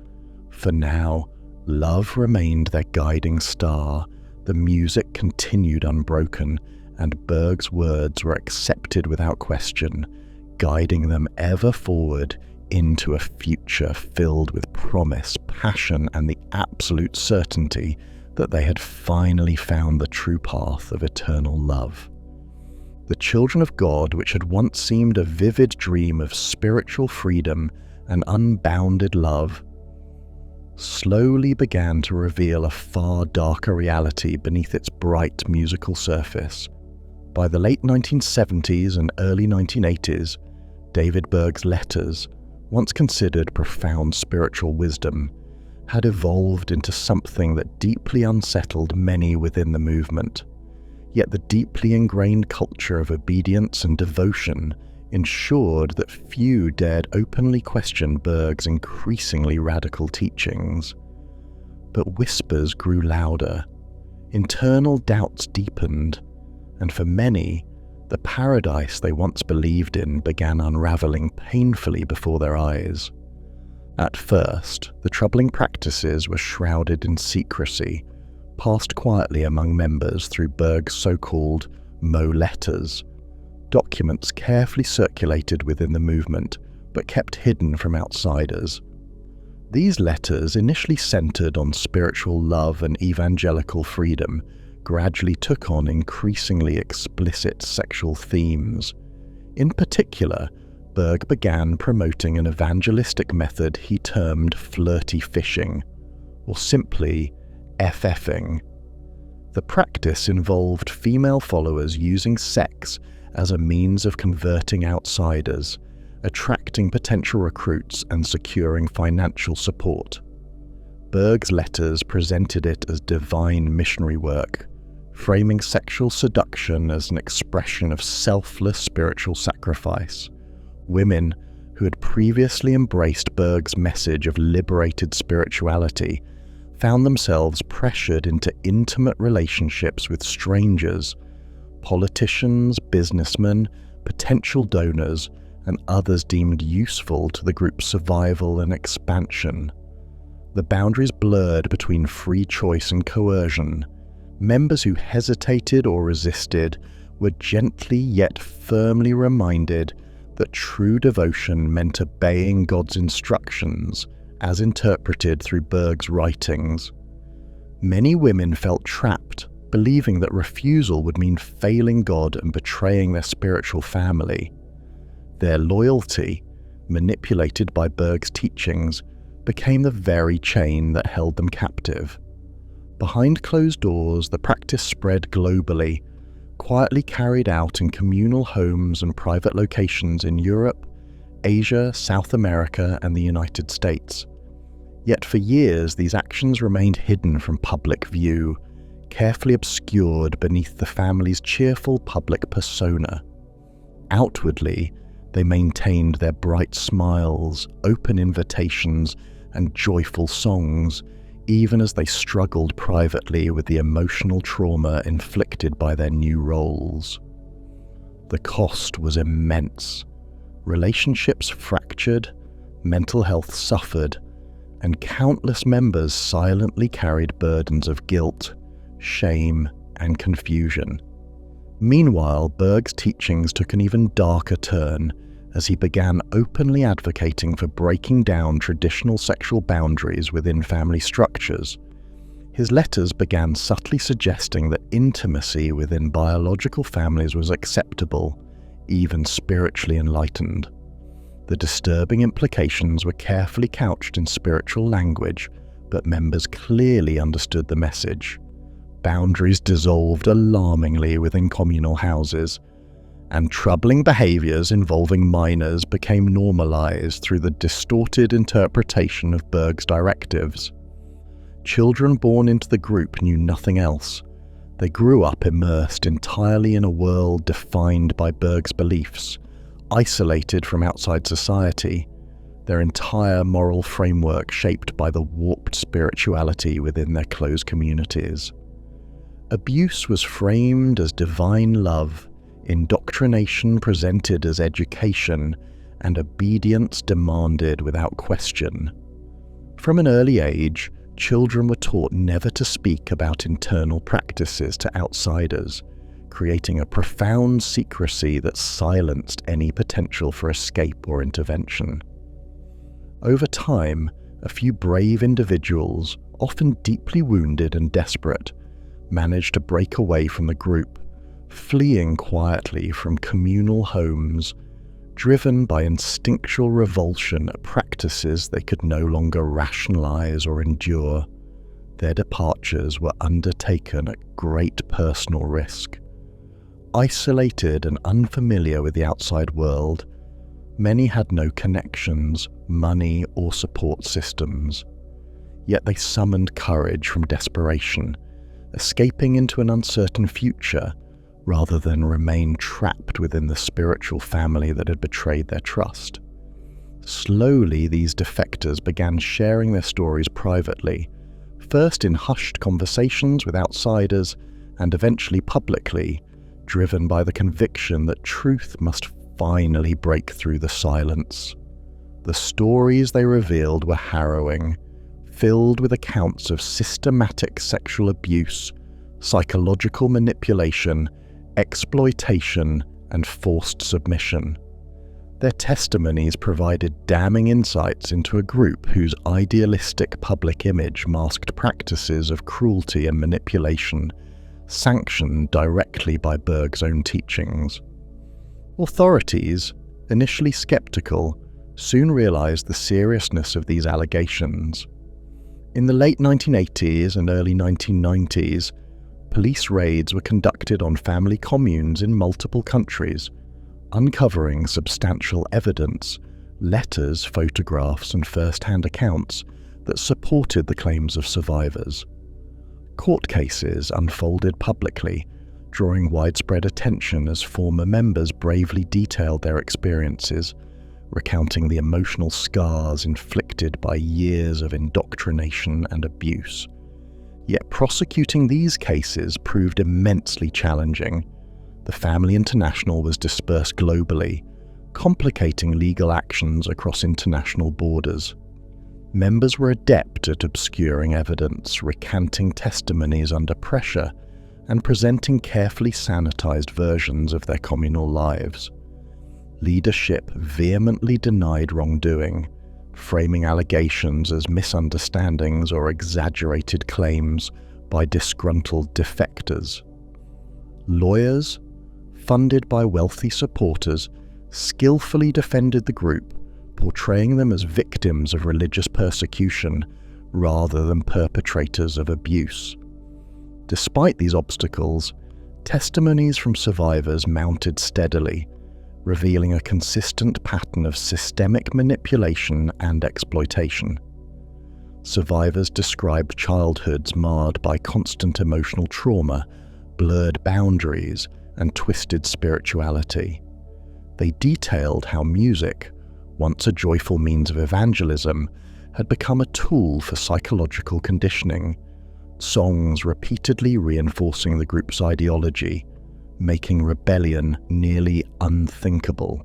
For now, love remained their guiding star, the music continued unbroken, and Berg's words were accepted without question, guiding them ever forward into a future filled with promise, passion, and the absolute certainty that they had finally found the true path of eternal love. The children of God, which had once seemed a vivid dream of spiritual freedom and unbounded love, slowly began to reveal a far darker reality beneath its bright musical surface. By the late 1970s and early 1980s, David Berg's letters, once considered profound spiritual wisdom, had evolved into something that deeply unsettled many within the movement. Yet the deeply ingrained culture of obedience and devotion ensured that few dared openly question Berg's increasingly radical teachings. But whispers grew louder, internal doubts deepened, and for many, the paradise they once believed in began unraveling painfully before their eyes. At first, the troubling practices were shrouded in secrecy, passed quietly among members through Berg's so-called Mo letters, documents carefully circulated within the movement but kept hidden from outsiders. These letters, initially centered on spiritual love and evangelical freedom, gradually took on increasingly explicit sexual themes. In particular, Berg began promoting an evangelistic method he termed flirty fishing, or simply FFing. The practice involved female followers using sex as a means of converting outsiders, attracting potential recruits and securing financial support. Berg's letters presented it as divine missionary work, framing sexual seduction as an expression of selfless spiritual sacrifice. Women who had previously embraced Berg's message of liberated spirituality found themselves pressured into intimate relationships with strangers, politicians, businessmen, potential donors, and others deemed useful to the group's survival and expansion. The boundaries blurred between free choice and coercion. Members who hesitated or resisted were gently yet firmly reminded that true devotion meant obeying God's instructions as interpreted through Berg's writings. Many women felt trapped, believing that refusal would mean failing God and betraying their spiritual family. Their loyalty, manipulated by Berg's teachings, became the very chain that held them captive. Behind closed doors, the practice spread globally, quietly carried out in communal homes and private locations in Europe, Asia, South America, and the United States. Yet for years, these actions remained hidden from public view, carefully obscured beneath the family's cheerful public persona. Outwardly, they maintained their bright smiles, open invitations, and joyful songs, even as they struggled privately with the emotional trauma inflicted by their new roles. The cost was immense. Relationships fractured, mental health suffered, and countless members silently carried burdens of guilt, shame, and confusion. Meanwhile, Berg's teachings took an even darker turn as he began openly advocating for breaking down traditional sexual boundaries within family structures. His letters began subtly suggesting that intimacy within biological families was acceptable, even spiritually enlightened. The disturbing implications were carefully couched in spiritual language, but members clearly understood the message. Boundaries dissolved alarmingly within communal houses, and troubling behaviors involving minors became normalized through the distorted interpretation of Berg's directives. Children born into the group knew nothing else. They grew up immersed entirely in a world defined by Berg's beliefs, isolated from outside society, their entire moral framework shaped by the warped spirituality within their closed communities. Abuse was framed as divine love, indoctrination presented as education, and obedience demanded without question. From an early age, children were taught never to speak about internal practices to outsiders, creating a profound secrecy that silenced any potential for escape or intervention. Over time, a few brave individuals, often deeply wounded and desperate, managed to break away from the group, fleeing quietly from communal homes, driven by instinctual revulsion at practices they could no longer rationalize or endure. Their departures were undertaken at great personal risk. Isolated and unfamiliar with the outside world, many had no connections, money, or support systems. Yet they summoned courage from desperation, escaping into an uncertain future rather than remain trapped within the spiritual family that had betrayed their trust. Slowly, these defectors began sharing their stories privately, first in hushed conversations with outsiders, and eventually publicly, driven by the conviction that truth must finally break through the silence. The stories they revealed were harrowing, filled with accounts of systematic sexual abuse, psychological manipulation, exploitation, and forced submission. Their testimonies provided damning insights into a group whose idealistic public image masked practices of cruelty and manipulation, sanctioned directly by Berg's own teachings. Authorities, initially skeptical, soon realized the seriousness of these allegations. In the late 1980s and early 1990s, police raids were conducted on family communes in multiple countries, uncovering substantial evidence, letters, photographs, and first-hand accounts that supported the claims of survivors. Court cases unfolded publicly, drawing widespread attention as former members bravely detailed their experiences, recounting the emotional scars inflicted by years of indoctrination and abuse. Yet prosecuting these cases proved immensely challenging. The Family International was dispersed globally, complicating legal actions across international borders. Members were adept at obscuring evidence, recanting testimonies under pressure, and presenting carefully sanitized versions of their communal lives. Leadership vehemently denied wrongdoing, framing allegations as misunderstandings or exaggerated claims by disgruntled defectors. Lawyers, funded by wealthy supporters, skillfully defended the group, portraying them as victims of religious persecution rather than perpetrators of abuse. Despite these obstacles, testimonies from survivors mounted steadily, revealing a consistent pattern of systemic manipulation and exploitation. Survivors described childhoods marred by constant emotional trauma, blurred boundaries, and twisted spirituality. They detailed how music, once a joyful means of evangelism, had become a tool for psychological conditioning, songs repeatedly reinforcing the group's ideology, making rebellion nearly unthinkable.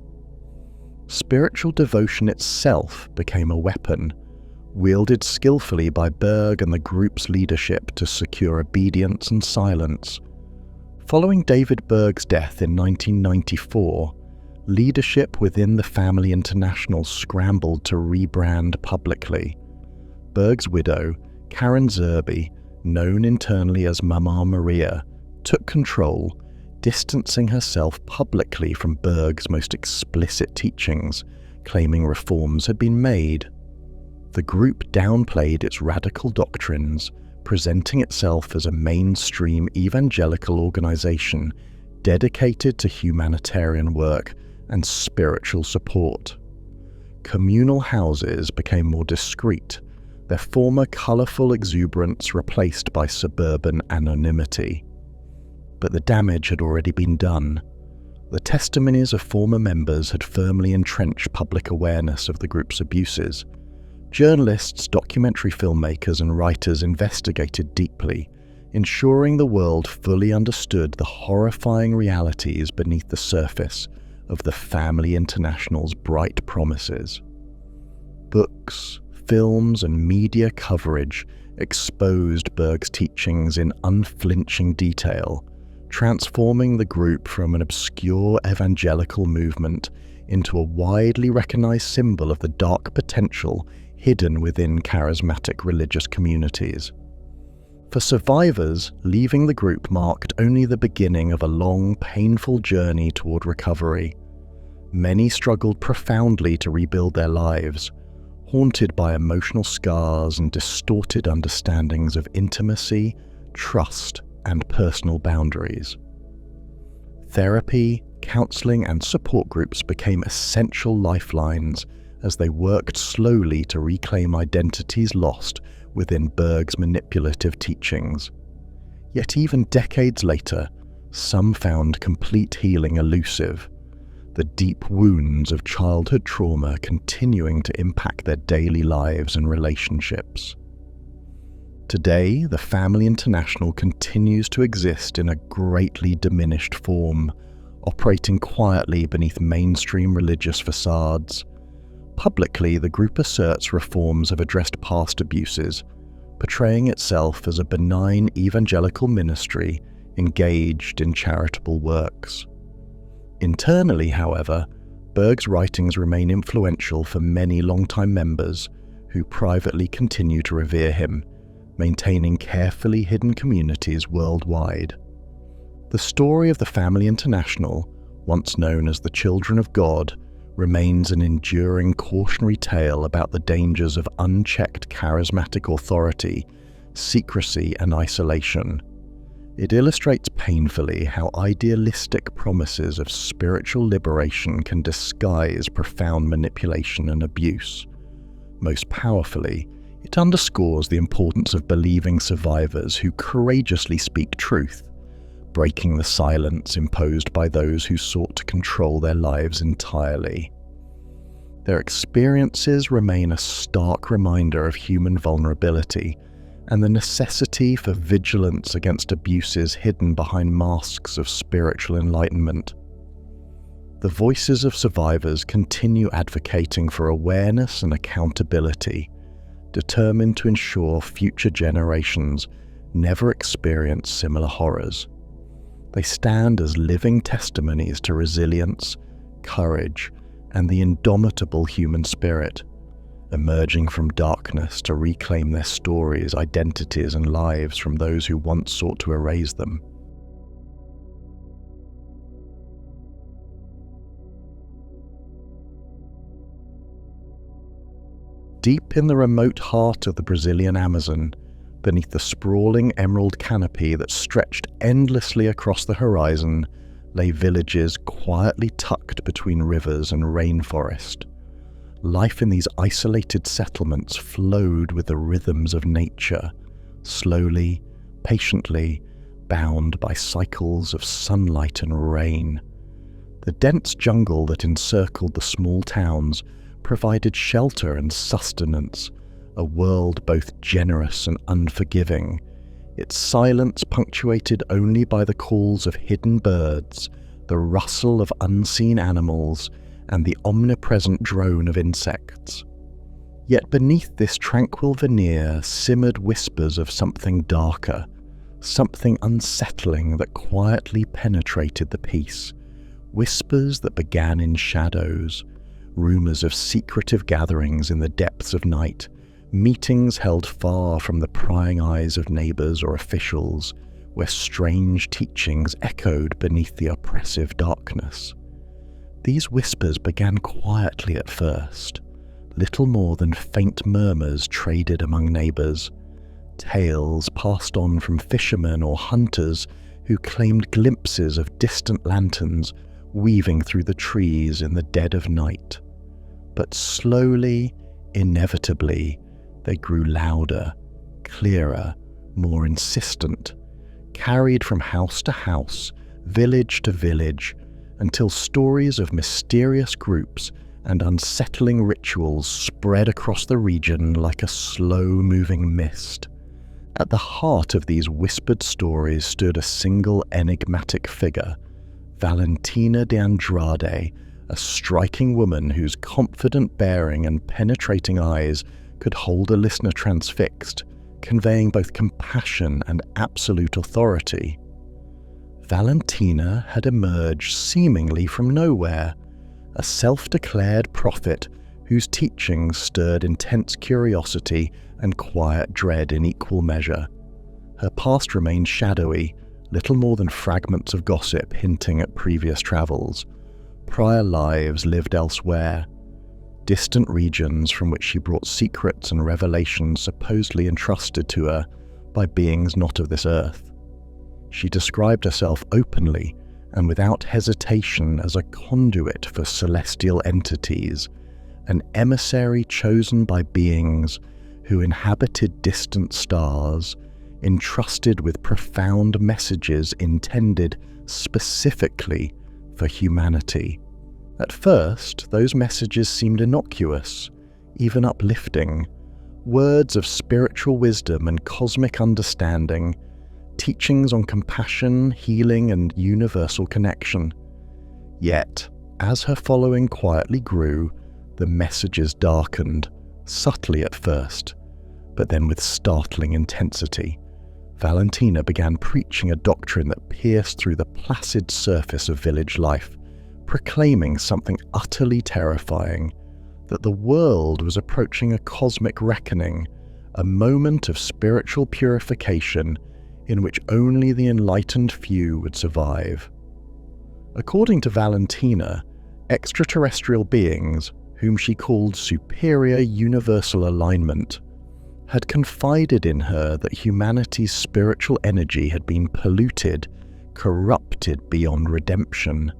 Spiritual devotion itself became a weapon, wielded skillfully by Berg and the group's leadership to secure obedience and silence. Following David Berg's death in 1994, leadership within the Family International scrambled to rebrand publicly. Berg's widow, Karen Zerby, known internally as Mama Maria, took control, distancing herself publicly from Berg's most explicit teachings, claiming reforms had been made. The group downplayed its radical doctrines, presenting itself as a mainstream evangelical organization dedicated to humanitarian work and spiritual support. Communal houses became more discreet, their former colorful exuberance replaced by suburban anonymity. But the damage had already been done. The testimonies of former members had firmly entrenched public awareness of the group's abuses. Journalists, documentary filmmakers, and writers investigated deeply, ensuring the world fully understood the horrifying realities beneath the surface of the Family International's bright promises. Books, films, and media coverage exposed Berg's teachings in unflinching detail, transforming the group from an obscure evangelical movement into a widely recognized symbol of the dark potential hidden within charismatic religious communities. For survivors, leaving the group marked only the beginning of a long, painful journey toward recovery. many struggled profoundly to rebuild their lives, haunted by emotional scars and distorted understandings of intimacy, trust, and personal boundaries. Therapy, counseling, and support groups became essential lifelines as they worked slowly to reclaim identities lost within Berg's manipulative teachings. Yet even decades later, some found complete healing elusive, the deep wounds of childhood trauma continuing to impact their daily lives and relationships. Today, the Family International continues to exist in a greatly diminished form, operating quietly beneath mainstream religious facades. Publicly, the group asserts reforms have addressed past abuses, portraying itself as a benign evangelical ministry engaged in charitable works. Internally, however, Berg's writings remain influential for many longtime members who privately continue to revere him, maintaining carefully hidden communities worldwide. The story of the Family International, once known as the Children of God, remains an enduring cautionary tale about the dangers of unchecked charismatic authority, secrecy, and isolation. It illustrates painfully how idealistic promises of spiritual liberation can disguise profound manipulation and abuse. Most powerfully, it underscores the importance of believing survivors who courageously speak truth, breaking the silence imposed by those who sought to control their lives entirely. Their experiences remain a stark reminder of human vulnerability and the necessity for vigilance against abuses hidden behind masks of spiritual enlightenment. The voices of survivors continue advocating for awareness and accountability, determined to ensure future generations never experience similar horrors. They stand as living testimonies to resilience, courage, and the indomitable human spirit, emerging from darkness to reclaim their stories, identities, and lives from those who once sought to erase them. Deep in the remote heart of the Brazilian Amazon, beneath the sprawling emerald canopy that stretched endlessly across the horizon, lay villages quietly tucked between rivers and rainforest. Life in these isolated settlements flowed with the rhythms of nature, slowly, patiently, bound by cycles of sunlight and rain. The dense jungle that encircled the small towns provided shelter and sustenance, a world both generous and unforgiving, its silence punctuated only by the calls of hidden birds, the rustle of unseen animals, and the omnipresent drone of insects. Yet beneath this tranquil veneer simmered whispers of something darker, something unsettling that quietly penetrated the peace, whispers that began in shadows, rumors of secretive gatherings in the depths of night, meetings held far from the prying eyes of neighbors or officials, where strange teachings echoed beneath the oppressive darkness. These whispers began quietly at first, little more than faint murmurs traded among neighbors, tales passed on from fishermen or hunters who claimed glimpses of distant lanterns weaving through the trees in the dead of night. But slowly, inevitably, they grew louder, clearer, more insistent, carried from house to house, village to village, until stories of mysterious groups and unsettling rituals spread across the region like a slow-moving mist. At the heart of these whispered stories stood a single enigmatic figure, Valentina de Andrade, a striking woman whose confident bearing and penetrating eyes could hold a listener transfixed, conveying both compassion and absolute authority. Valentina had emerged seemingly from nowhere, a self-declared prophet whose teachings stirred intense curiosity and quiet dread in equal measure. Her past remained shadowy, little more than fragments of gossip hinting at previous travels. prior lives lived elsewhere, distant regions from which she brought secrets and revelations supposedly entrusted to her by beings not of this earth. She described herself openly and without hesitation as a conduit for celestial entities, an emissary chosen by beings who inhabited distant stars, entrusted with profound messages intended specifically for humanity. At first, those messages seemed innocuous, even uplifting, words of spiritual wisdom and cosmic understanding, teachings on compassion, healing, and universal connection. Yet, as her following quietly grew, the messages darkened, subtly at first, but then with startling intensity. Valentina began preaching a doctrine that pierced through the placid surface of village life, proclaiming something utterly terrifying, that the world was approaching a cosmic reckoning, a moment of spiritual purification in which only the enlightened few would survive. According to Valentina, extraterrestrial beings, whom she called superior universal alignment, had confided in her that humanity's spiritual energy had been polluted, corrupted beyond redemption.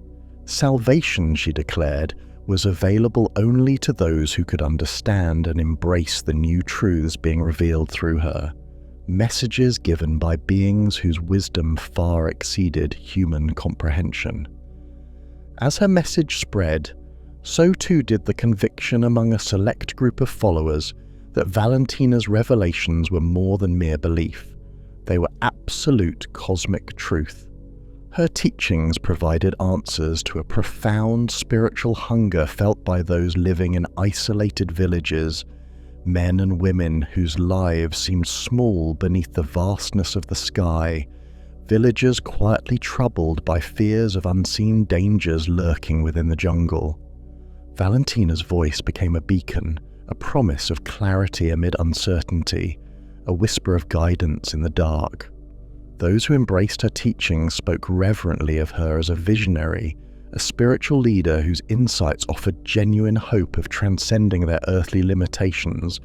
Salvation, she declared, was available only to those who could understand and embrace the new truths being revealed through her, messages given by beings whose wisdom far exceeded human comprehension. As her message spread, so too did the conviction among a select group of followers that Valentina's revelations were more than mere belief. They were absolute cosmic truth. Her teachings provided answers to a profound spiritual hunger felt by those living in isolated villages, men and women whose lives seemed small beneath the vastness of the sky, villagers quietly troubled by fears of unseen dangers lurking within the jungle. Valentina's voice became a beacon, a promise of clarity amid uncertainty, a whisper of guidance in the dark. Those who embraced her teachings spoke reverently of her as a visionary, a spiritual leader whose insights offered genuine hope of transcending their earthly limitations,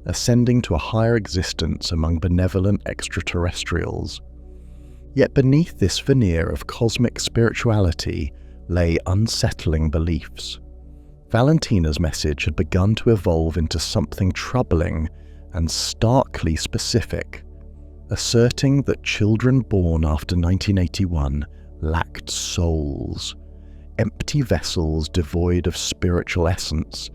ascending to a higher existence among benevolent extraterrestrials. Yet beneath this veneer of cosmic spirituality lay unsettling beliefs. Valentina's message had begun to evolve into something troubling and starkly specific, asserting that children born after 1981 lacked souls, empty vessels devoid of spiritual essence,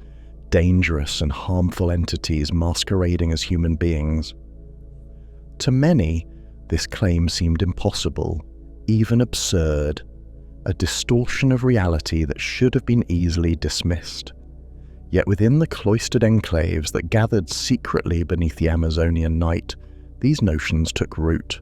dangerous and harmful entities masquerading as human beings. To many, this claim seemed impossible, even absurd, a distortion of reality that should have been easily dismissed. Yet within the cloistered enclaves that gathered secretly beneath the Amazonian night, these notions took root.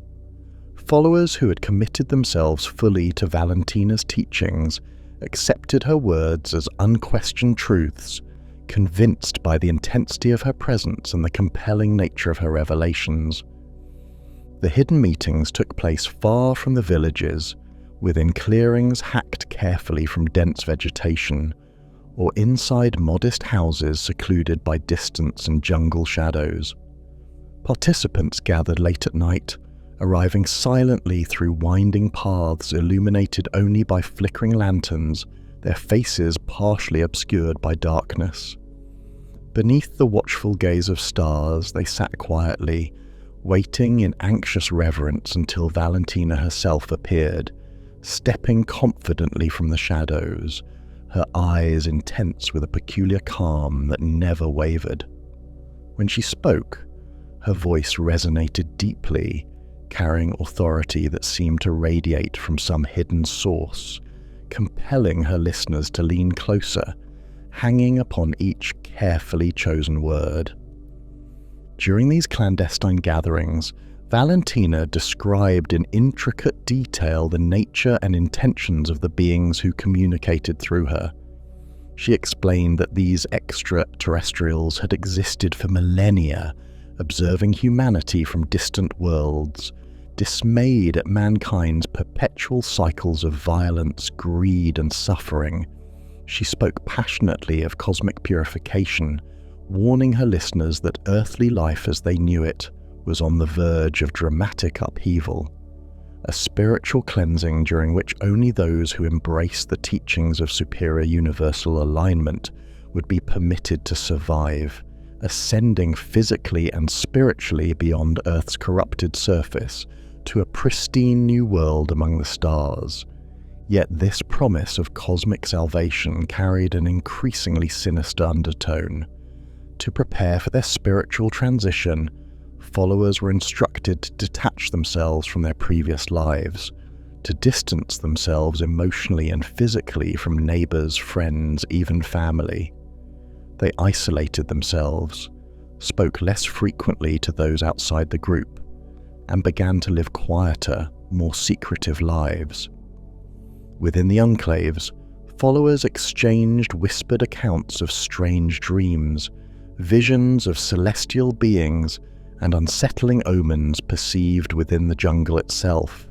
Followers who had committed themselves fully to Valentina's teachings accepted her words as unquestioned truths, convinced by the intensity of her presence and the compelling nature of her revelations. The hidden meetings took place far from the villages, within clearings hacked carefully from dense vegetation, or inside modest houses secluded by distance and jungle shadows. Participants gathered late at night, arriving silently through winding paths illuminated only by flickering lanterns, their faces partially obscured by darkness. Beneath the watchful gaze of stars, they sat quietly, waiting in anxious reverence until Valentina herself appeared, stepping confidently from the shadows, her eyes intense with a peculiar calm that never wavered. When she spoke, her voice resonated deeply, carrying authority that seemed to radiate from some hidden source, compelling her listeners to lean closer, hanging upon each carefully chosen word. During these clandestine gatherings, Valentina described in intricate detail the nature and intentions of the beings who communicated through her. She explained that these extraterrestrials had existed for millennia, observing humanity from distant worlds, dismayed at mankind's perpetual cycles of violence, greed, and suffering, She spoke passionately of cosmic purification, warning her listeners that earthly life as they knew it was on the verge of dramatic upheaval, a spiritual cleansing during which only those who embrace the teachings of superior universal alignment would be permitted to survive, ascending physically and spiritually beyond Earth's corrupted surface to a pristine new world among the stars. Yet this promise of cosmic salvation carried an increasingly sinister undertone. To prepare for their spiritual transition, followers were instructed to detach themselves from their previous lives, to distance themselves emotionally and physically from neighbors, friends, even family. They isolated themselves, spoke less frequently to those outside the group, and began to live quieter, more secretive lives. Within the enclaves, followers exchanged whispered accounts of strange dreams, visions of celestial beings, and unsettling omens perceived within the jungle itself.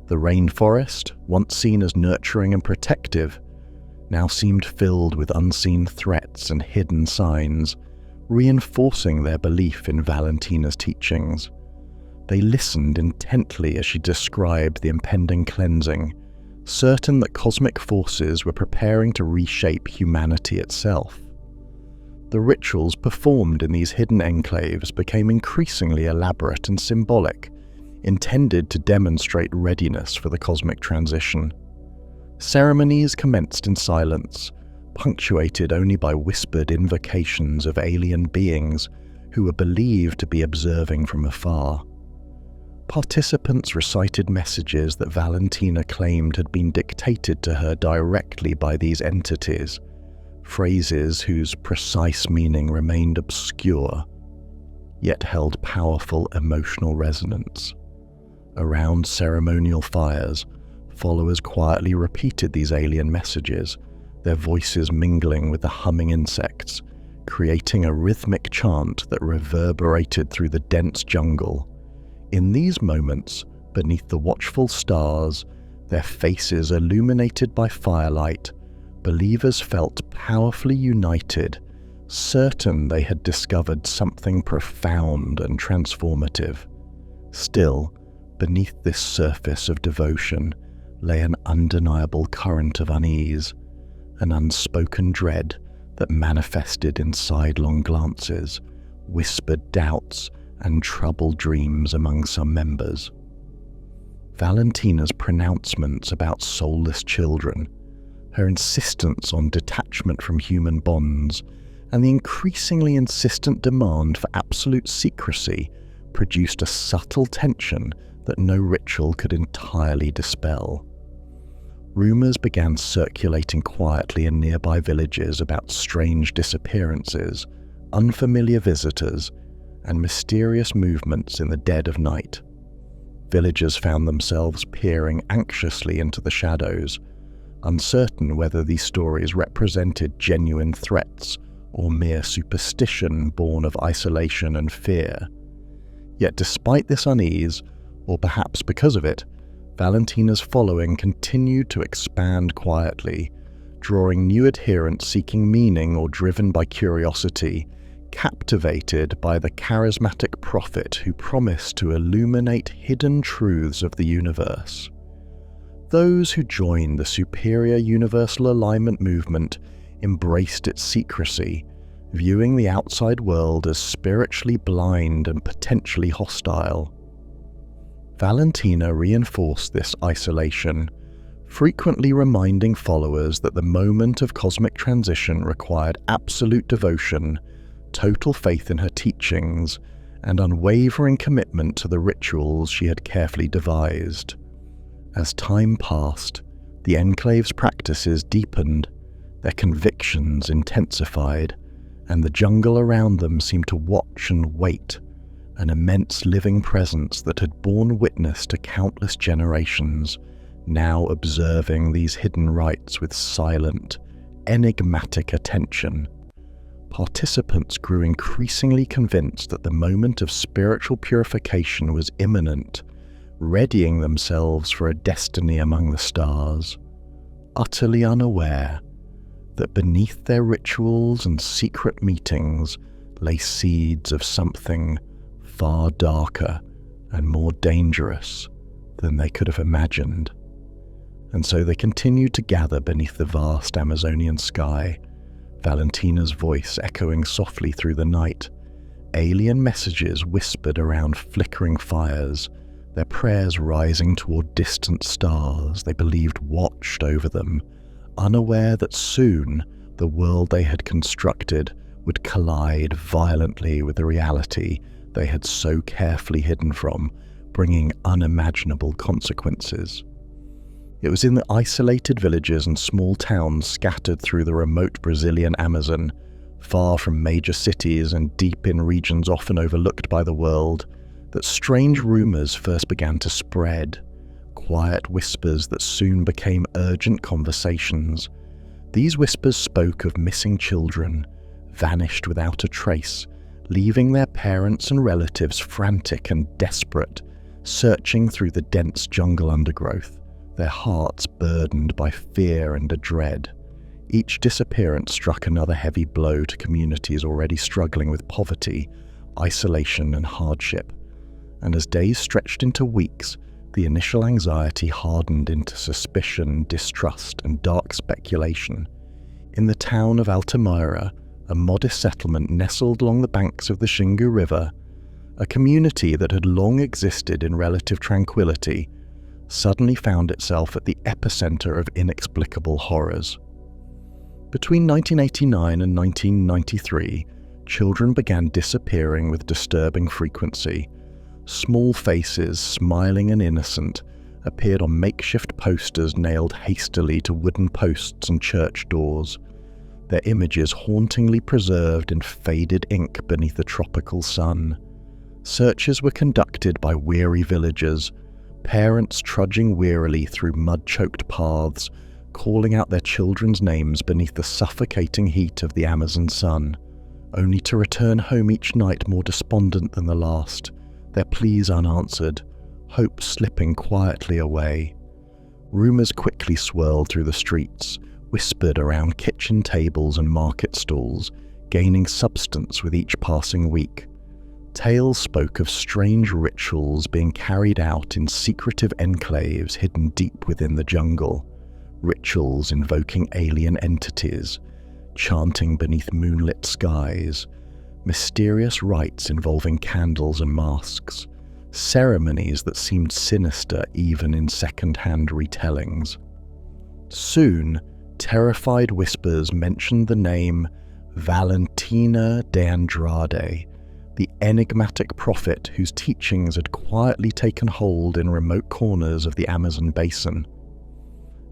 The rainforest, once seen as nurturing and protective, now seemed filled with unseen threats and hidden signs, reinforcing their belief in Valentina's teachings. They listened intently as she described the impending cleansing, certain that cosmic forces were preparing to reshape humanity itself. The rituals performed in these hidden enclaves became increasingly elaborate and symbolic, intended to demonstrate readiness for the cosmic transition. Ceremonies commenced in silence, punctuated only by whispered invocations of alien beings who were believed to be observing from afar. Participants recited messages that Valentina claimed had been dictated to her directly by these entities, phrases whose precise meaning remained obscure, yet held powerful emotional resonance. Around ceremonial fires, followers quietly repeated these alien messages, their voices mingling with the humming insects, creating a rhythmic chant that reverberated through the dense jungle. In these moments, beneath the watchful stars, their faces illuminated by firelight, believers felt powerfully united, certain they had discovered something profound and transformative. Still, beneath this surface of devotion lay an undeniable current of unease, an unspoken dread that manifested in sidelong glances, whispered doubts, and troubled dreams among some members. Valentina's pronouncements about soulless children, her insistence on detachment from human bonds, and the increasingly insistent demand for absolute secrecy produced a subtle tension that no ritual could entirely dispel. Rumors began circulating quietly in nearby villages about strange disappearances, unfamiliar visitors, and mysterious movements in the dead of night. Villagers found themselves peering anxiously into the shadows, uncertain whether these stories represented genuine threats or mere superstition born of isolation and fear. Yet despite this unease, or perhaps because of it, Valentina's following continued to expand quietly, drawing new adherents seeking meaning or driven by curiosity, captivated by the charismatic prophet who promised to illuminate hidden truths of the universe. Those who joined the superior universal alignment movement embraced its secrecy, viewing the outside world as spiritually blind and potentially hostile. Valentina reinforced this isolation, frequently reminding followers that the moment of cosmic transition required absolute devotion, total faith in her teachings, and unwavering commitment to the rituals she had carefully devised. As time passed, the Enclave's practices deepened, their convictions intensified, and the jungle around them seemed to watch and wait, an immense living presence that had borne witness to countless generations, now observing these hidden rites with silent, enigmatic attention. Participants grew increasingly convinced that the moment of spiritual purification was imminent, readying themselves for a destiny among the stars. Utterly unaware, that beneath their rituals and secret meetings lay seeds of something far darker and more dangerous than they could have imagined. And so they continued to gather beneath the vast Amazonian sky, Valentina's voice echoing softly through the night, alien messages whispered around flickering fires, their prayers rising toward distant stars they believed watched over them, unaware that soon the world they had constructed would collide violently with the reality they had so carefully hidden from, bringing unimaginable consequences. It was in the isolated villages and small towns scattered through the remote Brazilian Amazon, far from major cities and deep in regions often overlooked by the world, that strange rumors first began to spread, quiet whispers that soon became urgent conversations. These whispers spoke of missing children, vanished without a trace, leaving their parents and relatives frantic and desperate, searching through the dense jungle undergrowth, their hearts burdened by fear and a dread. Each disappearance struck another heavy blow to communities already struggling with poverty, isolation, and hardship. And as days stretched into weeks, the initial anxiety hardened into suspicion, distrust, and dark speculation. In the town of Altamira, a modest settlement nestled along the banks of the Xingu River, a community that had long existed in relative tranquility suddenly found itself at the epicenter of inexplicable horrors. Between 1989 and 1993, children began disappearing with disturbing frequency. Small faces, smiling and innocent, appeared on makeshift posters nailed hastily to wooden posts and church doors, their images hauntingly preserved in faded ink beneath the tropical sun. Searches were conducted by weary villagers, parents trudging wearily through mud-choked paths, calling out their children's names beneath the suffocating heat of the Amazon sun, only to return home each night more despondent than the last, their pleas unanswered, hope slipping quietly away. Rumors quickly swirled through the streets, whispered around kitchen tables and market stalls, gaining substance with each passing week. Tales spoke of strange rituals being carried out in secretive enclaves hidden deep within the jungle, rituals invoking alien entities, chanting beneath moonlit skies, mysterious rites involving candles and masks, ceremonies that seemed sinister even in second-hand retellings. Soon, terrified whispers mentioned the name Valentina de Andrade, the enigmatic prophet whose teachings had quietly taken hold in remote corners of the Amazon basin.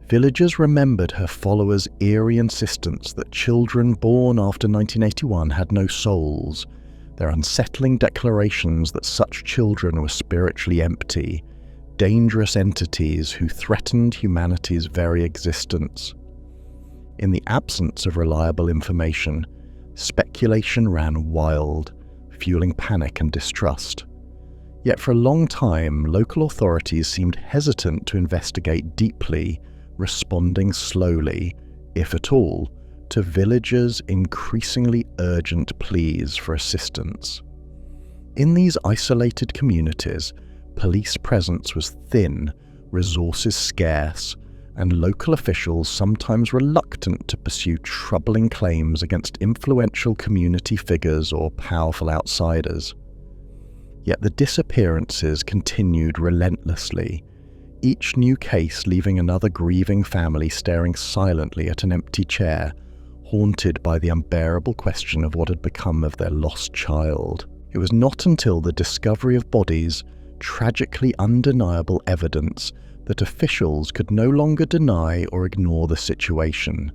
Villagers remembered her followers' eerie insistence that children born after 1981 had no souls, their unsettling declarations that such children were spiritually empty, dangerous entities who threatened humanity's very existence. In the absence of reliable information, speculation ran wild, fueling panic and distrust. Yet for a long time, local authorities seemed hesitant to investigate deeply, responding slowly, if at all, to villagers' increasingly urgent pleas for assistance. In these isolated communities, police presence was thin, resources scarce, and local officials sometimes reluctant to pursue troubling claims against influential community figures or powerful outsiders. Yet the disappearances continued relentlessly, each new case leaving another grieving family staring silently at an empty chair, haunted by the unbearable question of what had become of their lost child. It was not until the discovery of bodies, tragically undeniable evidence, that officials could no longer deny or ignore the situation.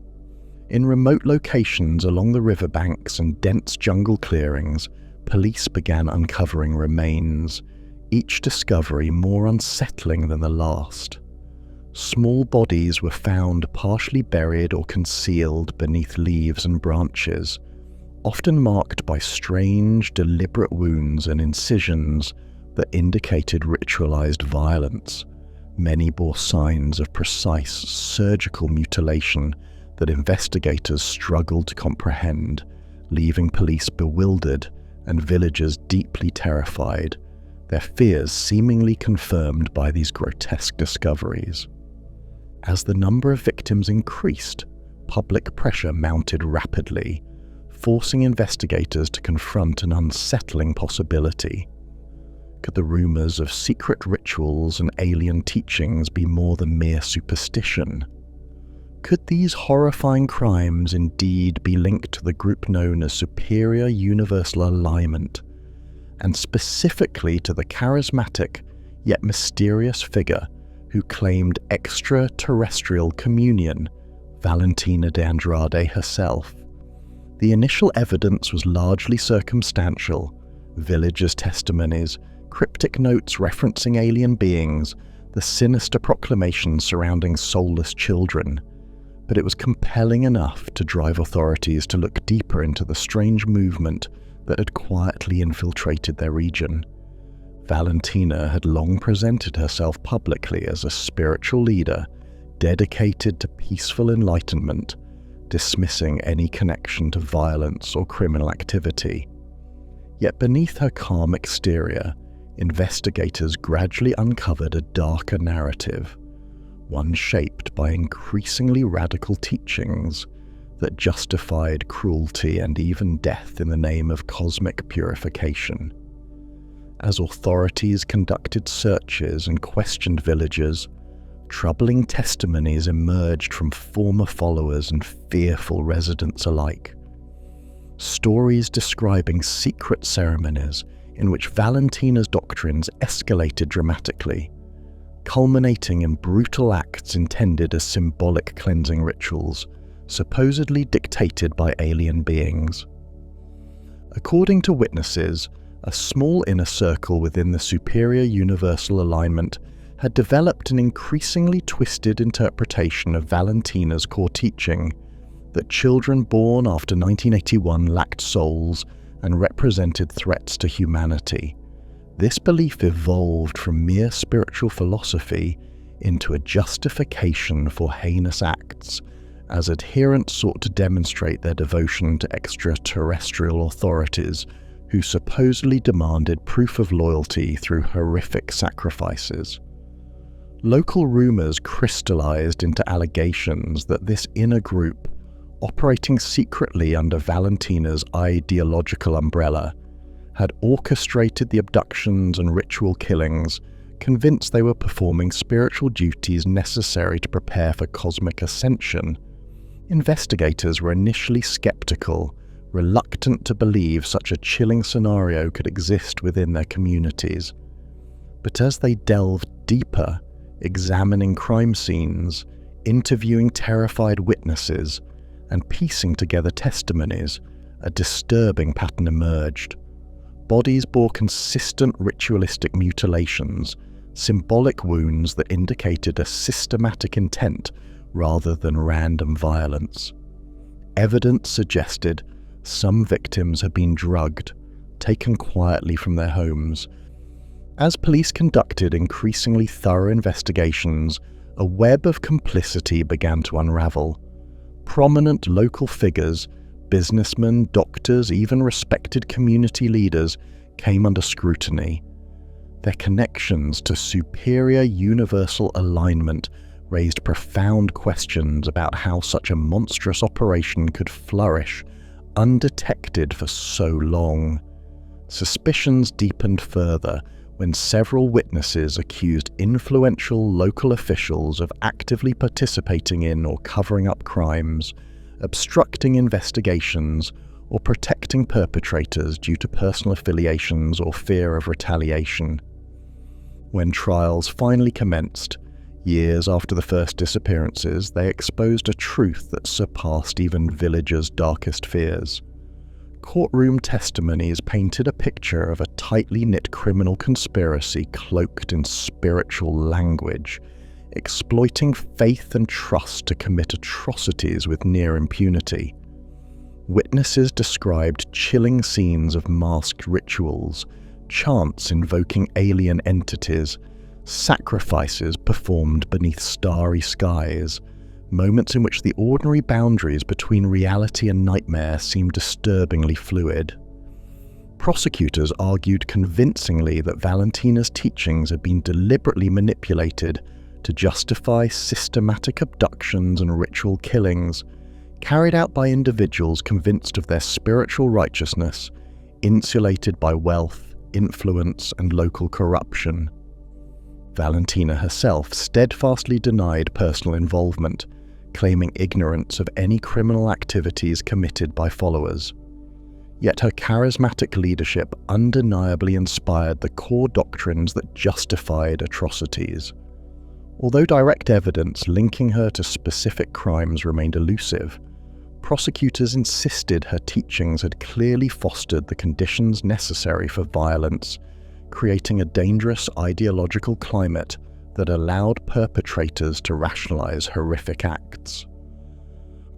In remote locations along the riverbanks and dense jungle clearings, police began uncovering remains, each discovery more unsettling than the last. Small bodies were found partially buried or concealed beneath leaves and branches, often marked by strange, deliberate wounds and incisions that indicated ritualized violence. Many bore signs of precise surgical mutilation that investigators struggled to comprehend, leaving police bewildered and villagers deeply terrified, their fears seemingly confirmed by these grotesque discoveries. As the number of victims increased, public pressure mounted rapidly, forcing investigators to confront an unsettling possibility. Could the rumors of secret rituals and alien teachings be more than mere superstition? Could these horrifying crimes indeed be linked to the group known as Superior Universal Alignment, and specifically to the charismatic yet mysterious figure who claimed extraterrestrial communion, Valentina de Andrade herself? The initial evidence was largely circumstantial: villagers' testimonies, cryptic notes referencing alien beings, the sinister proclamations surrounding soulless children. But it was compelling enough to drive authorities to look deeper into the strange movement that had quietly infiltrated their region. Valentina had long presented herself publicly as a spiritual leader dedicated to peaceful enlightenment, dismissing any connection to violence or criminal activity. Yet beneath her calm exterior, investigators gradually uncovered a darker narrative, one shaped by increasingly radical teachings that justified cruelty and even death in the name of cosmic purification. As authorities conducted searches and questioned villagers, troubling testimonies emerged from former followers and fearful residents alike. Stories describing secret ceremonies in which Valentina's doctrines escalated dramatically, culminating in brutal acts intended as symbolic cleansing rituals, supposedly dictated by alien beings. According to witnesses, a small inner circle within the Superior Universal Alignment had developed an increasingly twisted interpretation of Valentina's core teaching, that children born after 1981 lacked souls and represented threats to humanity. This belief evolved from mere spiritual philosophy into a justification for heinous acts, as adherents sought to demonstrate their devotion to extraterrestrial authorities who supposedly demanded proof of loyalty through horrific sacrifices. Local rumors crystallized into allegations that this inner group, operating secretly under Valentina's ideological umbrella, had orchestrated the abductions and ritual killings, convinced they were performing spiritual duties necessary to prepare for cosmic ascension. Investigators were initially skeptical, reluctant to believe such a chilling scenario could exist within their communities. But as they delved deeper, examining crime scenes, interviewing terrified witnesses, and piecing together testimonies, a disturbing pattern emerged. Bodies bore consistent ritualistic mutilations, symbolic wounds that indicated a systematic intent rather than random violence. Evidence suggested some victims had been drugged, taken quietly from their homes. As police conducted increasingly thorough investigations, a web of complicity began to unravel. Prominent local figures, businessmen, doctors, even respected community leaders came under scrutiny. Their connections to Superior Universal Alignment raised profound questions about how such a monstrous operation could flourish undetected for so long. Suspicions deepened further when several witnesses accused influential local officials of actively participating in or covering up crimes, obstructing investigations, or protecting perpetrators due to personal affiliations or fear of retaliation. When trials finally commenced, years after the first disappearances, they exposed a truth that surpassed even villagers' darkest fears. Courtroom testimonies painted a picture of a tightly knit criminal conspiracy cloaked in spiritual language, exploiting faith and trust to commit atrocities with near impunity. Witnesses described chilling scenes of masked rituals, chants invoking alien entities, sacrifices performed beneath starry skies, moments in which the ordinary boundaries between reality and nightmare seemed disturbingly fluid. Prosecutors argued convincingly that Valentina's teachings had been deliberately manipulated to justify systematic abductions and ritual killings, carried out by individuals convinced of their spiritual righteousness, insulated by wealth, influence, and local corruption. Valentina herself steadfastly denied personal involvement, claiming ignorance of any criminal activities committed by followers. Yet her charismatic leadership undeniably inspired the core doctrines that justified atrocities. Although direct evidence linking her to specific crimes remained elusive, prosecutors insisted her teachings had clearly fostered the conditions necessary for violence, creating a dangerous ideological climate that allowed perpetrators to rationalize horrific acts.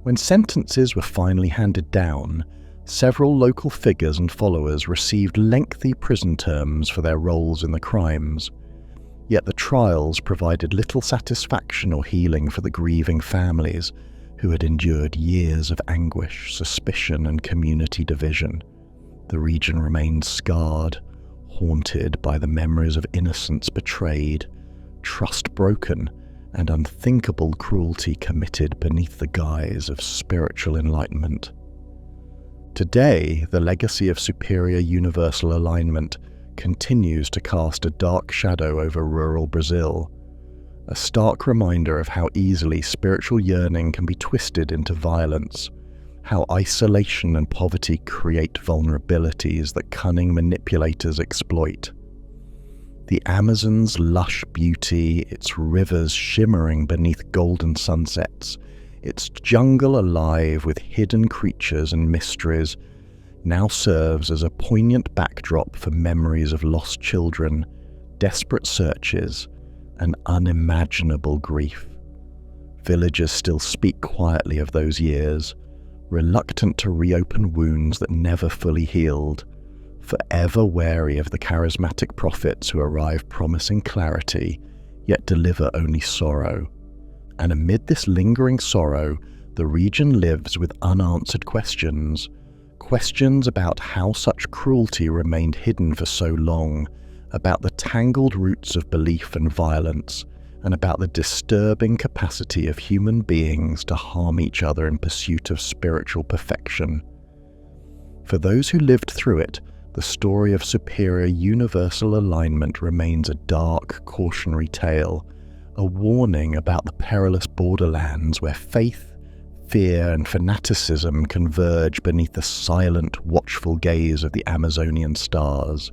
When sentences were finally handed down, several local figures and followers received lengthy prison terms for their roles in the crimes. Yet the trials provided little satisfaction or healing for the grieving families who had endured years of anguish, suspicion, and community division. The region remained scarred, haunted by the memories of innocence betrayed, trust broken, and unthinkable cruelty committed beneath the guise of spiritual enlightenment. Today, the legacy of superior universal alignment continues to cast a dark shadow over rural Brazil, a stark reminder of how easily spiritual yearning can be twisted into violence, how isolation and poverty create vulnerabilities that cunning manipulators exploit. The Amazon's lush beauty, its rivers shimmering beneath golden sunsets, its jungle alive with hidden creatures and mysteries, now serves as a poignant backdrop for memories of lost children, desperate searches, and unimaginable grief. Villagers still speak quietly of those years, reluctant to reopen wounds that never fully healed, forever wary of the charismatic prophets who arrive promising clarity, yet deliver only sorrow. And amid this lingering sorrow, the region lives with unanswered questions about how such cruelty remained hidden for so long, about the tangled roots of belief and violence, and about the disturbing capacity of human beings to harm each other in pursuit of spiritual perfection. For those who lived through it, the story of superior universal alignment remains a dark, cautionary tale, a warning about the perilous borderlands where faith, fear, and fanaticism converge beneath the silent, watchful gaze of the Amazonian stars.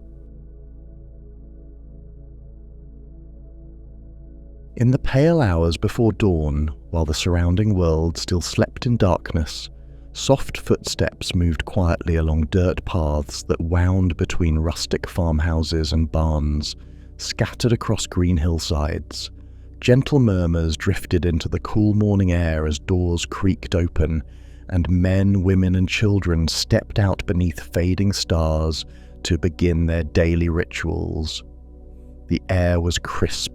In the pale hours before dawn, while the surrounding world still slept in darkness, soft footsteps moved quietly along dirt paths that wound between rustic farmhouses and barns, scattered across green hillsides. Gentle murmurs drifted into the cool morning air as doors creaked open, and men, women, and children stepped out beneath fading stars to begin their daily rituals. The air was crisp,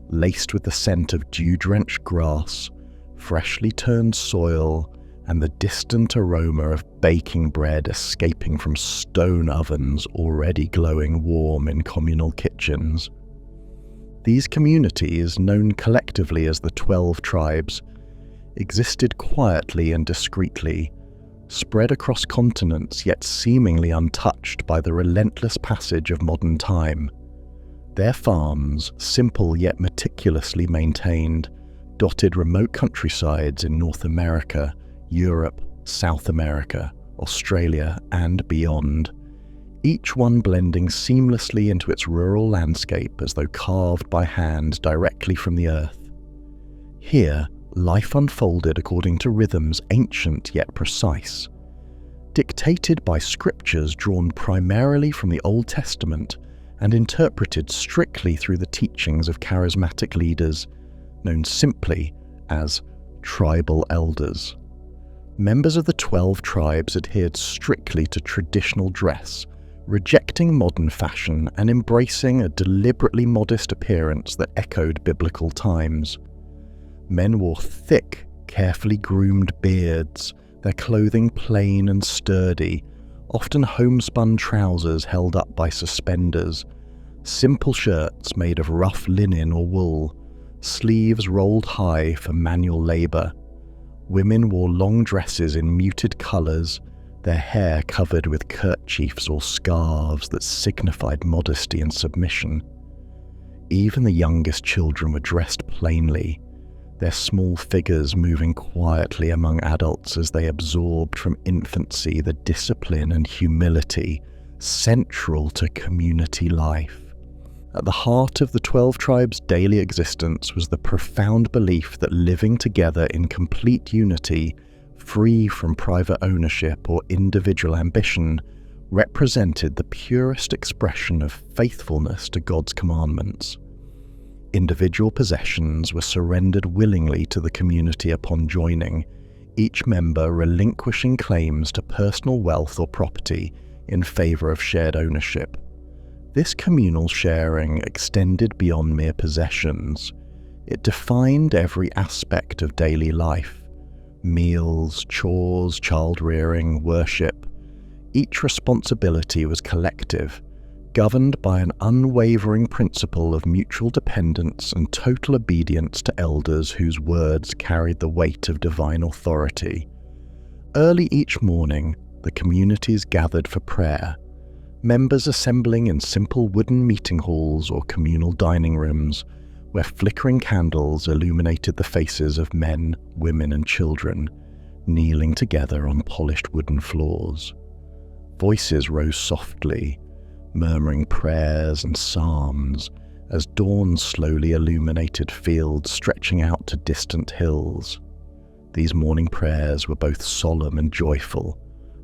laced with the scent of dew-drenched grass, freshly turned soil, and the distant aroma of baking bread escaping from stone ovens already glowing warm in communal kitchens. These communities, known collectively as the 12 tribes, existed quietly and discreetly, spread across continents yet seemingly untouched by the relentless passage of modern time. Their farms, simple yet meticulously maintained, dotted remote countrysides in North America, Europe, South America, Australia, and beyond, each one blending seamlessly into its rural landscape as though carved by hand directly from the earth. Here, life unfolded according to rhythms ancient yet precise, dictated by scriptures drawn primarily from the Old Testament and interpreted strictly through the teachings of charismatic leaders, known simply as tribal elders. Members of the 12 tribes adhered strictly to traditional dress, rejecting modern fashion and embracing a deliberately modest appearance that echoed biblical times. Men wore thick, carefully groomed beards, their clothing plain and sturdy, often homespun trousers held up by suspenders, simple shirts made of rough linen or wool, sleeves rolled high for manual labour. Women wore long dresses in muted colours, their hair covered with kerchiefs or scarves that signified modesty and submission. Even the youngest children were dressed plainly, their small figures moving quietly among adults as they absorbed from infancy the discipline and humility central to community life. At the heart of the 12 tribes' daily existence was the profound belief that living together in complete unity, free from private ownership or individual ambition, represented the purest expression of faithfulness to God's commandments. Individual possessions were surrendered willingly to the community upon joining, each member relinquishing claims to personal wealth or property in favour of shared ownership. This communal sharing extended beyond mere possessions. It defined every aspect of daily life: meals, chores, child-rearing, worship. Each responsibility was collective, governed by an unwavering principle of mutual dependence and total obedience to elders whose words carried the weight of divine authority. Early each morning, the communities gathered for prayer, members assembling in simple wooden meeting halls or communal dining rooms, where flickering candles illuminated the faces of men, women, and children, kneeling together on polished wooden floors. Voices rose softly, murmuring prayers and psalms as dawn slowly illuminated fields stretching out to distant hills. These morning prayers were both solemn and joyful,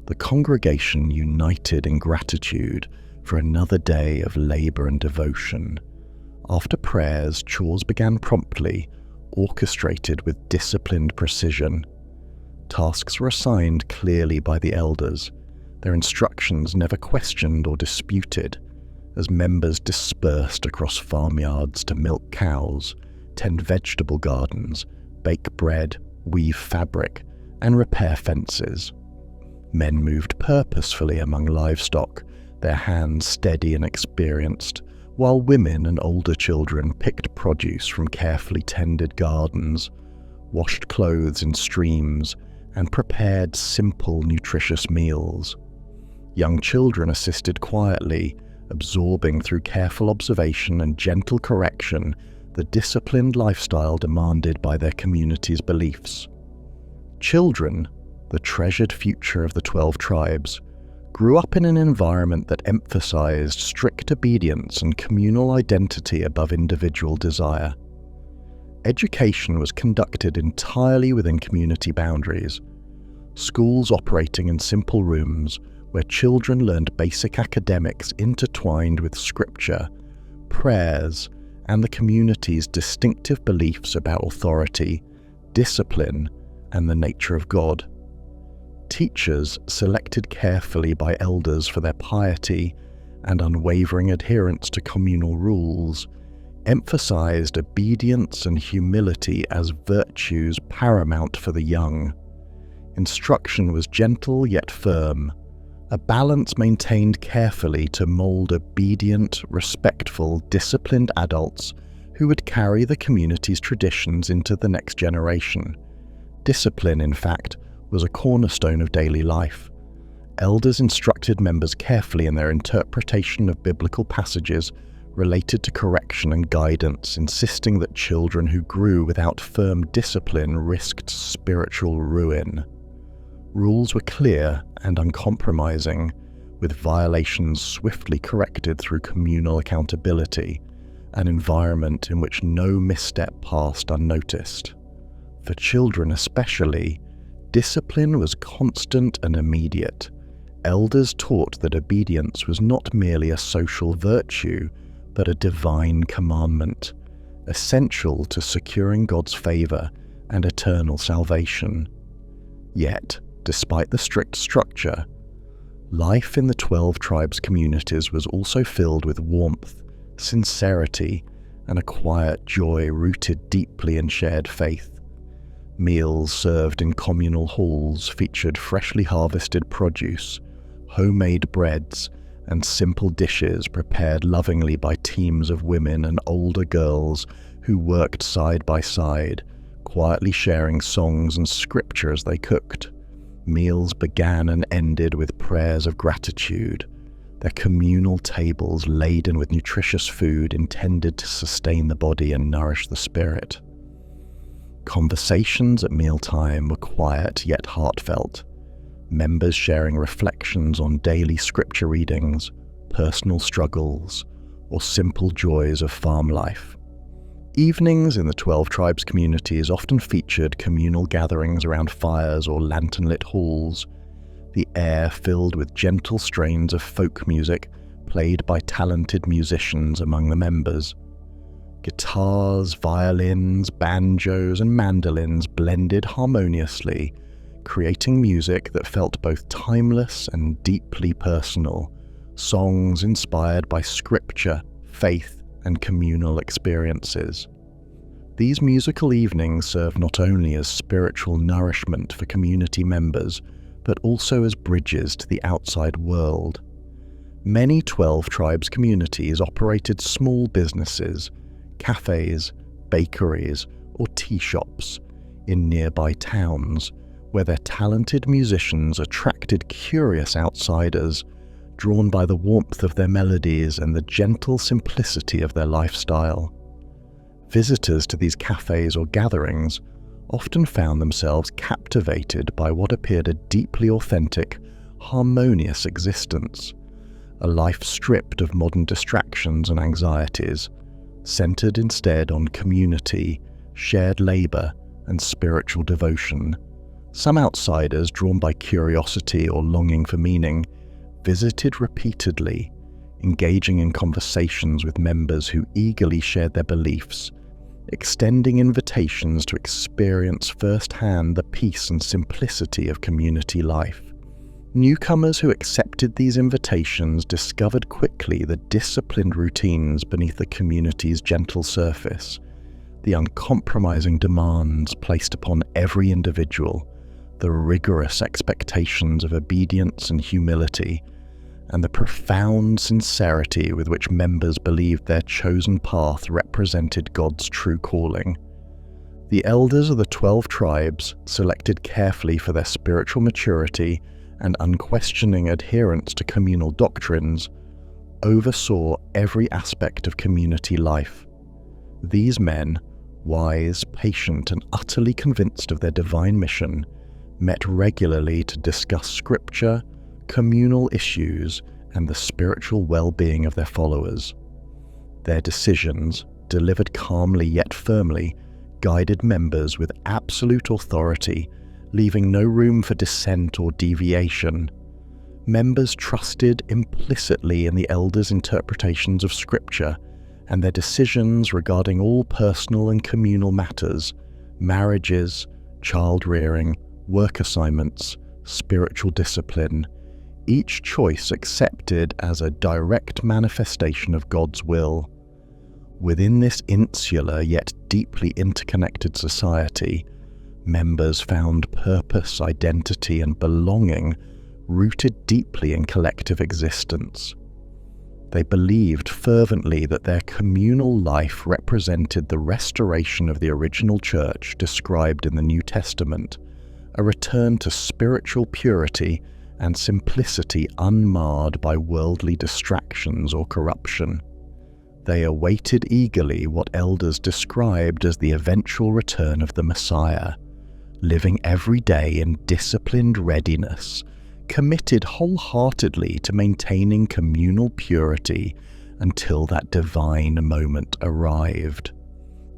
the congregation united in gratitude for another day of labour and devotion. After prayers, chores began promptly, orchestrated with disciplined precision. Tasks were assigned clearly by the elders, their instructions never questioned or disputed, as members dispersed across farmyards to milk cows, tend vegetable gardens, bake bread, weave fabric, and repair fences. Men moved purposefully among livestock, their hands steady and experienced, while women and older children picked produce from carefully tended gardens, washed clothes in streams, and prepared simple, nutritious meals. Young children assisted quietly, absorbing through careful observation and gentle correction the disciplined lifestyle demanded by their community's beliefs. Children, the treasured future of the 12 tribes, grew up in an environment that emphasized strict obedience and communal identity above individual desire. Education was conducted entirely within community boundaries, schools operating in simple rooms where children learned basic academics intertwined with scripture, prayers, and the community's distinctive beliefs about authority, discipline, and the nature of God. Teachers, selected carefully by elders for their piety and unwavering adherence to communal rules, emphasized obedience and humility as virtues paramount for the young. Instruction was gentle yet firm, a balance maintained carefully to mold obedient, respectful, disciplined adults who would carry the community's traditions into the next generation. Discipline, in fact, was a cornerstone of daily life. Elders instructed members carefully in their interpretation of biblical passages related to correction and guidance, insisting that children who grew without firm discipline risked spiritual ruin. Rules were clear and uncompromising, with violations swiftly corrected through communal accountability, an environment in which no misstep passed unnoticed. For children especially, discipline was constant and immediate. Elders taught that obedience was not merely a social virtue, but a divine commandment, essential to securing God's favor and eternal salvation. Yet, despite the strict structure, life in the 12 tribes' communities was also filled with warmth, sincerity, and a quiet joy rooted deeply in shared faith. Meals served in communal halls featured freshly harvested produce, homemade breads, and simple dishes prepared lovingly by teams of women and older girls who worked side by side, quietly sharing songs and scripture as they cooked. Meals began and ended with prayers of gratitude, their communal tables laden with nutritious food intended to sustain the body and nourish the spirit. Conversations at mealtime were quiet yet heartfelt, members sharing reflections on daily scripture readings, personal struggles, or simple joys of farm life. Evenings in the 12 Tribes communities often featured communal gatherings around fires or lantern-lit halls, the air filled with gentle strains of folk music played by talented musicians among the members. Guitars, violins, banjos, and mandolins blended harmoniously, creating music that felt both timeless and deeply personal, songs inspired by scripture, faith, and communal experiences. These musical evenings serve not only as spiritual nourishment for community members, but also as bridges to the outside world. Many 12 Tribes communities operated small businesses, cafes, bakeries, or tea shops in nearby towns, where their talented musicians attracted curious outsiders, drawn by the warmth of their melodies and the gentle simplicity of their lifestyle. Visitors to these cafes or gatherings often found themselves captivated by what appeared a deeply authentic, harmonious existence, a life stripped of modern distractions and anxieties, centered instead on community, shared labor, and spiritual devotion. Some outsiders, drawn by curiosity or longing for meaning, visited repeatedly, engaging in conversations with members who eagerly shared their beliefs, extending invitations to experience firsthand the peace and simplicity of community life. Newcomers who accepted these invitations discovered quickly the disciplined routines beneath the community's gentle surface, the uncompromising demands placed upon every individual, the rigorous expectations of obedience and humility, and the profound sincerity with which members believed their chosen path represented God's true calling. The elders of the 12 tribes, selected carefully for their spiritual maturity and unquestioning adherence to communal doctrines, oversaw every aspect of community life. These men, wise, patient, and utterly convinced of their divine mission, met regularly to discuss scripture, communal issues, and the spiritual well-being of their followers. Their decisions, delivered calmly yet firmly, guided members with absolute authority, leaving no room for dissent or deviation. Members trusted implicitly in the elders' interpretations of scripture, and their decisions regarding all personal and communal matters, marriages, child-rearing, work assignments, spiritual discipline, each choice accepted as a direct manifestation of God's will. Within this insular yet deeply interconnected society, members found purpose, identity, and belonging rooted deeply in collective existence. They believed fervently that their communal life represented the restoration of the original church described in the New Testament, a return to spiritual purity and simplicity unmarred by worldly distractions or corruption. They awaited eagerly what elders described as the eventual return of the Messiah, living every day in disciplined readiness, committed wholeheartedly to maintaining communal purity until that divine moment arrived.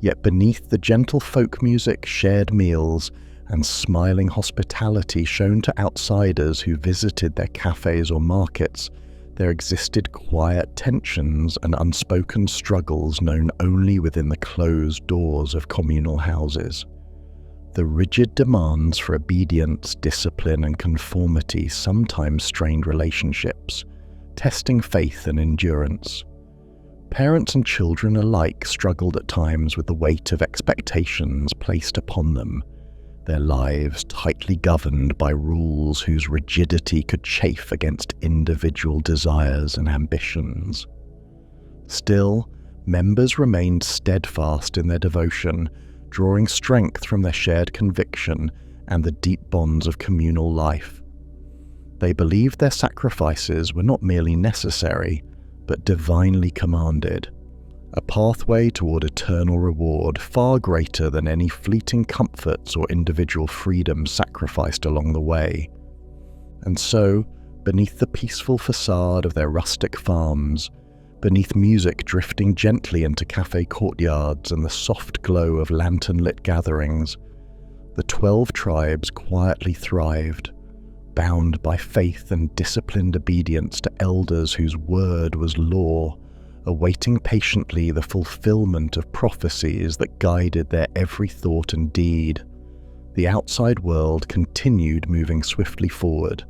Yet beneath the gentle folk music, shared meals, and smiling hospitality shown to outsiders who visited their cafes or markets, there existed quiet tensions and unspoken struggles known only within the closed doors of communal houses. The rigid demands for obedience, discipline, and conformity sometimes strained relationships, testing faith and endurance. Parents and children alike struggled at times with the weight of expectations placed upon them, their lives tightly governed by rules whose rigidity could chafe against individual desires and ambitions. Still, members remained steadfast in their devotion, drawing strength from their shared conviction and the deep bonds of communal life. They believed their sacrifices were not merely necessary, but divinely commanded, a pathway toward eternal reward far greater than any fleeting comforts or individual freedom sacrificed along the way. And so, beneath the peaceful facade of their rustic farms, beneath music drifting gently into café courtyards and the soft glow of lantern-lit gatherings, the 12 tribes quietly thrived, bound by faith and disciplined obedience to elders whose word was law, awaiting patiently the fulfillment of prophecies that guided their every thought and deed. The outside world continued moving swiftly forward,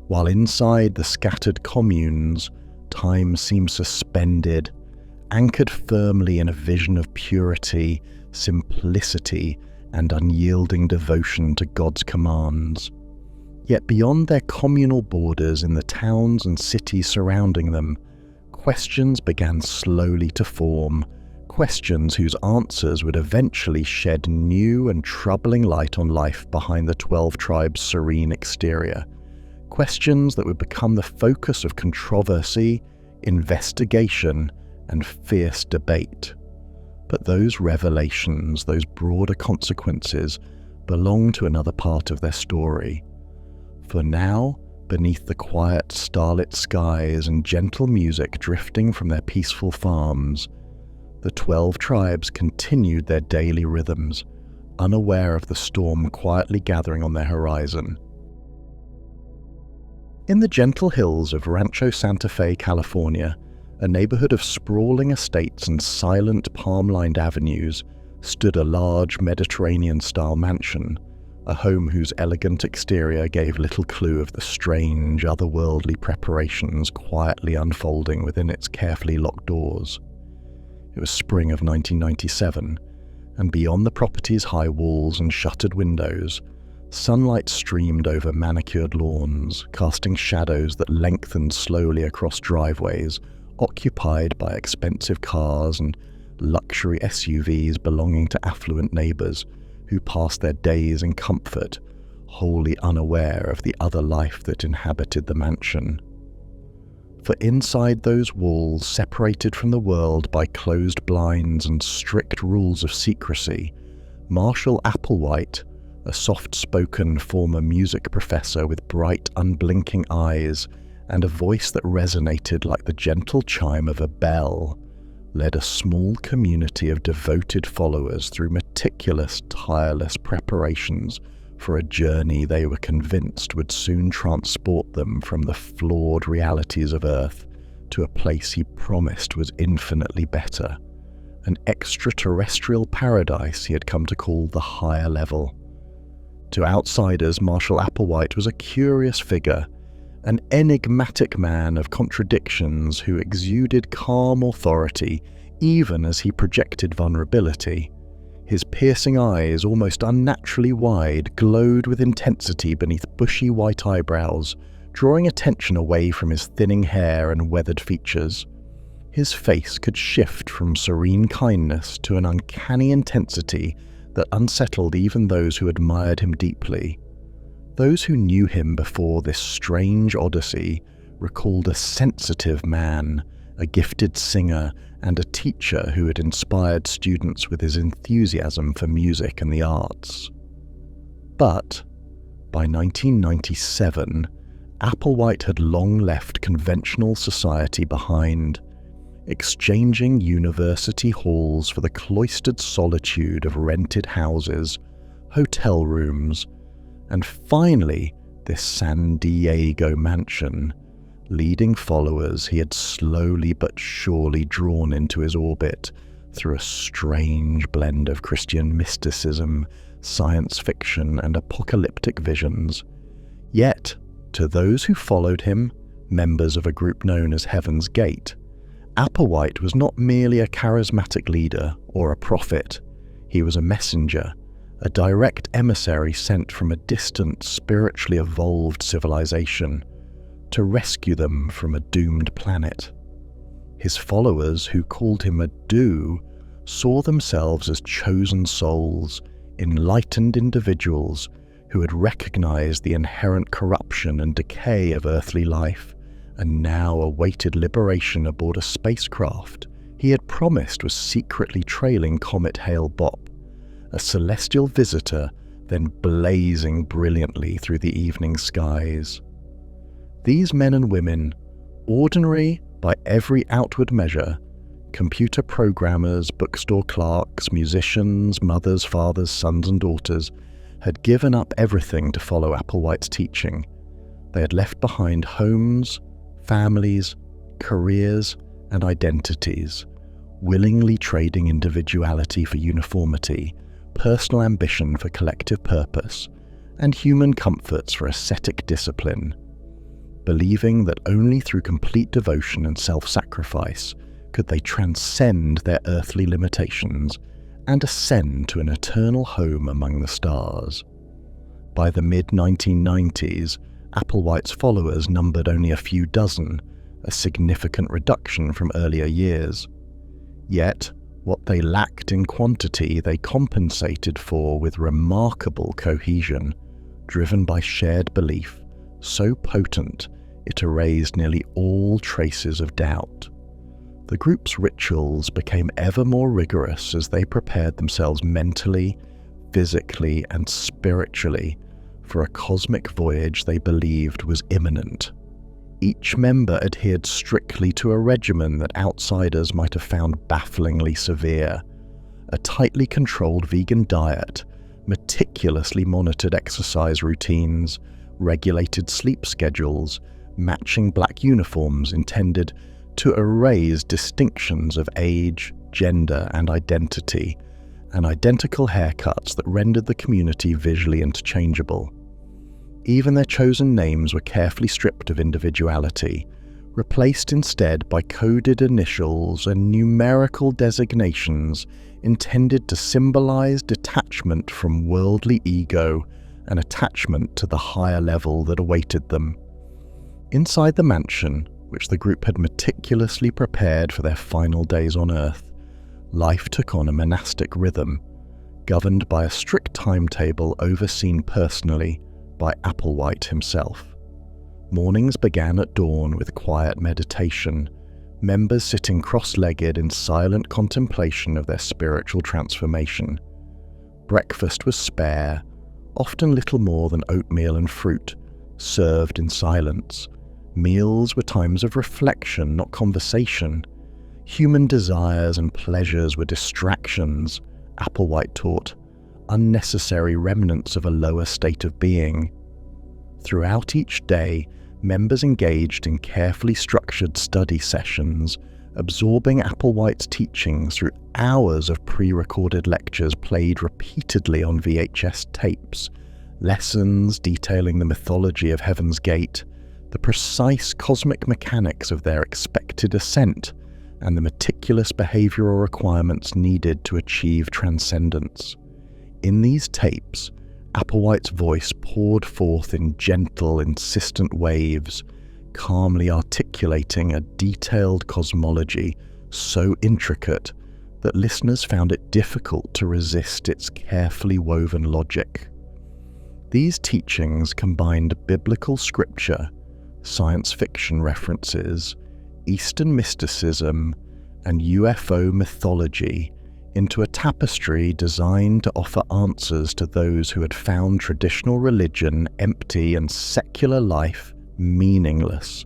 while inside the scattered communes, time seemed suspended, anchored firmly in a vision of purity, simplicity, and unyielding devotion to God's commands. Yet beyond their communal borders in the towns and cities surrounding them, questions began slowly to form, questions whose answers would eventually shed new and troubling light on life behind the 12 tribes' serene exterior. Questions that would become the focus of controversy, investigation, and fierce debate. But those revelations, those broader consequences, belong to another part of their story. For now, beneath the quiet starlit skies and gentle music drifting from their peaceful farms, the 12 tribes continued their daily rhythms, unaware of the storm quietly gathering on their horizon. In the gentle hills of Rancho Santa Fe, California, a neighborhood of sprawling estates and silent palm-lined avenues, stood a large Mediterranean-style mansion, a home whose elegant exterior gave little clue of the strange, otherworldly preparations quietly unfolding within its carefully locked doors. It was spring of 1997, and beyond the property's high walls and shuttered windows, sunlight streamed over manicured lawns, casting shadows that lengthened slowly across driveways occupied by expensive cars and luxury SUVs belonging to affluent neighbors who passed their days in comfort, wholly unaware of the other life that inhabited the mansion. For inside those walls, separated from the world by closed blinds and strict rules of secrecy, Marshall Applewhite, a soft-spoken former music professor with bright, unblinking eyes and a voice that resonated like the gentle chime of a bell, led a small community of devoted followers through meticulous, tireless preparations for a journey they were convinced would soon transport them from the flawed realities of Earth to a place he promised was infinitely better, an extraterrestrial paradise he had come to call the higher level. To outsiders, Marshall Applewhite was a curious figure, an enigmatic man of contradictions who exuded calm authority even as he projected vulnerability. His piercing eyes, almost unnaturally wide, glowed with intensity beneath bushy white eyebrows, drawing attention away from his thinning hair and weathered features. His face could shift from serene kindness to an uncanny intensity that unsettled even those who admired him deeply. Those who knew him before this strange odyssey recalled a sensitive man, a gifted singer, and a teacher who had inspired students with his enthusiasm for music and the arts. But by 1997, Applewhite had long left conventional society behind, exchanging university halls for the cloistered solitude of rented houses, hotel rooms, and finally this San Diego mansion, leading followers he had slowly but surely drawn into his orbit through a strange blend of Christian mysticism, science fiction, and apocalyptic visions. Yet, to those who followed him, members of a group known as Heaven's Gate, Applewhite was not merely a charismatic leader or a prophet. He was a messenger, a direct emissary sent from a distant, spiritually evolved civilization to rescue them from a doomed planet. His followers, who called him a Do, saw themselves as chosen souls, enlightened individuals who had recognized the inherent corruption and decay of earthly life and now awaited liberation aboard a spacecraft he had promised was secretly trailing Comet Hale-Bopp, a celestial visitor then blazing brilliantly through the evening skies. These men and women, ordinary by every outward measure, computer programmers, bookstore clerks, musicians, mothers, fathers, sons and daughters, had given up everything to follow Applewhite's teaching. They had left behind homes, families, careers, and identities, willingly trading individuality for uniformity, personal ambition for collective purpose, and human comforts for ascetic discipline, believing that only through complete devotion and self-sacrifice could they transcend their earthly limitations and ascend to an eternal home among the stars. By the mid-1990s, Applewhite's followers numbered only a few dozen, a significant reduction from earlier years. Yet, what they lacked in quantity they compensated for with remarkable cohesion, driven by shared belief, so potent it erased nearly all traces of doubt. The group's rituals became ever more rigorous as they prepared themselves mentally, physically, and spiritually for a cosmic voyage they believed was imminent. Each member adhered strictly to a regimen that outsiders might have found bafflingly severe: a tightly controlled vegan diet, meticulously monitored exercise routines, regulated sleep schedules, matching black uniforms intended to erase distinctions of age, gender, and identity, and identical haircuts that rendered the community visually interchangeable. Even their chosen names were carefully stripped of individuality, replaced instead by coded initials and numerical designations intended to symbolize detachment from worldly ego and attachment to the higher level that awaited them. Inside the mansion, which the group had meticulously prepared for their final days on Earth, life took on a monastic rhythm, governed by a strict timetable overseen personally by Applewhite himself. Mornings began at dawn with quiet meditation, members sitting cross-legged in silent contemplation of their spiritual transformation. Breakfast was spare, often little more than oatmeal and fruit, served in silence. Meals were times of reflection, not conversation. Human desires and pleasures were distractions, Applewhite taught, unnecessary remnants of a lower state of being. Throughout each day, members engaged in carefully structured study sessions, absorbing Applewhite's teachings through hours of pre-recorded lectures played repeatedly on VHS tapes, lessons detailing the mythology of Heaven's Gate, the precise cosmic mechanics of their expected ascent, and the meticulous behavioral requirements needed to achieve transcendence. In these tapes, Applewhite's voice poured forth in gentle, insistent waves, calmly articulating a detailed cosmology so intricate that listeners found it difficult to resist its carefully woven logic. These teachings combined biblical scripture, science fiction references, Eastern mysticism, and UFO mythology into a tapestry designed to offer answers to those who had found traditional religion empty and secular life meaningless.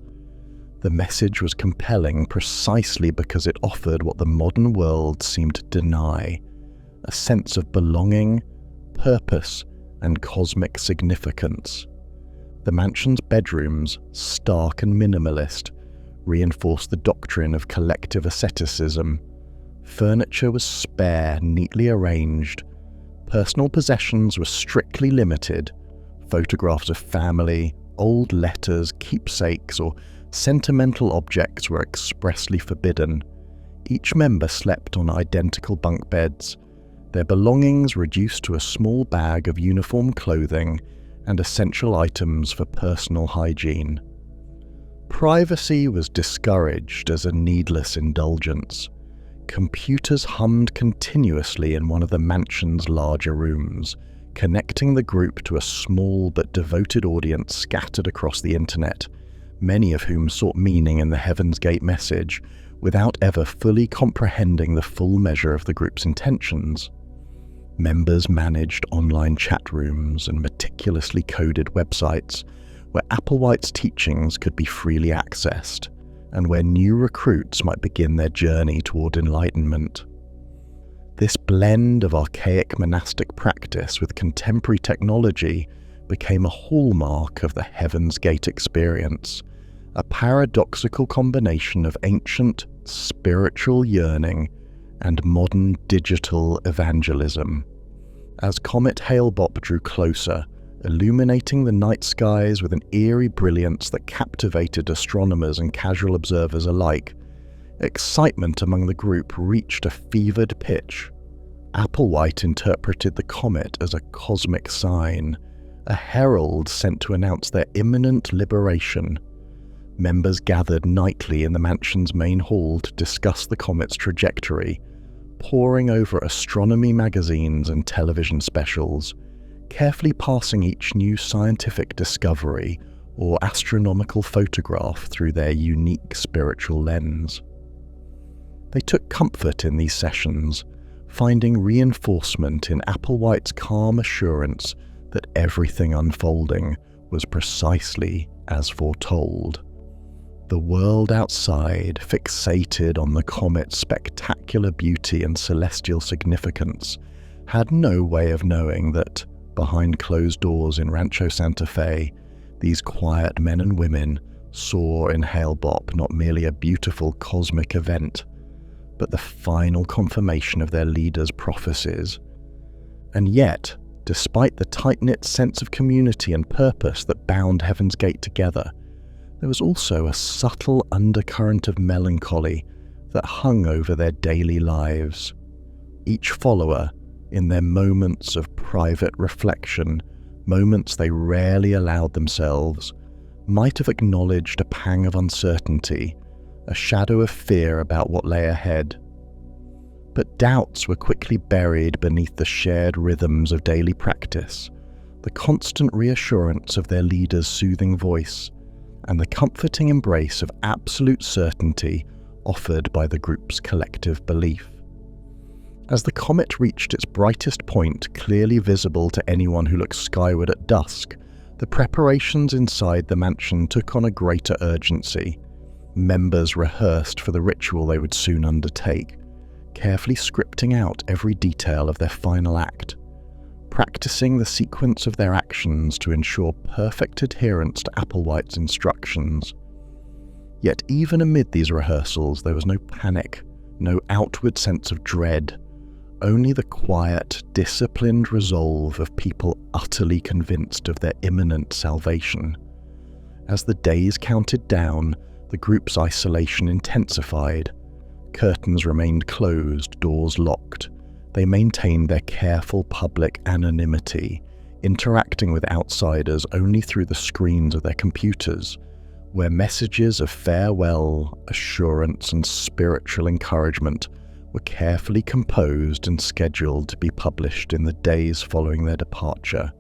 The message was compelling precisely because it offered what the modern world seemed to deny: a sense of belonging, purpose, and cosmic significance. The mansion's bedrooms, stark and minimalist, reinforced the doctrine of collective asceticism. Furniture was spare, neatly arranged. Personal possessions were strictly limited. Photographs of family, old letters, keepsakes, or sentimental objects were expressly forbidden. Each member slept on identical bunk beds. their belongings reduced to a small bag of uniform clothing and essential items for personal hygiene. Privacy was discouraged as a needless indulgence. Computers hummed continuously in one of the mansion's larger rooms, connecting the group to a small but devoted audience scattered across the internet, many of whom sought meaning in the Heaven's Gate message without ever fully comprehending the full measure of the group's intentions. Members managed online chat rooms and meticulously coded websites where Applewhite's teachings could be freely accessed, and where new recruits might begin their journey toward enlightenment. This blend of archaic monastic practice with contemporary technology became a hallmark of the Heaven's Gate experience, a paradoxical combination of ancient spiritual yearning and modern digital evangelism. As Comet Hale-Bopp drew closer, illuminating the night skies with an eerie brilliance that captivated astronomers and casual observers alike, excitement among the group reached a fevered pitch. Applewhite interpreted the comet as a cosmic sign, a herald sent to announce their imminent liberation. Members gathered nightly in the mansion's main hall to discuss the comet's trajectory, poring over astronomy magazines and television specials, carefully passing each new scientific discovery or astronomical photograph through their unique spiritual lens. They took comfort in these sessions, finding reinforcement in Applewhite's calm assurance that everything unfolding was precisely as foretold. The world outside, fixated on the comet's spectacular beauty and celestial significance, had no way of knowing that, behind closed doors in Rancho Santa Fe, these quiet men and women saw in Hale-Bopp not merely a beautiful cosmic event, but the final confirmation of their leader's prophecies. And yet, despite the tight-knit sense of community and purpose that bound Heaven's Gate together, there was also a subtle undercurrent of melancholy that hung over their daily lives. Each follower, in their moments of private reflection, moments they rarely allowed themselves, might have acknowledged a pang of uncertainty, a shadow of fear about what lay ahead. But doubts were quickly buried beneath the shared rhythms of daily practice, the constant reassurance of their leader's soothing voice, and the comforting embrace of absolute certainty offered by the group's collective belief. As the comet reached its brightest point, clearly visible to anyone who looked skyward at dusk, the preparations inside the mansion took on a greater urgency. Members rehearsed for the ritual they would soon undertake, carefully scripting out every detail of their final act, practicing the sequence of their actions to ensure perfect adherence to Applewhite's instructions. Yet even amid these rehearsals, there was no panic, no outward sense of dread, only the quiet, disciplined resolve of people utterly convinced of their imminent salvation. As the days counted down, the group's isolation intensified. Curtains remained closed, doors locked. They maintained their careful public anonymity, interacting with outsiders only through the screens of their computers, where messages of farewell, assurance, and spiritual encouragement were carefully composed and scheduled to be published in the days following their departure.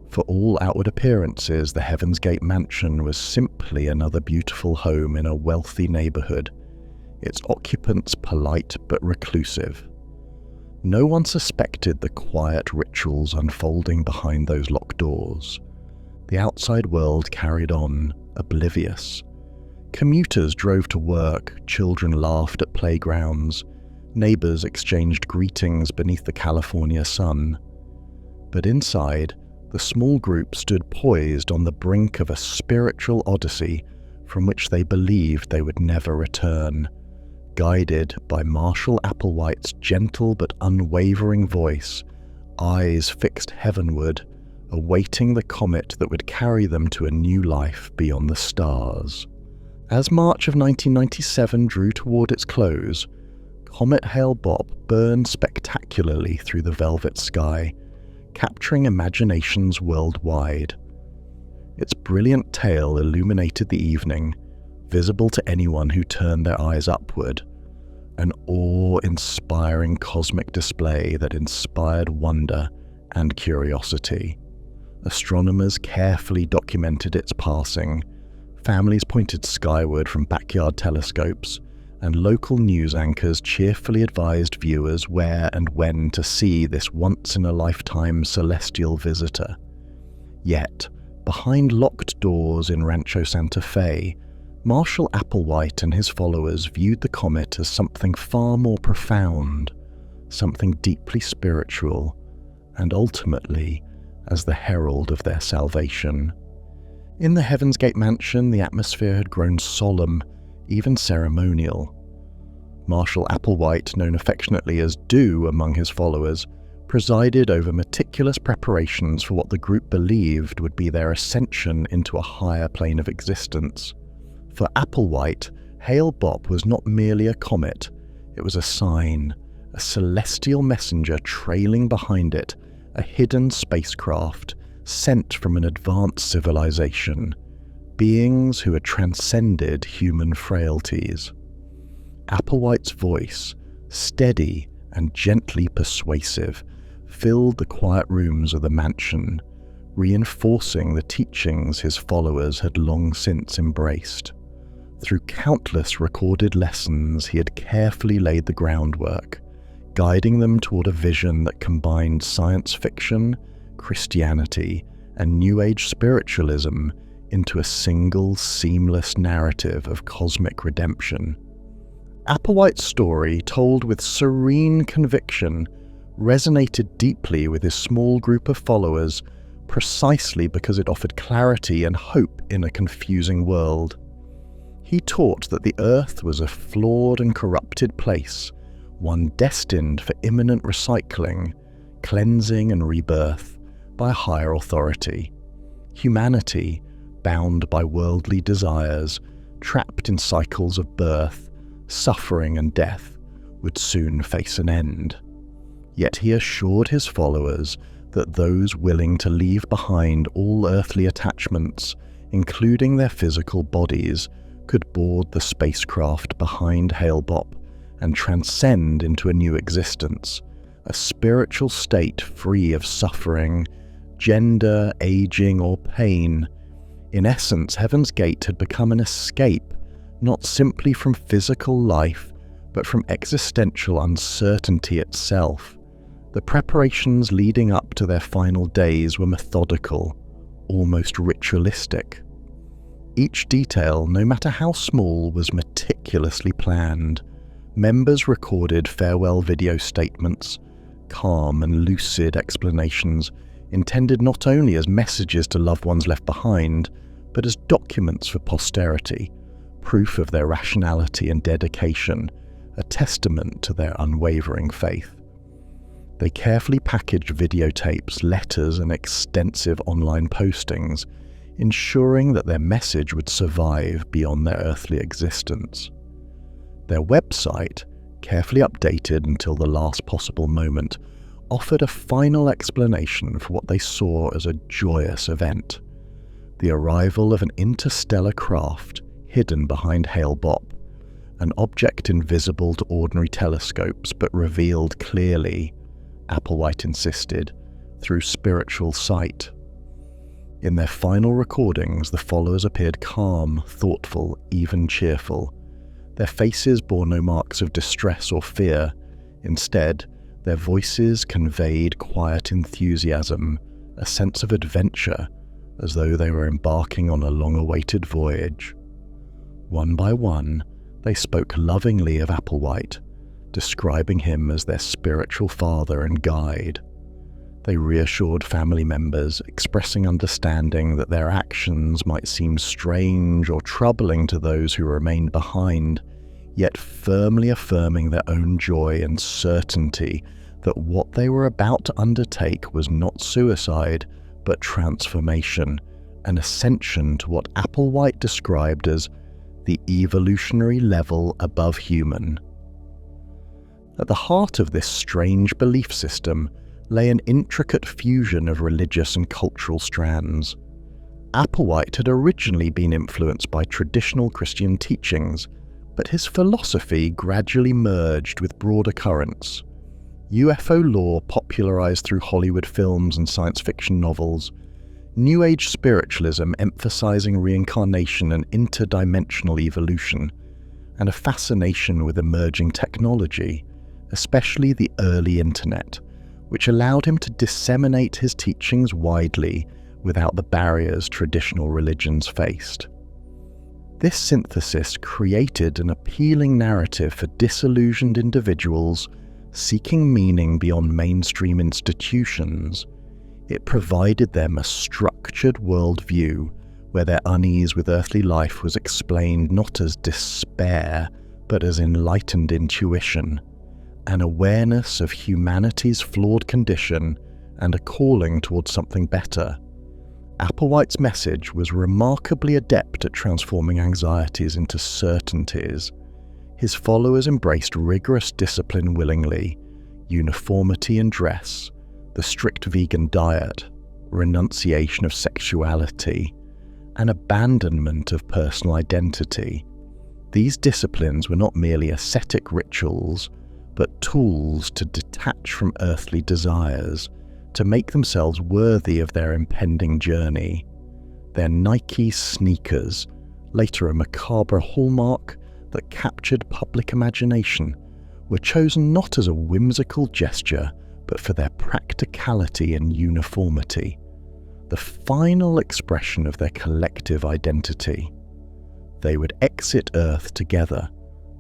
For all outward appearances, the Heaven's Gate mansion was simply another beautiful home in a wealthy neighborhood, its occupants polite but reclusive. No one suspected the quiet rituals unfolding behind those locked doors. The outside world carried on, oblivious. Commuters drove to work, children laughed at playgrounds, neighbors exchanged greetings beneath the California sun. But inside, the small group stood poised on the brink of a spiritual odyssey from which they believed they would never return, guided by Marshall Applewhite's gentle but unwavering voice, eyes fixed heavenward, awaiting the comet that would carry them to a new life beyond the stars. As March of 1997 drew toward its close, Comet Hale-Bopp burned spectacularly through the velvet sky, capturing imaginations worldwide. Its brilliant tail illuminated the evening, visible to anyone who turned their eyes upward, an awe-inspiring cosmic display that inspired wonder and curiosity. Astronomers carefully documented its passing, families pointed skyward from backyard telescopes, and local news anchors cheerfully advised viewers where and when to see this once-in-a-lifetime celestial visitor. Yet, behind locked doors in Rancho Santa Fe, Marshall Applewhite and his followers viewed the comet as something far more profound, something deeply spiritual, and ultimately as the herald of their salvation. In the Heaven's Gate mansion, the atmosphere had grown solemn, even ceremonial. Marshall Applewhite, known affectionately as Do among his followers, presided over meticulous preparations for what the group believed would be their ascension into a higher plane of existence. For Applewhite, Hale-Bopp was not merely a comet, it was a sign, a celestial messenger trailing behind it, a hidden spacecraft sent from an advanced civilization, beings who had transcended human frailties. Applewhite's voice, steady and gently persuasive, filled the quiet rooms of the mansion, reinforcing the teachings his followers had long since embraced. Through countless recorded lessons, he had carefully laid the groundwork, guiding them toward a vision that combined science fiction, Christianity, and New Age spiritualism into a single, seamless narrative of cosmic redemption. Applewhite's story, told with serene conviction, resonated deeply with his small group of followers precisely because it offered clarity and hope in a confusing world. He taught that the Earth was a flawed and corrupted place, one destined for imminent recycling, cleansing and rebirth by a higher authority. Humanity, bound by worldly desires, trapped in cycles of birth, suffering and death, would soon face an end. Yet he assured his followers that those willing to leave behind all earthly attachments, including their physical bodies, could board the spacecraft behind Hale-Bopp and transcend into a new existence, a spiritual state free of suffering, gender, aging, or pain. In essence, Heaven's Gate had become an escape, not simply from physical life, but from existential uncertainty itself. The preparations leading up to their final days were methodical, almost ritualistic. Each detail, no matter how small, was meticulously planned. Members recorded farewell video statements, calm and lucid explanations, intended not only as messages to loved ones left behind, but as documents for posterity, proof of their rationality and dedication, a testament to their unwavering faith. They carefully packaged videotapes, letters, and extensive online postings, ensuring that their message would survive beyond their earthly existence. Their website, carefully updated until the last possible moment, offered a final explanation for what they saw as a joyous event: the arrival of an interstellar craft hidden behind Hale-Bopp, an object invisible to ordinary telescopes but revealed clearly, Applewhite insisted, through spiritual sight. In their final recordings, the followers appeared calm, thoughtful, even cheerful. Their faces bore no marks of distress or fear. Instead, their voices conveyed quiet enthusiasm, a sense of adventure, as though they were embarking on a long-awaited voyage. One by one, they spoke lovingly of Applewhite, describing him as their spiritual father and guide. They reassured family members, expressing understanding that their actions might seem strange or troubling to those who remained behind, yet firmly affirming their own joy and certainty that what they were about to undertake was not suicide, but transformation, an ascension to what Applewhite described as the evolutionary level above human. At the heart of this strange belief system lay an intricate fusion of religious and cultural strands. Applewhite had originally been influenced by traditional Christian teachings, but his philosophy gradually merged with broader currents. UFO lore popularized through Hollywood films and science fiction novels, New Age spiritualism emphasizing reincarnation and interdimensional evolution, and a fascination with emerging technology, especially the early internet, which allowed him to disseminate his teachings widely without the barriers traditional religions faced. This synthesis created an appealing narrative for disillusioned individuals seeking meaning beyond mainstream institutions. It provided them a structured worldview where their unease with earthly life was explained not as despair, but as enlightened intuition, an awareness of humanity's flawed condition and a calling towards something better. Applewhite's message was remarkably adept at transforming anxieties into certainties. His followers embraced rigorous discipline willingly, uniformity in dress, the strict vegan diet, renunciation of sexuality, and abandonment of personal identity. These disciplines were not merely ascetic rituals, but tools to detach from earthly desires, to make themselves worthy of their impending journey. Their Nike sneakers, later a macabre hallmark that captured public imagination, were chosen not as a whimsical gesture, but for their practicality and uniformity, the final expression of their collective identity. They would exit Earth together,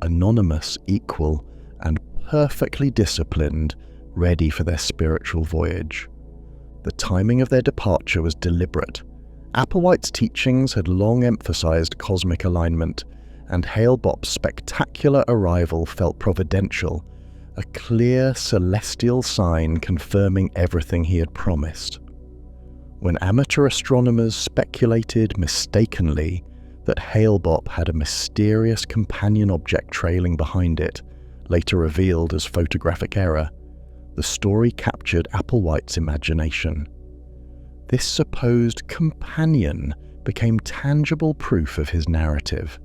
anonymous, equal, and perfectly disciplined, ready for their spiritual voyage. The timing of their departure was deliberate. Applewhite's teachings had long emphasized cosmic alignment, and Hale-Bopp's spectacular arrival felt providential, a clear celestial sign confirming everything he had promised. When amateur astronomers speculated mistakenly that Hale-Bopp had a mysterious companion object trailing behind it, later revealed as photographic error, the story captured Applewhite's imagination. This supposed companion became tangible proof of his narrative.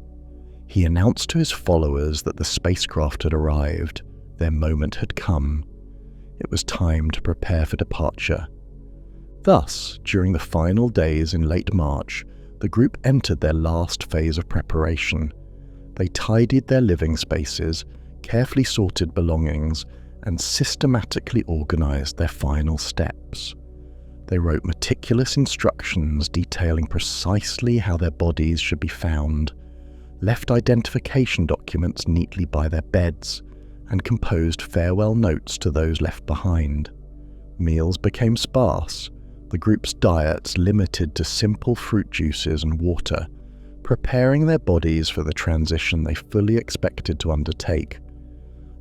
He announced to his followers that the spacecraft had arrived. Their moment had come. It was time to prepare for departure. Thus, during the final days in late March, the group entered their last phase of preparation. They tidied their living spaces, carefully sorted belongings, and systematically organized their final steps. They wrote meticulous instructions detailing precisely how their bodies should be found, left identification documents neatly by their beds, and composed farewell notes to those left behind. Meals became sparse, the group's diets limited to simple fruit juices and water, preparing their bodies for the transition they fully expected to undertake.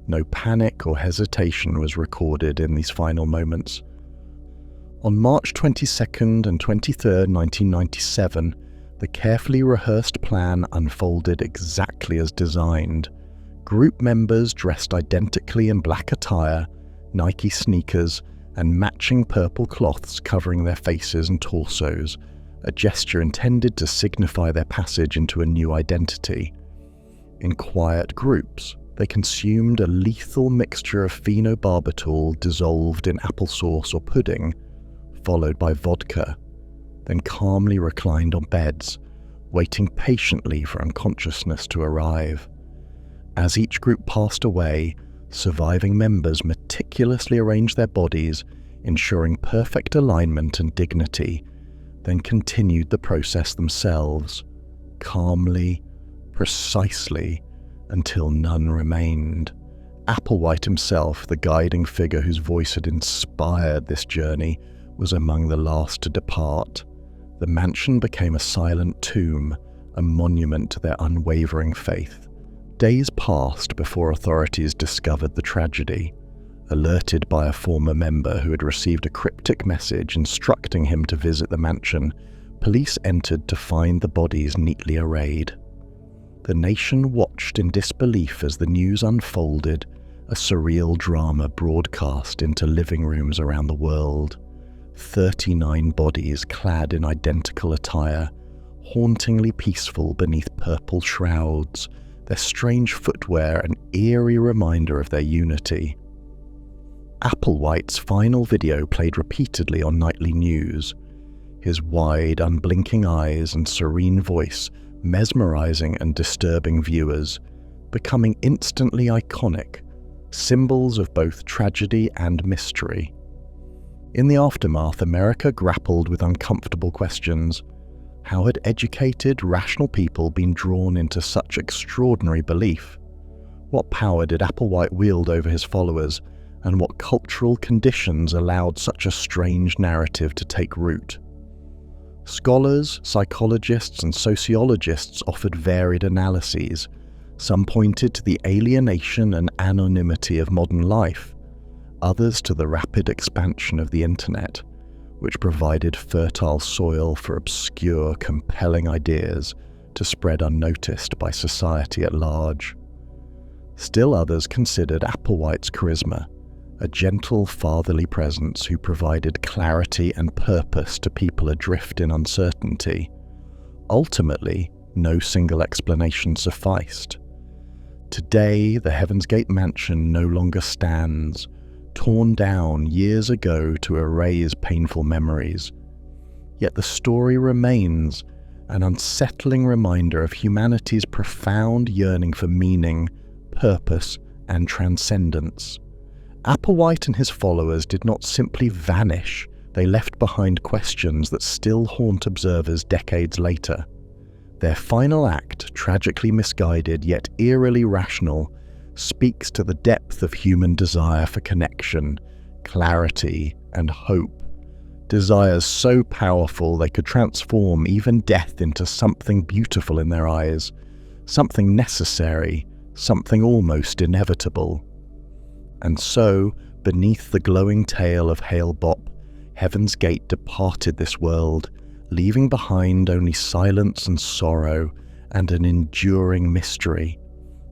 No panic or hesitation was recorded in these final moments. On March 22nd and 23rd, 1997, the carefully rehearsed plan unfolded exactly as designed. Group members dressed identically in black attire, Nike sneakers, and matching purple cloths covering their faces and torsos, a gesture intended to signify their passage into a new identity. In quiet groups, they consumed a lethal mixture of phenobarbital dissolved in applesauce or pudding, followed by vodka, then calmly reclined on beds, waiting patiently for unconsciousness to arrive. As each group passed away, surviving members meticulously arranged their bodies, ensuring perfect alignment and dignity, then continued the process themselves, calmly, precisely, until none remained. Applewhite himself, the guiding figure whose voice had inspired this journey, was among the last to depart. The mansion became a silent tomb, a monument to their unwavering faith. Days passed before authorities discovered the tragedy. Alerted by a former member who had received a cryptic message instructing him to visit the mansion, police entered to find the bodies neatly arrayed. The nation watched in disbelief as the news unfolded, a surreal drama broadcast into living rooms around the world. 39 bodies clad in identical attire, hauntingly peaceful beneath purple shrouds, their strange footwear an eerie reminder of their unity. Applewhite's final video played repeatedly on nightly news, his wide, unblinking eyes and serene voice mesmerizing and disturbing viewers, becoming instantly iconic, symbols of both tragedy and mystery. In the aftermath, America grappled with uncomfortable questions. How had educated, rational people been drawn into such extraordinary belief? What power did Applewhite wield over his followers, and what cultural conditions allowed such a strange narrative to take root? Scholars, psychologists, and sociologists offered varied analyses. Some pointed to the alienation and anonymity of modern life, others to the rapid expansion of the internet, which provided fertile soil for obscure, compelling ideas to spread unnoticed by society at large. Still others considered Applewhite's charisma, a gentle fatherly presence who provided clarity and purpose to people adrift in uncertainty. Ultimately, no single explanation sufficed. Today, the Heaven's Gate mansion no longer stands, torn down years ago to erase painful memories. Yet the story remains, an unsettling reminder of humanity's profound yearning for meaning, purpose, and transcendence. Applewhite and his followers did not simply vanish, they left behind questions that still haunt observers decades later. Their final act, tragically misguided yet eerily rational, speaks to the depth of human desire for connection, clarity, and hope. Desires so powerful they could transform even death into something beautiful in their eyes, something necessary, something almost inevitable. And so, beneath the glowing tale of Hale Bopp, Heaven's Gate departed this world, leaving behind only silence and sorrow and an enduring mystery.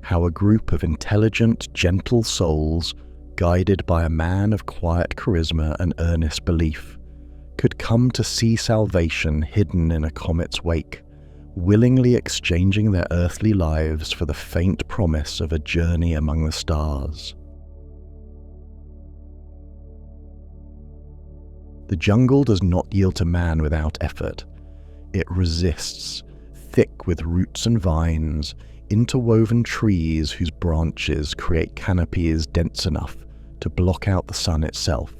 How a group of intelligent, gentle souls, guided by a man of quiet charisma and earnest belief, could come to see salvation hidden in a comet's wake, willingly exchanging their earthly lives for the faint promise of a journey among the stars. The jungle does not yield to man without effort. It resists, thick with roots and vines, interwoven trees whose branches create canopies dense enough to block out the sun itself.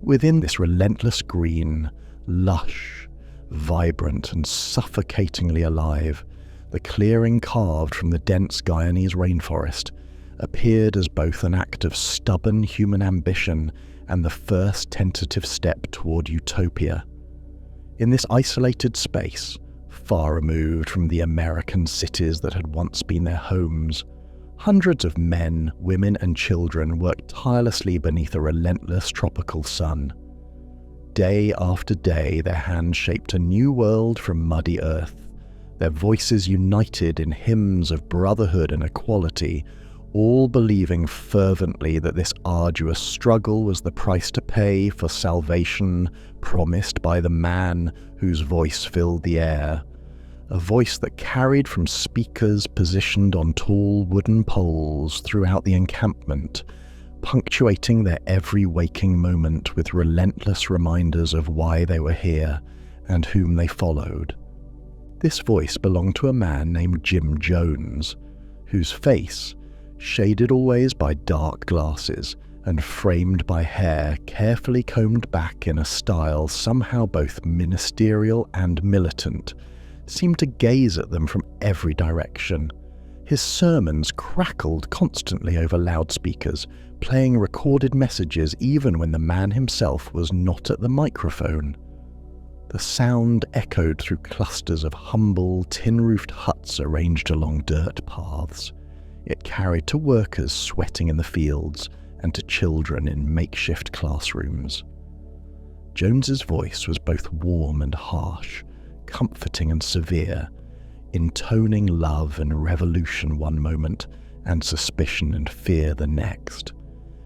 Within this relentless green, lush, vibrant and suffocatingly alive, the clearing carved from the dense Guyanese rainforest appeared as both an act of stubborn human ambition and the first tentative step toward utopia. In this isolated space, far removed from the American cities that had once been their homes, hundreds of men, women, and children worked tirelessly beneath a relentless tropical sun. Day after day, their hands shaped a new world from muddy earth, their voices united in hymns of brotherhood and equality, all believing fervently that this arduous struggle was the price to pay for salvation promised by the man whose voice filled the air, a voice that carried from speakers positioned on tall wooden poles throughout the encampment, punctuating their every waking moment with relentless reminders of why they were here and whom they followed. This voice belonged to a man named Jim Jones, whose face, shaded always by dark glasses and framed by hair carefully combed back in a style somehow both ministerial and militant, seemed to gaze at them from every direction. His sermons crackled constantly over loudspeakers, playing recorded messages even when the man himself was not at the microphone. The sound echoed through clusters of humble, tin-roofed huts arranged along dirt paths. It carried to workers sweating in the fields and to children in makeshift classrooms. Jones's voice was both warm and harsh, comforting and severe, intoning love and revolution one moment, and suspicion and fear the next.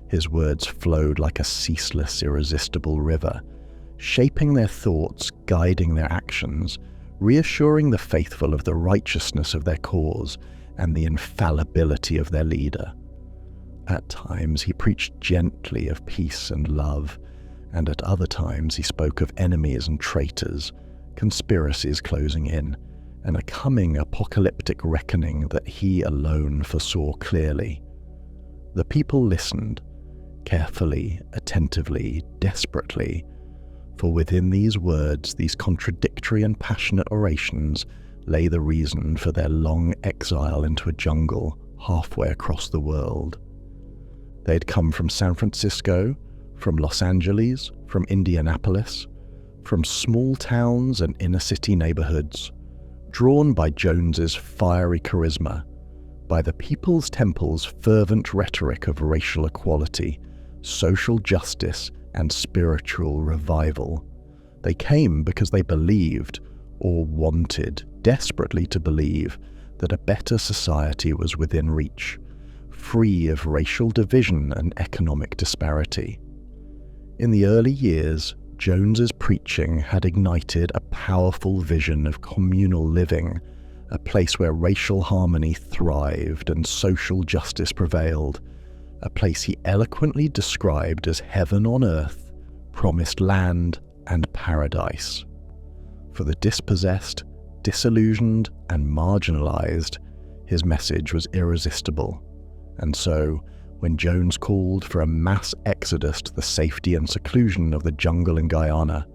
His words flowed like a ceaseless, irresistible river, shaping their thoughts, guiding their actions, reassuring the faithful of the righteousness of their cause and the infallibility of their leader. At times he preached gently of peace and love, and at other times he spoke of enemies and traitors, conspiracies closing in, and a coming apocalyptic reckoning that he alone foresaw clearly. The people listened, carefully, attentively, desperately, for within these words, these contradictory and passionate orations, lay the reason for their long exile into a jungle halfway across the world. They'd come from San Francisco, from Los Angeles, from Indianapolis, from small towns and inner-city neighborhoods, drawn by Jones's fiery charisma, by the People's Temple's fervent rhetoric of racial equality, social justice, and spiritual revival. They came because they believed, or wanted desperately to believe, that a better society was within reach, free of racial division and economic disparity. In the early years, Jones's preaching had ignited a powerful vision of communal living, a place where racial harmony thrived and social justice prevailed, a place he eloquently described as heaven on earth, promised land, and paradise. For the dispossessed, disillusioned, and marginalized, his message was irresistible. And so, when Jones called for a mass exodus to the safety and seclusion of the jungle in Guyana,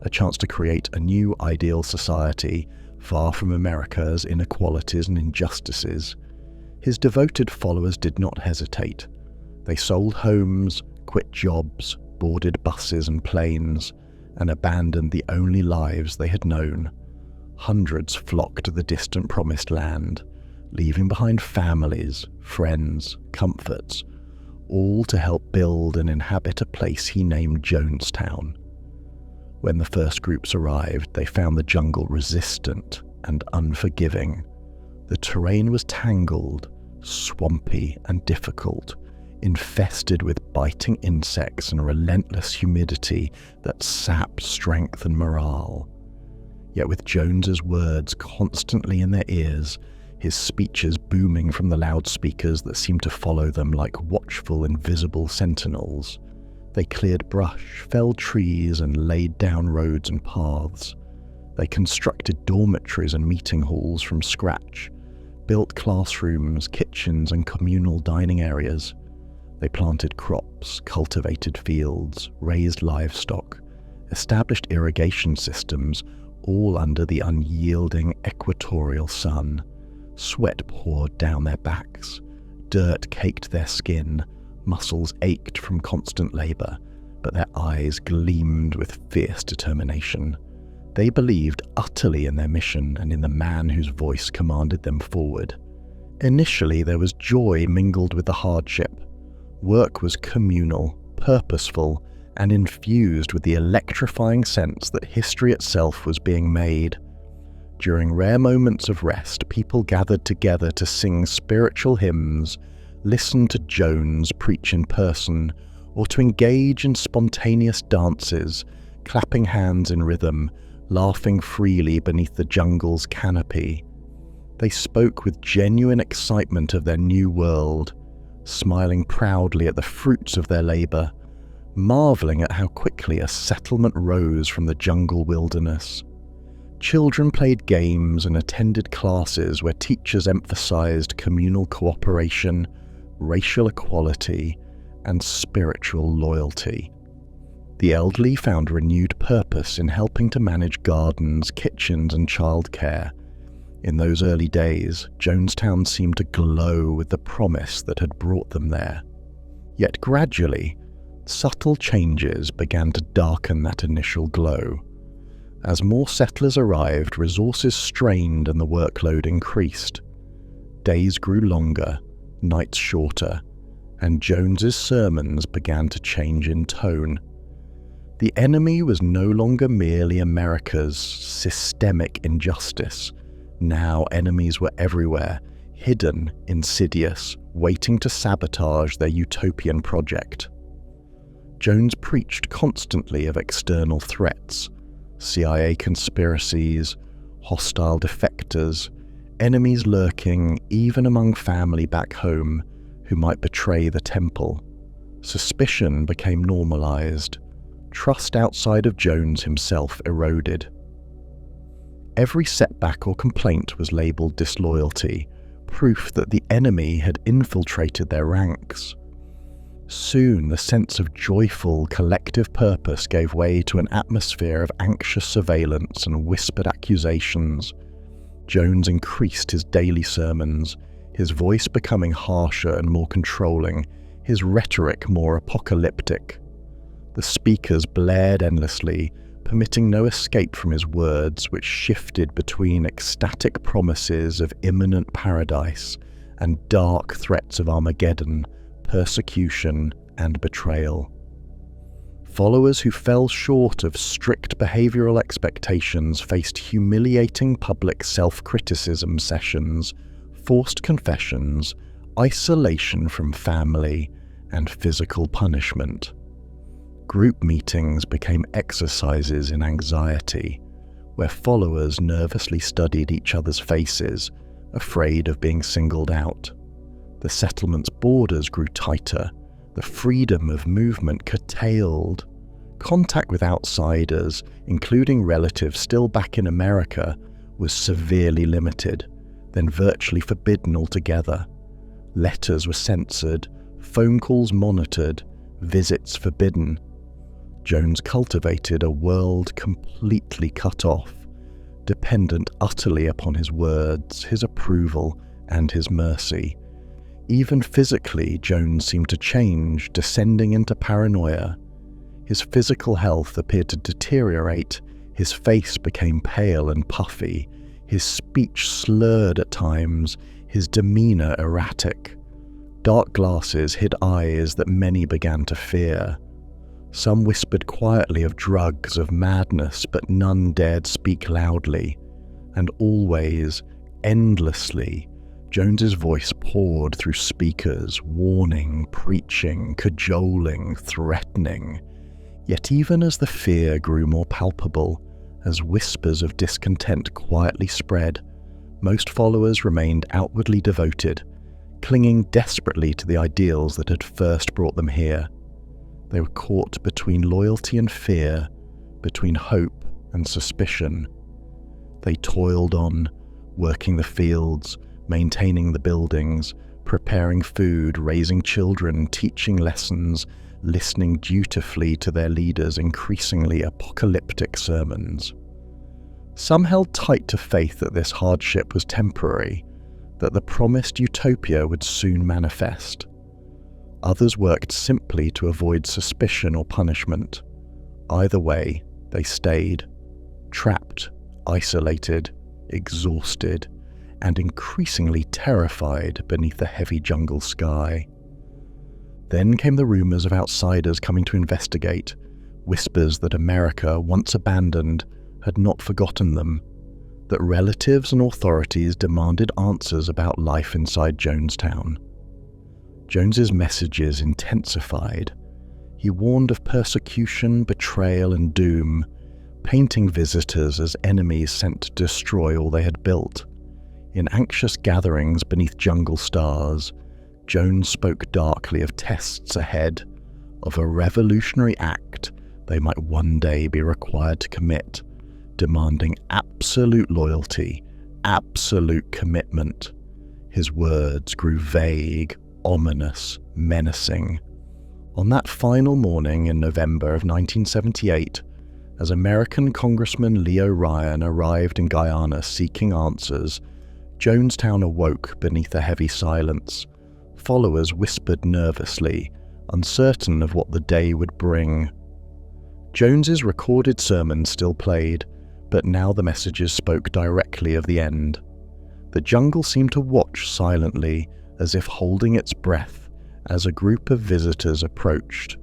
a chance to create a new ideal society far from America's inequalities and injustices, his devoted followers did not hesitate. They sold homes, quit jobs, boarded buses and planes, and abandoned the only lives they had known. Hundreds flocked to the distant promised land, leaving behind families, friends, comforts, all to help build and inhabit a place he named Jonestown. When the first groups arrived, they found the jungle resistant and unforgiving. The terrain was tangled, swampy, and difficult, infested with biting insects and relentless humidity that sapped strength and morale. Yet with Jones's words constantly in their ears, his speeches booming from the loudspeakers that seemed to follow them like watchful, invisible sentinels, they cleared brush, felled trees, and laid down roads and paths. They constructed dormitories and meeting halls from scratch, built classrooms, kitchens, and communal dining areas. They planted crops, cultivated fields, raised livestock, established irrigation systems, all under the unyielding equatorial sun. Sweat poured down their backs, dirt caked their skin, muscles ached from constant labor, but their eyes gleamed with fierce determination. They believed utterly in their mission and in the man whose voice commanded them forward. Initially, there was joy mingled with the hardship. Work was communal, purposeful, and infused with the electrifying sense that history itself was being made. During rare moments of rest, people gathered together to sing spiritual hymns, listen to Jones preach in person, or to engage in spontaneous dances, clapping hands in rhythm, laughing freely beneath the jungle's canopy. They spoke with genuine excitement of their new world, smiling proudly at the fruits of their labor, marveling at how quickly a settlement rose from the jungle wilderness. Children played games and attended classes where teachers emphasized communal cooperation, racial equality, and spiritual loyalty. The elderly found renewed purpose in helping to manage gardens, kitchens, and childcare. In those early days, Jonestown seemed to glow with the promise that had brought them there. Yet gradually, subtle changes began to darken that initial glow. As more settlers arrived, resources strained and the workload increased. Days grew longer, nights shorter, and Jones's sermons began to change in tone. The enemy was no longer merely America's systemic injustice. Now enemies were everywhere, hidden, insidious, waiting to sabotage their utopian project. Jones preached constantly of external threats, CIA conspiracies, hostile defectors, enemies lurking even among family back home who might betray the temple. Suspicion became normalized. Trust outside of Jones himself eroded. Every setback or complaint was labeled disloyalty, proof that the enemy had infiltrated their ranks. Soon, the sense of joyful, collective purpose gave way to an atmosphere of anxious surveillance and whispered accusations. Jones increased his daily sermons, his voice becoming harsher and more controlling, his rhetoric more apocalyptic. The speakers blared endlessly, permitting no escape from his words, which shifted between ecstatic promises of imminent paradise and dark threats of Armageddon, persecution, and betrayal. Followers who fell short of strict behavioral expectations faced humiliating public self-criticism sessions, forced confessions, isolation from family, and physical punishment. Group meetings became exercises in anxiety, where followers nervously studied each other's faces, afraid of being singled out. The settlement's borders grew tighter, the freedom of movement curtailed. Contact with outsiders, including relatives still back in America, was severely limited, then virtually forbidden altogether. Letters were censored, phone calls monitored, visits forbidden. Jones cultivated a world completely cut off, dependent utterly upon his words, his approval, and his mercy. Even physically, Jones seemed to change, descending into paranoia. His physical health appeared to deteriorate, his face became pale and puffy, his speech slurred at times, his demeanor erratic. Dark glasses hid eyes that many began to fear. Some whispered quietly of drugs, of madness, but none dared speak loudly. And always, endlessly, Jones's voice poured through speakers, warning, preaching, cajoling, threatening. Yet even as the fear grew more palpable, as whispers of discontent quietly spread, most followers remained outwardly devoted, clinging desperately to the ideals that had first brought them here. They were caught between loyalty and fear, between hope and suspicion. They toiled on, working the fields, maintaining the buildings, preparing food, raising children, teaching lessons, listening dutifully to their leaders' increasingly apocalyptic sermons. Some held tight to faith that this hardship was temporary, that the promised utopia would soon manifest. Others worked simply to avoid suspicion or punishment. Either way, they stayed, trapped, isolated, exhausted, and increasingly terrified beneath the heavy jungle sky. Then came the rumors of outsiders coming to investigate, whispers that America, once abandoned, had not forgotten them, that relatives and authorities demanded answers about life inside Jonestown. Jones's messages intensified. He warned of persecution, betrayal, and doom, painting visitors as enemies sent to destroy all they had built. In anxious gatherings beneath jungle stars, Jones spoke darkly of tests ahead, of a revolutionary act they might one day be required to commit, demanding absolute loyalty, absolute commitment. His words grew vague, ominous, menacing. On that final morning in November of 1978, as American Congressman Leo Ryan arrived in Guyana seeking answers, Jonestown awoke beneath a heavy silence. Followers whispered nervously, uncertain of what the day would bring. Jones's recorded sermon still played, but now the messages spoke directly of the end. The jungle seemed to watch silently, as if holding its breath, as a group of visitors approached.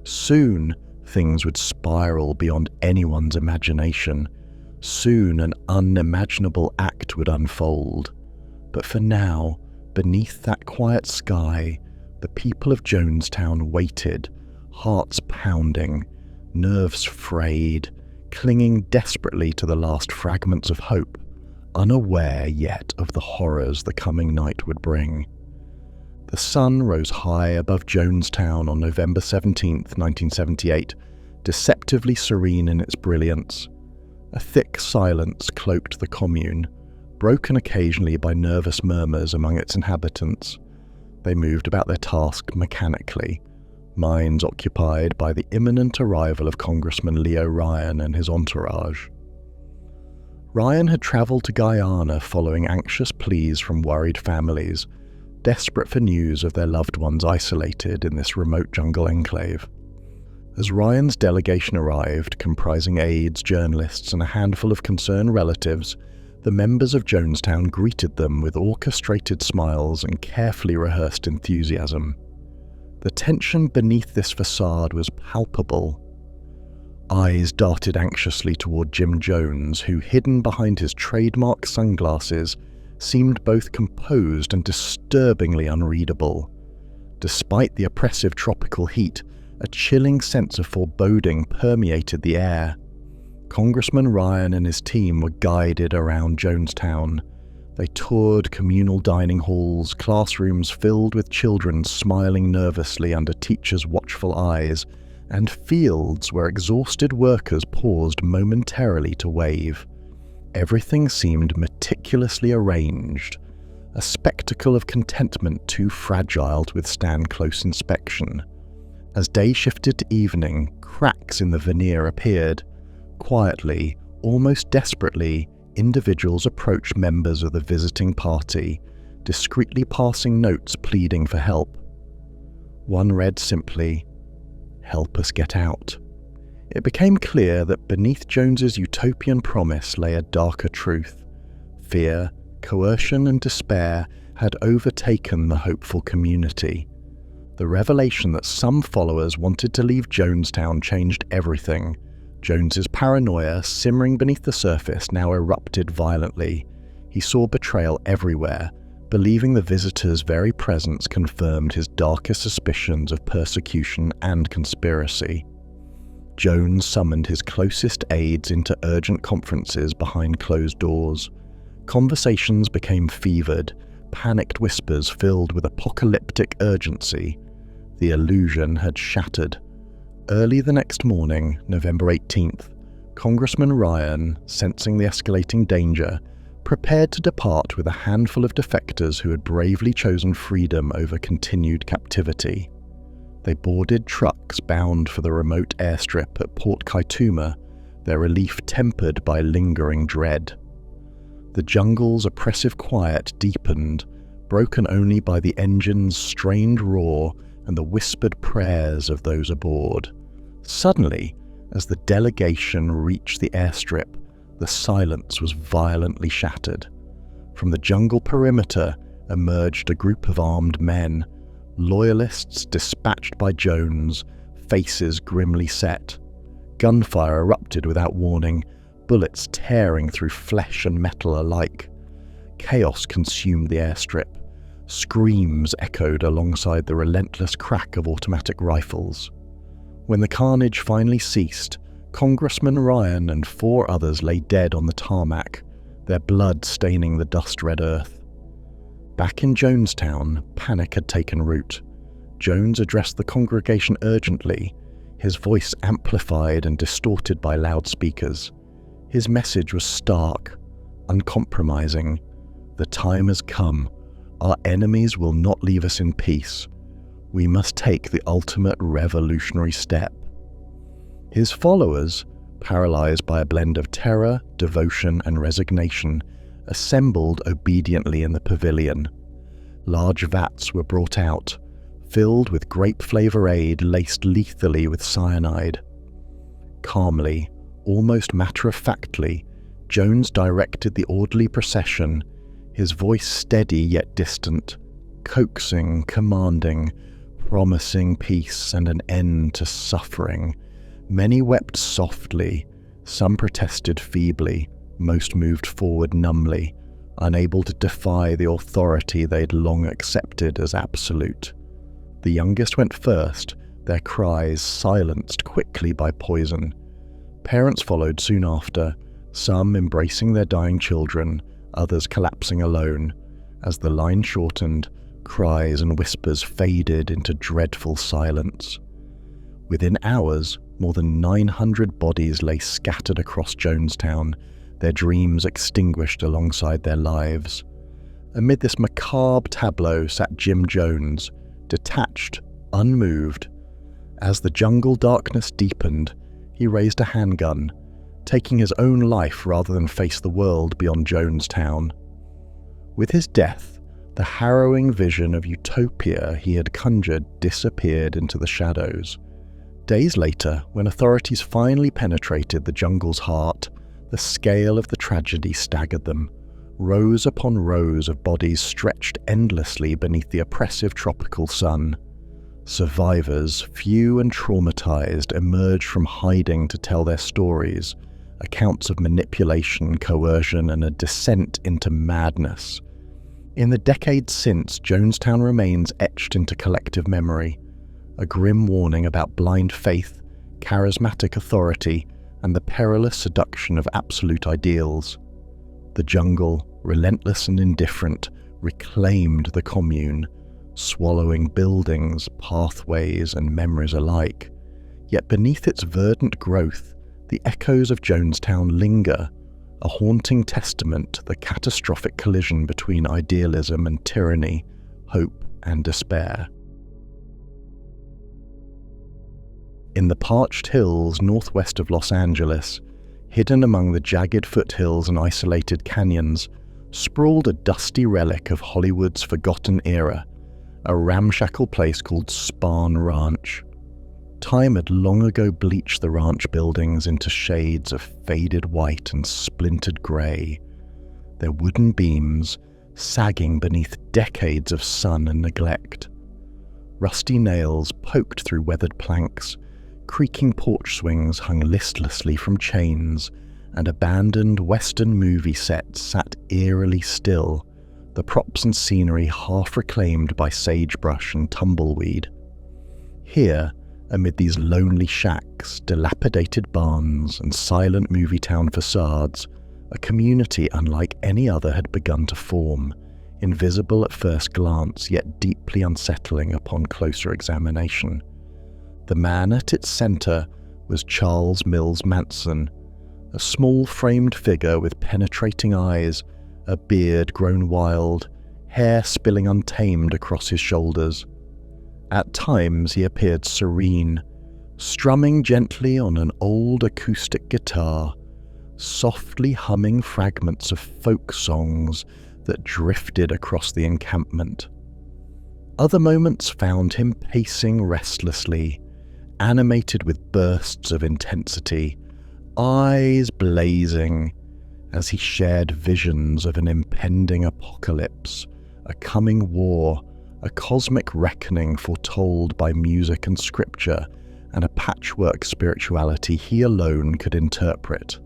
Soon, things would spiral beyond anyone's imagination. Soon, an unimaginable act would unfold. But for now, beneath that quiet sky, the people of Jonestown waited, hearts pounding, nerves frayed, clinging desperately to the last fragments of hope, unaware yet of the horrors the coming night would bring. The sun rose high above Jonestown on November 17, 1978, deceptively serene in its brilliance. A thick silence cloaked the commune, broken occasionally by nervous murmurs among its inhabitants. They moved about their task mechanically, minds occupied by the imminent arrival of Congressman Leo Ryan and his entourage. Ryan had travelled to Guyana following anxious pleas from worried families, desperate for news of their loved ones isolated in this remote jungle enclave. As Ryan's delegation arrived, comprising aides, journalists, and a handful of concerned relatives, the members of Jonestown greeted them with orchestrated smiles and carefully rehearsed enthusiasm. The tension beneath this facade was palpable. Eyes darted anxiously toward Jim Jones, who, hidden behind his trademark sunglasses, seemed both composed and disturbingly unreadable. Despite the oppressive tropical heat, a chilling sense of foreboding permeated the air. Congressman Ryan and his team were guided around Jonestown. They toured communal dining halls, classrooms filled with children smiling nervously under teachers' watchful eyes, and fields where exhausted workers paused momentarily to wave. Everything seemed meticulously arranged, a spectacle of contentment too fragile to withstand close inspection. As day shifted to evening, cracks in the veneer appeared. Quietly, almost desperately, individuals approached members of the visiting party, discreetly passing notes pleading for help. One read simply, "Help us get out." It became clear that beneath Jones's utopian promise lay a darker truth. Fear, coercion, and despair had overtaken the hopeful community. The revelation that some followers wanted to leave Jonestown changed everything. Jones's paranoia, simmering beneath the surface, now erupted violently. He saw betrayal everywhere, believing the visitor's very presence confirmed his darkest suspicions of persecution and conspiracy. Jones summoned his closest aides into urgent conferences behind closed doors. Conversations became fevered, panicked whispers filled with apocalyptic urgency. The illusion had shattered. Early the next morning, November 18th, Congressman Ryan, sensing the escalating danger, prepared to depart with a handful of defectors who had bravely chosen freedom over continued captivity. They boarded trucks bound for the remote airstrip at Port Kaituma, their relief tempered by lingering dread. The jungle's oppressive quiet deepened, broken only by the engine's strained roar and the whispered prayers of those aboard. Suddenly, as the delegation reached the airstrip, the silence was violently shattered. From the jungle perimeter emerged a group of armed men, loyalists dispatched by Jones, faces grimly set. Gunfire erupted without warning, bullets tearing through flesh and metal alike. Chaos consumed the airstrip. Screams echoed alongside the relentless crack of automatic rifles. When the carnage finally ceased, Congressman Ryan and 4 others lay dead on the tarmac, their blood staining the dust-red earth. Back in Jonestown, panic had taken root. Jones addressed the congregation urgently, his voice amplified and distorted by loudspeakers. His message was stark, uncompromising. The time has come. Our enemies will not leave us in peace. We must take the ultimate revolutionary step. His followers, paralyzed by a blend of terror, devotion, and resignation, assembled obediently in the pavilion. Large vats were brought out, filled with grape flavor aid laced lethally with cyanide. Calmly, almost matter-of-factly, Jones directed the orderly procession, his voice steady yet distant, coaxing, commanding, promising peace and an end to suffering. Many wept softly, some protested feebly, most moved forward numbly, unable to defy the authority they'd long accepted as absolute. The youngest went first, their cries silenced quickly by poison. Parents followed soon after, some embracing their dying children, others collapsing alone. As the line shortened, cries and whispers faded into dreadful silence. Within hours, more than 900 bodies lay scattered across Jonestown, their dreams extinguished alongside their lives. Amid this macabre tableau sat Jim Jones, detached, unmoved. As the jungle darkness deepened, he raised a handgun, taking his own life rather than face the world beyond Jonestown. With his death, the harrowing vision of utopia he had conjured disappeared into the shadows. Days later, when authorities finally penetrated the jungle's heart, the scale of the tragedy staggered them. Rows upon rows of bodies stretched endlessly beneath the oppressive tropical sun. Survivors, few and traumatized, emerged from hiding to tell their stories, accounts of manipulation, coercion, and a descent into madness. In the decades since, Jonestown remains etched into collective memory, a grim warning about blind faith, charismatic authority, and the perilous seduction of absolute ideals. The jungle, relentless and indifferent, reclaimed the commune, swallowing buildings, pathways, and memories alike. Yet beneath its verdant growth, the echoes of Jonestown linger, a haunting testament to the catastrophic collision between idealism and tyranny, hope and despair. In the parched hills northwest of Los Angeles, hidden among the jagged foothills and isolated canyons, sprawled a dusty relic of Hollywood's forgotten era, a ramshackle place called Spahn Ranch. Time had long ago bleached the ranch buildings into shades of faded white and splintered grey, their wooden beams sagging beneath decades of sun and neglect. Rusty nails poked through weathered planks, creaking porch swings hung listlessly from chains, and abandoned Western movie sets sat eerily still, the props and scenery half reclaimed by sagebrush and tumbleweed. Here, amid these lonely shacks, dilapidated barns, and silent movie town facades, a community unlike any other had begun to form, invisible at first glance yet deeply unsettling upon closer examination. The man at its centre was Charles Mills Manson, a small framed figure with penetrating eyes, a beard grown wild, hair spilling untamed across his shoulders. At times he appeared serene, strumming gently on an old acoustic guitar, softly humming fragments of folk songs that drifted across the encampment. Other moments found him pacing restlessly, animated with bursts of intensity, eyes blazing, as he shared visions of an impending apocalypse, a coming war, a cosmic reckoning foretold by music and scripture, and a patchwork spirituality he alone could interpret.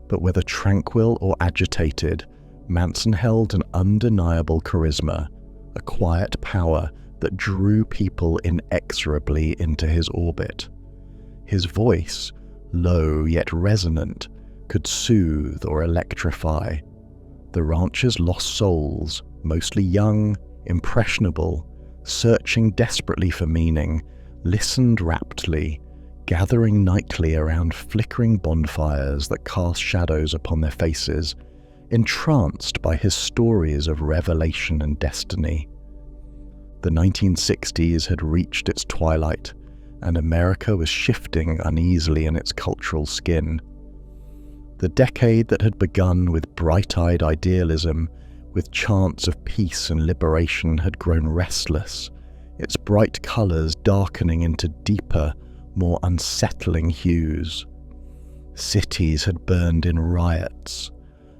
But whether tranquil or agitated, Manson held an undeniable charisma, a quiet power that drew people inexorably into his orbit. His voice, low yet resonant, could soothe or electrify. The rancher's lost souls, mostly young, impressionable, searching desperately for meaning, listened raptly, gathering nightly around flickering bonfires that cast shadows upon their faces, entranced by his stories of revelation and destiny. The 1960s had reached its twilight, and America was shifting uneasily in its cultural skin. The decade that had begun with bright-eyed idealism, with chants of peace and liberation, had grown restless, its bright colours darkening into deeper, more unsettling hues. Cities had burned in riots,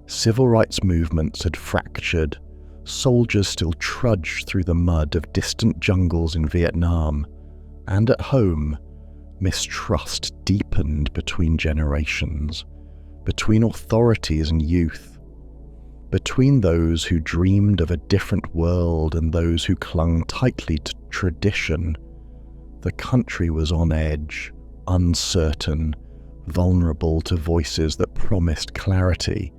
civil rights movements had fractured, soldiers still trudged through the mud of distant jungles in Vietnam, and at home, mistrust deepened between generations, between authorities and youth. Between those who dreamed of a different world and those who clung tightly to tradition, the country was on edge, uncertain, vulnerable to voices that promised clarity,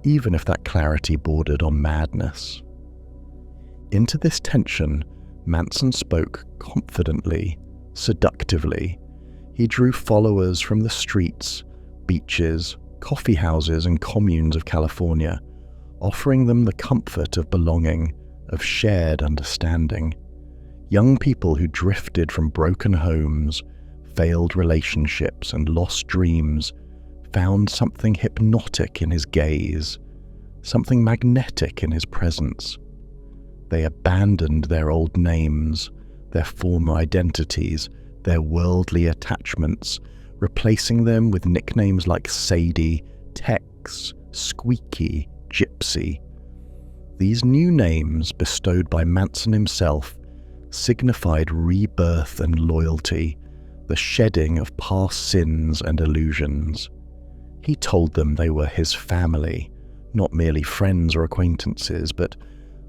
even if that clarity bordered on madness. Into this tension, Manson spoke confidently, seductively. He drew followers from the streets, beaches, coffee houses, and communes of California, offering them the comfort of belonging, of shared understanding. Young people who drifted from broken homes, failed relationships, and lost dreams found something hypnotic in his gaze, something magnetic in his presence. They abandoned their old names, their former identities, their worldly attachments, replacing them with nicknames like Sadie, Tex, Squeaky, Gypsy. These new names, bestowed by Manson himself, signified rebirth and loyalty, the shedding of past sins and illusions. He told them they were his family, not merely friends or acquaintances, but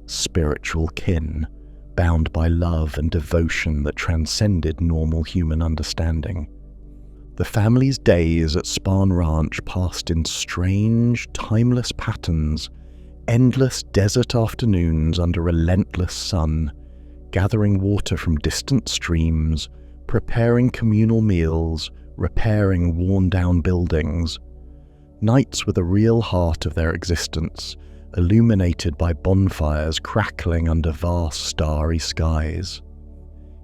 spiritual kin, bound by love and devotion that transcended normal human understanding. The family's days at Spahn Ranch passed in strange, timeless patterns, endless desert afternoons under a relentless sun, gathering water from distant streams, preparing communal meals, repairing worn-down buildings. Nights were the real heart of their existence, illuminated by bonfires crackling under vast starry skies.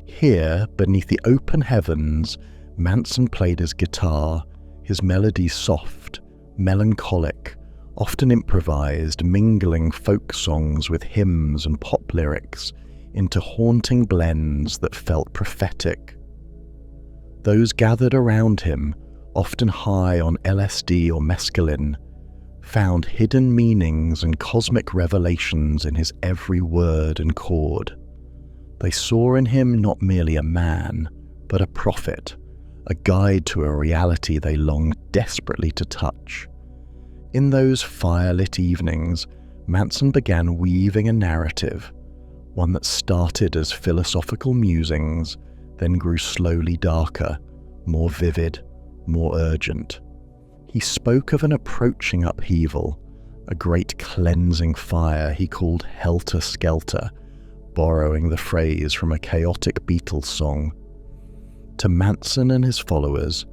Here, beneath the open heavens, Manson played his guitar, his melodies soft, melancholic, often improvised, mingling folk songs with hymns and pop lyrics into haunting blends that felt prophetic. Those gathered around him, often high on LSD or mescaline, found hidden meanings and cosmic revelations in his every word and chord. They saw in him not merely a man, but a prophet, a guide to a reality they longed desperately to touch. In those fire-lit evenings, Manson began weaving a narrative, one that started as philosophical musings, then grew slowly darker, more vivid, more urgent. He spoke of an approaching upheaval, a great cleansing fire he called helter-skelter, borrowing the phrase from a chaotic Beatles song. To Manson and his followers,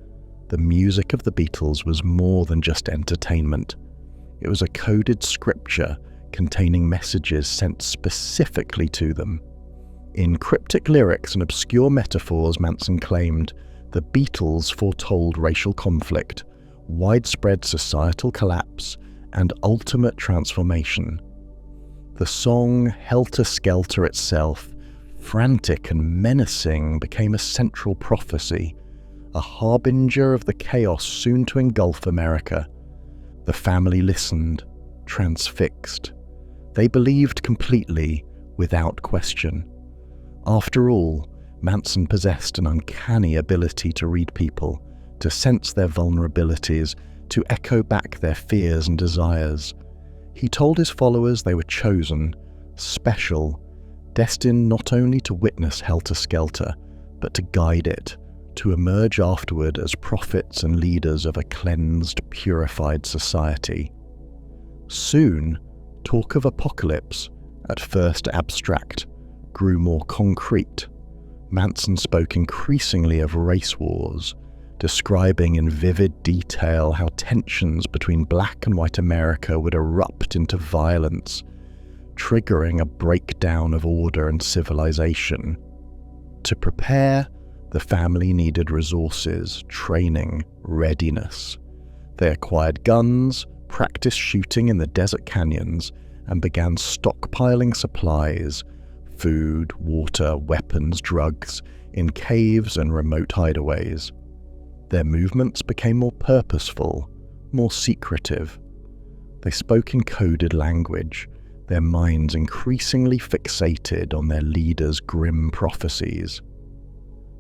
the music of the Beatles was more than just entertainment. It was a coded scripture containing messages sent specifically to them. In cryptic lyrics and obscure metaphors, Manson claimed, the Beatles foretold racial conflict, widespread societal collapse, and ultimate transformation. The song Helter Skelter itself, frantic and menacing, became a central prophecy, a harbinger of the chaos soon to engulf America. The family listened, transfixed. They believed completely, without question. After all, Manson possessed an uncanny ability to read people, to sense their vulnerabilities, to echo back their fears and desires. He told his followers they were chosen, special, destined not only to witness Helter Skelter, but to guide it, to emerge afterward as prophets and leaders of a cleansed, purified society. Soon, talk of apocalypse, at first abstract, grew more concrete. Manson spoke increasingly of race wars, describing in vivid detail how tensions between black and white America would erupt into violence, triggering a breakdown of order and civilization. To prepare, the family needed resources, training, readiness. They acquired guns, practiced shooting in the desert canyons, and began stockpiling supplies, food, water, weapons, drugs, in caves and remote hideaways. Their movements became more purposeful, more secretive. They spoke in coded language, their minds increasingly fixated on their leaders' grim prophecies.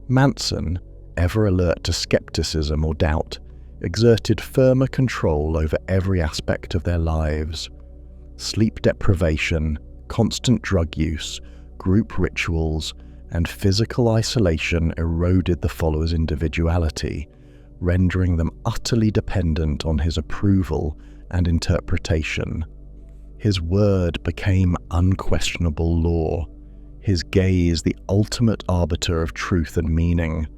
Manson, ever alert to skepticism or doubt, exerted firmer control over every aspect of their lives. Sleep deprivation, constant drug use, group rituals, and physical isolation eroded the followers' individuality, rendering them utterly dependent on his approval and interpretation. His word became unquestionable law, his gaze the ultimate arbiter of truth and meaning.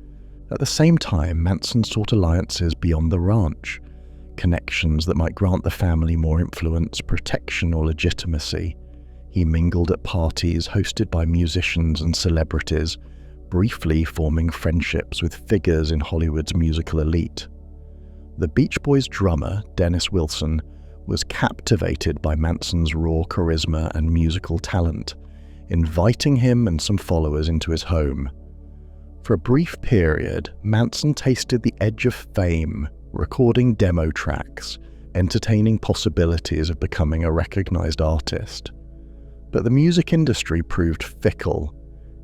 At the same time, Manson sought alliances beyond the ranch, connections that might grant the family more influence, protection, or legitimacy. He mingled at parties hosted by musicians and celebrities, briefly forming friendships with figures in Hollywood's musical elite. The Beach Boys drummer, Dennis Wilson, was captivated by Manson's raw charisma and musical talent, inviting him and some followers into his home. For a brief period, Manson tasted the edge of fame, recording demo tracks, entertaining possibilities of becoming a recognized artist. But the music industry proved fickle.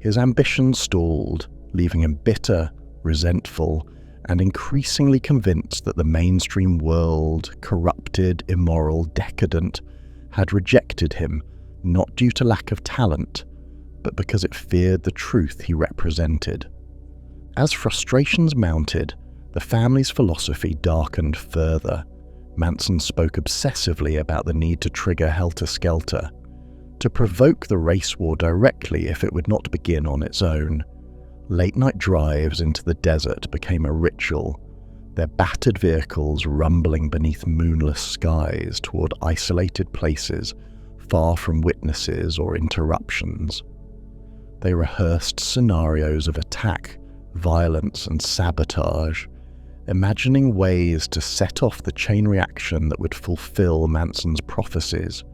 His ambitions stalled, leaving him bitter, resentful, and increasingly convinced that the mainstream world, corrupted, immoral, decadent, had rejected him, not due to lack of talent, but because it feared the truth he represented. As frustrations mounted, the family's philosophy darkened further. Manson spoke obsessively about the need to trigger helter-skelter, to provoke the race war directly if it would not begin on its own. Late-night drives into the desert became a ritual, their battered vehicles rumbling beneath moonless skies toward isolated places far from witnesses or interruptions. They rehearsed scenarios of attack, violence, and sabotage, imagining ways to set off the chain reaction that would fulfill Manson's prophecies.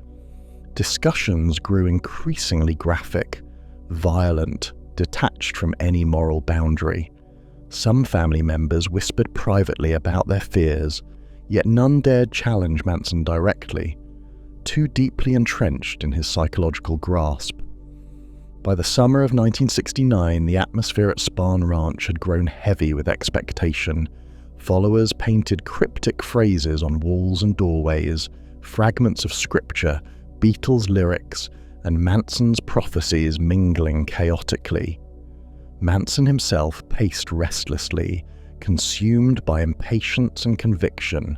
Discussions grew increasingly graphic, violent, detached from any moral boundary. Some family members whispered privately about their fears, yet none dared challenge Manson directly, too deeply entrenched in his psychological grasp. By the summer of 1969, the atmosphere at Spahn Ranch had grown heavy with expectation. Followers painted cryptic phrases on walls and doorways, fragments of scripture, Beatles lyrics, and Manson's prophecies mingling chaotically. Manson himself paced restlessly, consumed by impatience and conviction.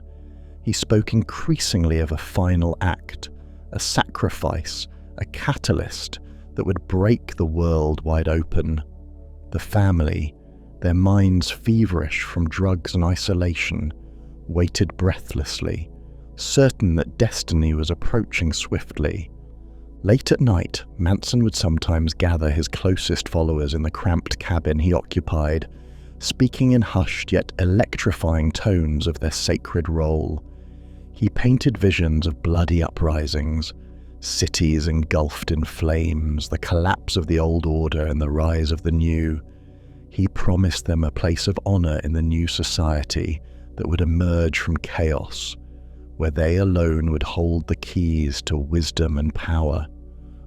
He spoke increasingly of a final act, a sacrifice, a catalyst that would break the world wide open. The family, their minds feverish from drugs and isolation, waited breathlessly, certain that destiny was approaching swiftly. Late at night, Manson would sometimes gather his closest followers in the cramped cabin he occupied, speaking in hushed yet electrifying tones of their sacred role. He painted visions of bloody uprisings, cities engulfed in flames, the collapse of the old order and the rise of the new. He promised them a place of honor in the new society that would emerge from chaos, where they alone would hold the keys to wisdom and power.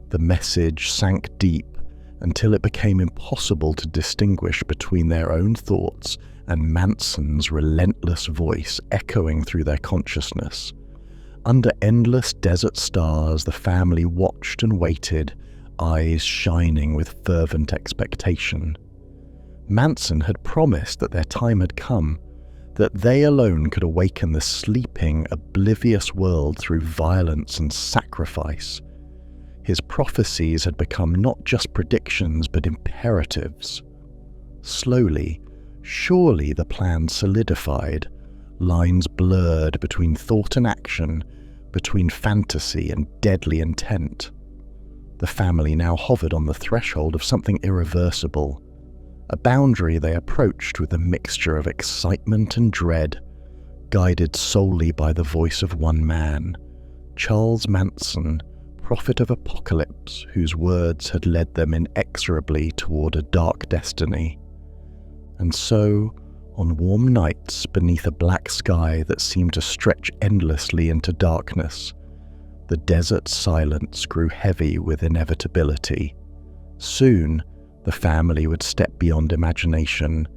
The message sank deep until it became impossible to distinguish between their own thoughts and Manson's relentless voice echoing through their consciousness. Under endless desert stars, the family watched and waited, eyes shining with fervent expectation. Manson had promised that their time had come, that they alone could awaken the sleeping, oblivious world through violence and sacrifice. His prophecies had become not just predictions but imperatives. Slowly, surely the plan solidified, lines blurred between thought and action, between fantasy and deadly intent. The family now hovered on the threshold of something irreversible, a boundary they approached with a mixture of excitement and dread, guided solely by the voice of one man, Charles Manson, prophet of apocalypse, whose words had led them inexorably toward a dark destiny. And so, on warm nights beneath a black sky that seemed to stretch endlessly into darkness, the desert silence grew heavy with inevitability. Soon, the family would step beyond imagination,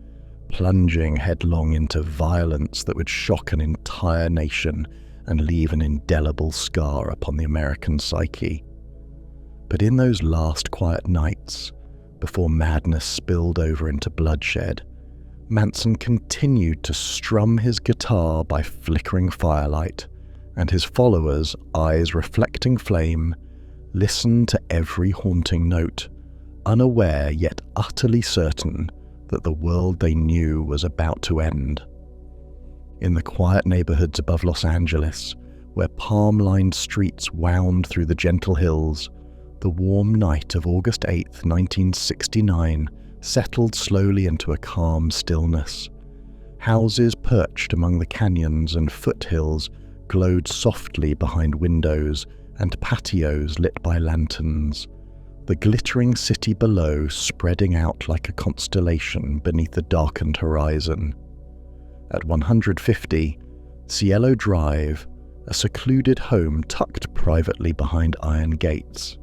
plunging headlong into violence that would shock an entire nation and leave an indelible scar upon the American psyche. But in those last quiet nights, before madness spilled over into bloodshed, Manson continued to strum his guitar by flickering firelight, and his followers, eyes reflecting flame, listened to every haunting note, unaware yet utterly certain that the world they knew was about to end. In the quiet neighborhoods above Los Angeles, where palm-lined streets wound through the gentle hills, the warm night of August 8, 1969, settled slowly into a calm stillness. Houses perched among the canyons and foothills glowed softly behind windows and patios lit by lanterns, the glittering city below spreading out like a constellation beneath the darkened horizon. At 150, Cielo Drive, a secluded home tucked privately behind iron gates,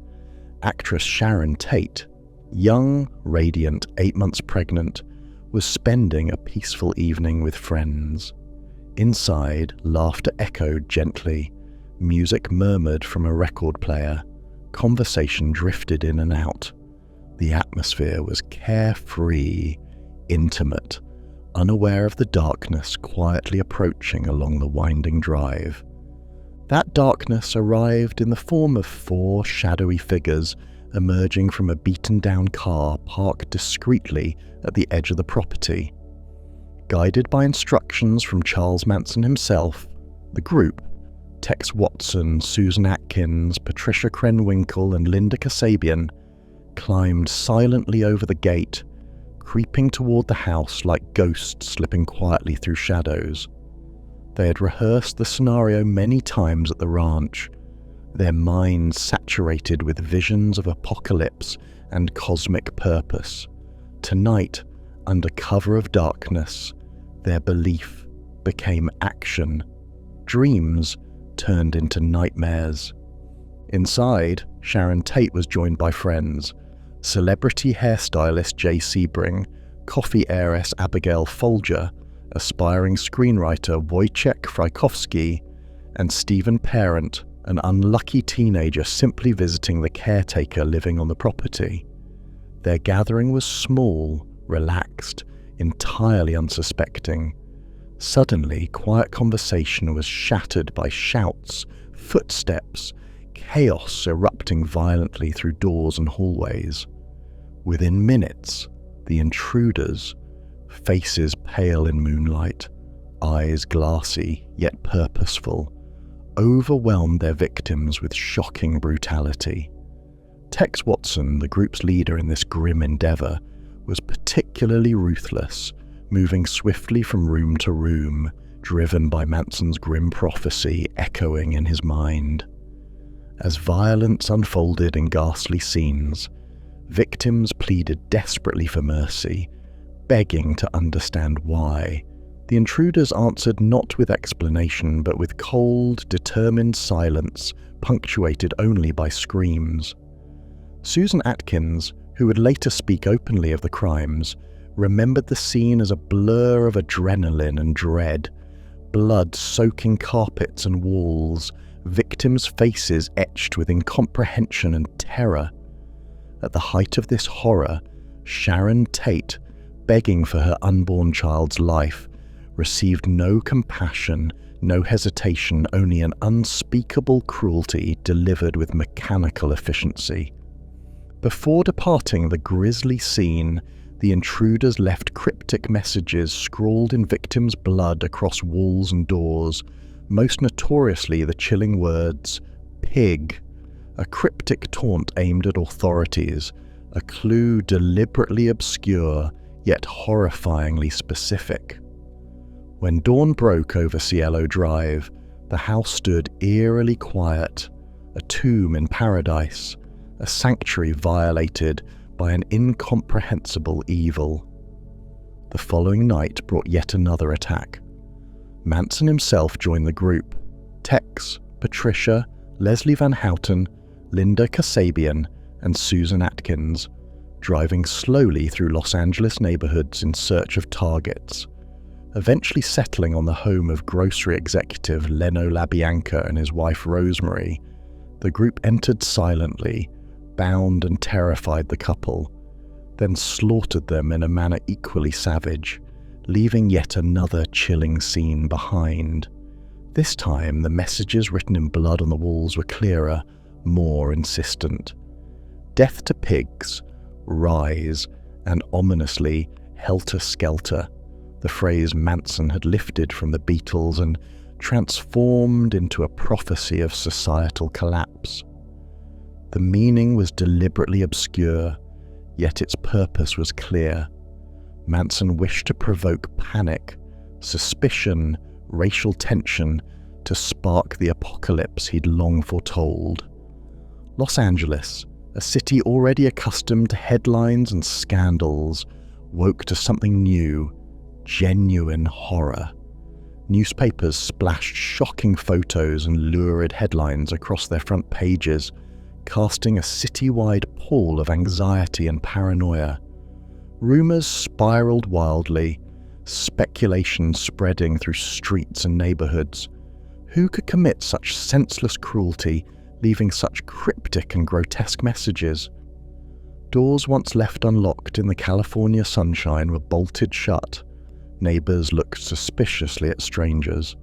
actress Sharon Tate, young, radiant, 8 months pregnant, was spending a peaceful evening with friends. Inside, laughter echoed gently, music murmured from a record player, conversation drifted in and out. The atmosphere was carefree, intimate, unaware of the darkness quietly approaching along the winding drive. That darkness arrived in the form of 4 shadowy figures emerging from a beaten-down car parked discreetly at the edge of the property. Guided by instructions from Charles Manson himself, the group, Tex Watson, Susan Atkins, Patricia Krenwinkel, and Linda Kasabian, climbed silently over the gate, creeping toward the house like ghosts slipping quietly through shadows. They had rehearsed the scenario many times at the ranch, their minds saturated with visions of apocalypse and cosmic purpose. Tonight, under cover of darkness, their belief became action. Dreams turned into nightmares. Inside, Sharon Tate was joined by friends: celebrity hairstylist Jay Sebring, coffee heiress Abigail Folger, aspiring screenwriter Wojciech Frykowski, and Stephen Parent, an unlucky teenager simply visiting the caretaker living on the property. Their gathering was small, relaxed, entirely unsuspecting. Suddenly, quiet conversation was shattered by shouts, footsteps, chaos erupting violently through doors and hallways. Within minutes, the intruders, faces pale in moonlight, eyes glassy yet purposeful, overwhelmed their victims with shocking brutality. Tex Watson, the group's leader in this grim endeavor, was particularly ruthless, moving swiftly from room to room, driven by Manson's grim prophecy echoing in his mind. As violence unfolded in ghastly scenes, victims pleaded desperately for mercy, begging to understand why. The intruders answered not with explanation, but with cold, determined silence, punctuated only by screams. Susan Atkins, who would later speak openly of the crimes, remembered the scene as a blur of adrenaline and dread, blood soaking carpets and walls, victims' faces etched with incomprehension and terror. At the height of this horror, Sharon Tate, begging for her unborn child's life, received no compassion, no hesitation, only an unspeakable cruelty delivered with mechanical efficiency. Before departing the grisly scene, the intruders left cryptic messages scrawled in victims' blood across walls and doors, most notoriously the chilling words, "pig," a cryptic taunt aimed at authorities, a clue deliberately obscure yet horrifyingly specific. When dawn broke over Cielo Drive, the house stood eerily quiet, a tomb in paradise, a sanctuary violated by an incomprehensible evil. The following night brought yet another attack. Manson himself joined the group. Tex, Patricia, Leslie Van Houten, Linda Kasabian, and Susan Atkins, driving slowly through Los Angeles neighborhoods in search of targets. Eventually settling on the home of grocery executive Leno LaBianca and his wife Rosemary, the group entered silently, bound and terrified the couple, then slaughtered them in a manner equally savage, leaving yet another chilling scene behind. This time, the messages written in blood on the walls were clearer, more insistent. Death to pigs, rise, and ominously, helter-skelter, the phrase Manson had lifted from the Beatles and transformed into a prophecy of societal collapse. The meaning was deliberately obscure, yet its purpose was clear. Manson wished to provoke panic, suspicion, racial tension to spark the apocalypse he'd long foretold. Los Angeles, a city already accustomed to headlines and scandals, woke to something new, genuine horror. Newspapers splashed shocking photos and lurid headlines across their front pages, casting a citywide pall of anxiety and paranoia. Rumors spiraled wildly, speculation spreading through streets and neighborhoods. Who could commit such senseless cruelty, leaving such cryptic and grotesque messages? Doors once left unlocked in the California sunshine were bolted shut. Neighbors looked suspiciously at strangers.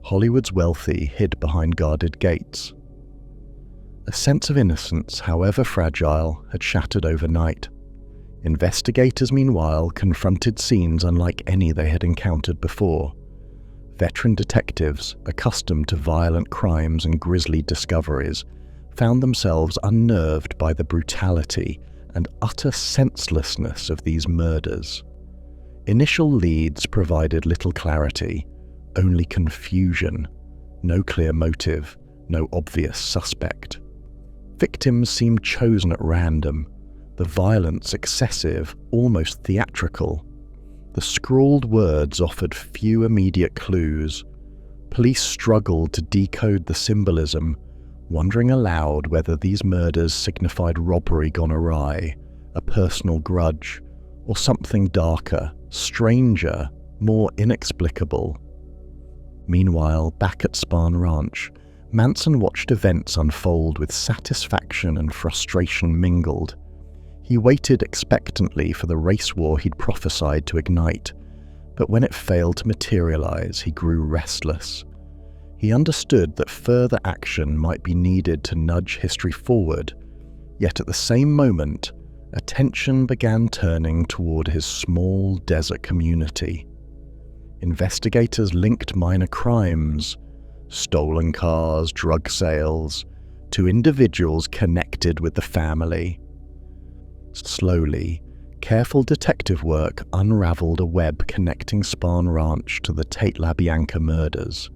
Hollywood's wealthy hid behind guarded gates. A sense of innocence, however fragile, had shattered overnight. Investigators, meanwhile, confronted scenes unlike any they had encountered before. Veteran detectives, accustomed to violent crimes and grisly discoveries, found themselves unnerved by the brutality and utter senselessness of these murders. Initial leads provided little clarity, only confusion, no clear motive, no obvious suspect. Victims seemed chosen at random, the violence excessive, almost theatrical. The scrawled words offered few immediate clues. Police struggled to decode the symbolism, wondering aloud whether these murders signified robbery gone awry, a personal grudge, or something darker, stranger, more inexplicable. Meanwhile, back at Spahn Ranch, Manson watched events unfold with satisfaction and frustration mingled. He waited expectantly for the race war he'd prophesied to ignite, but when it failed to materialize, he grew restless. He understood that further action might be needed to nudge history forward, yet at the same moment, attention began turning toward his small desert community. Investigators linked minor crimes, stolen cars, drug sales, to individuals connected with the family. Slowly, careful detective work unraveled a web connecting Spahn Ranch to the Tate LaBianca murders.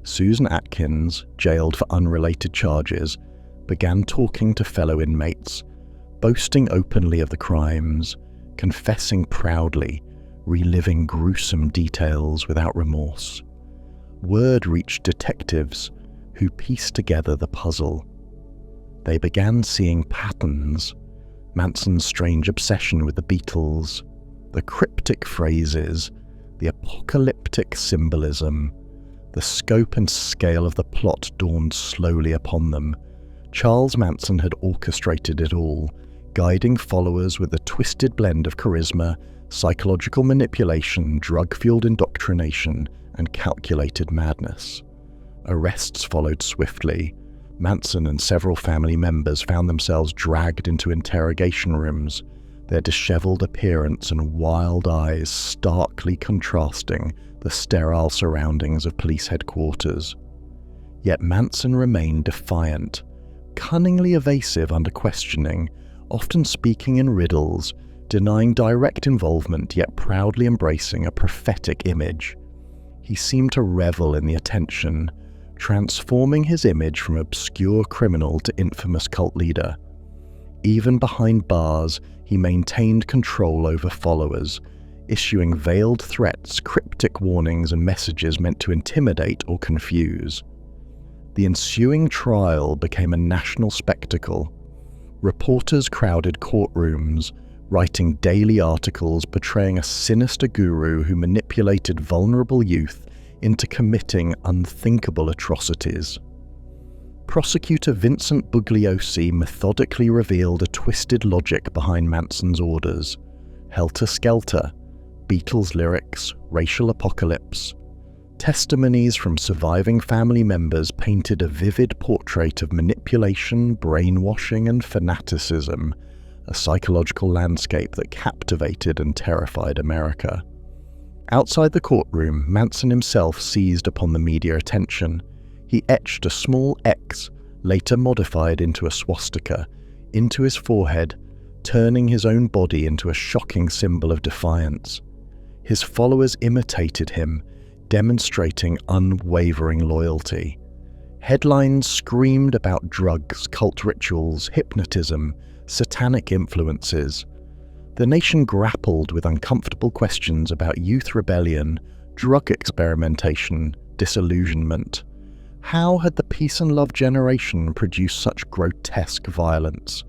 Susan Atkins, jailed for unrelated charges, began talking to fellow inmates, boasting openly of the crimes, confessing proudly, reliving gruesome details without remorse. Word reached detectives who pieced together the puzzle. They began seeing patterns: Manson's strange obsession with the Beatles, the cryptic phrases, the apocalyptic symbolism. The scope and scale of the plot dawned slowly upon them. Charles Manson had orchestrated it all, guiding followers with a twisted blend of charisma, psychological manipulation, drug-fueled indoctrination, and calculated madness. Arrests followed swiftly. Manson and several family members found themselves dragged into interrogation rooms, their disheveled appearance and wild eyes starkly contrasting the sterile surroundings of police headquarters. Yet Manson remained defiant, cunningly evasive under questioning, often speaking in riddles, denying direct involvement yet proudly embracing a prophetic image. He seemed to revel in the attention, transforming his image from obscure criminal to infamous cult leader. Even behind bars, he maintained control over followers, issuing veiled threats, cryptic warnings, and messages meant to intimidate or confuse. The ensuing trial became a national spectacle. Reporters crowded courtrooms, writing daily articles portraying a sinister guru who manipulated vulnerable youth into committing unthinkable atrocities. Prosecutor Vincent Bugliosi methodically revealed a twisted logic behind Manson's orders: helter-skelter, Beatles lyrics, racial apocalypse. Testimonies from surviving family members painted a vivid portrait of manipulation, brainwashing, and fanaticism, a psychological landscape that captivated and terrified America. Outside the courtroom, Manson himself seized upon the media attention. He etched a small X, later modified into a swastika, into his forehead, turning his own body into a shocking symbol of defiance. His followers imitated him, demonstrating unwavering loyalty. Headlines screamed about drugs, cult rituals, hypnotism, satanic influences. The nation grappled with uncomfortable questions about youth rebellion, drug experimentation, disillusionment. How had the peace and love generation produced such grotesque violence?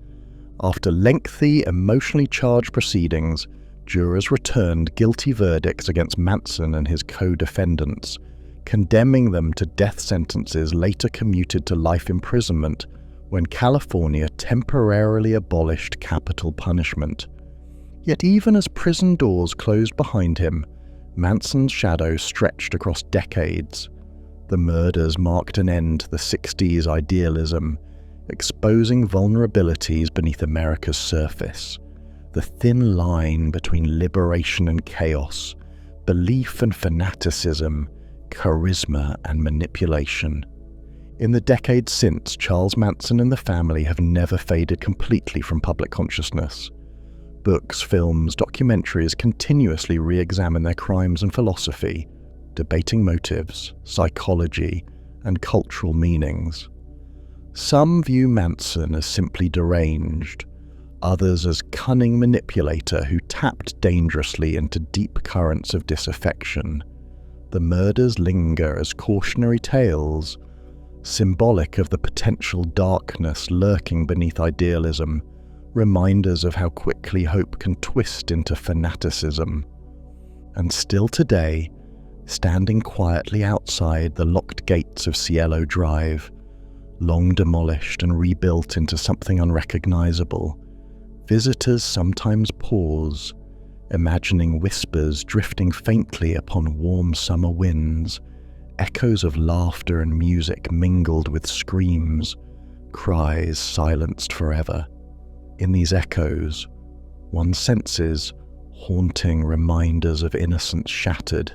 After lengthy, emotionally charged proceedings, jurors returned guilty verdicts against Manson and his co-defendants, condemning them to death sentences later commuted to life imprisonment when California temporarily abolished capital punishment. Yet even as prison doors closed behind him, Manson's shadow stretched across decades. The murders marked an end to the 60s idealism, exposing vulnerabilities beneath America's surface. The thin line between liberation and chaos, belief and fanaticism, charisma and manipulation. In the decades since, Charles Manson and the family have never faded completely from public consciousness. Books, films, documentaries continuously re-examine their crimes and philosophy, debating motives, psychology, and cultural meanings. Some view Manson as simply deranged, others as cunning manipulator who tapped dangerously into deep currents of disaffection. The murders linger as cautionary tales, symbolic of the potential darkness lurking beneath idealism, reminders of how quickly hope can twist into fanaticism. And still today, standing quietly outside the locked gates of Cielo Drive, long demolished and rebuilt into something unrecognizable, visitors sometimes pause, imagining whispers drifting faintly upon warm summer winds, echoes of laughter and music mingled with screams, cries silenced forever. In these echoes, one senses haunting reminders of innocence shattered,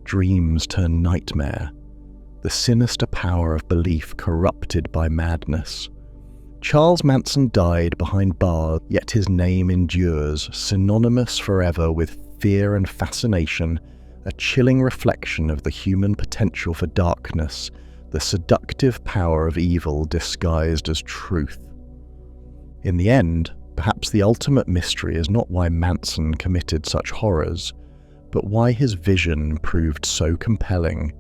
dreams turn nightmare, the sinister power of belief corrupted by madness. Charles Manson died behind bars, yet his name endures, synonymous forever with fear and fascination, a chilling reflection of the human potential for darkness, the seductive power of evil disguised as truth. In the end, perhaps the ultimate mystery is not why Manson committed such horrors, but why his vision proved so compelling,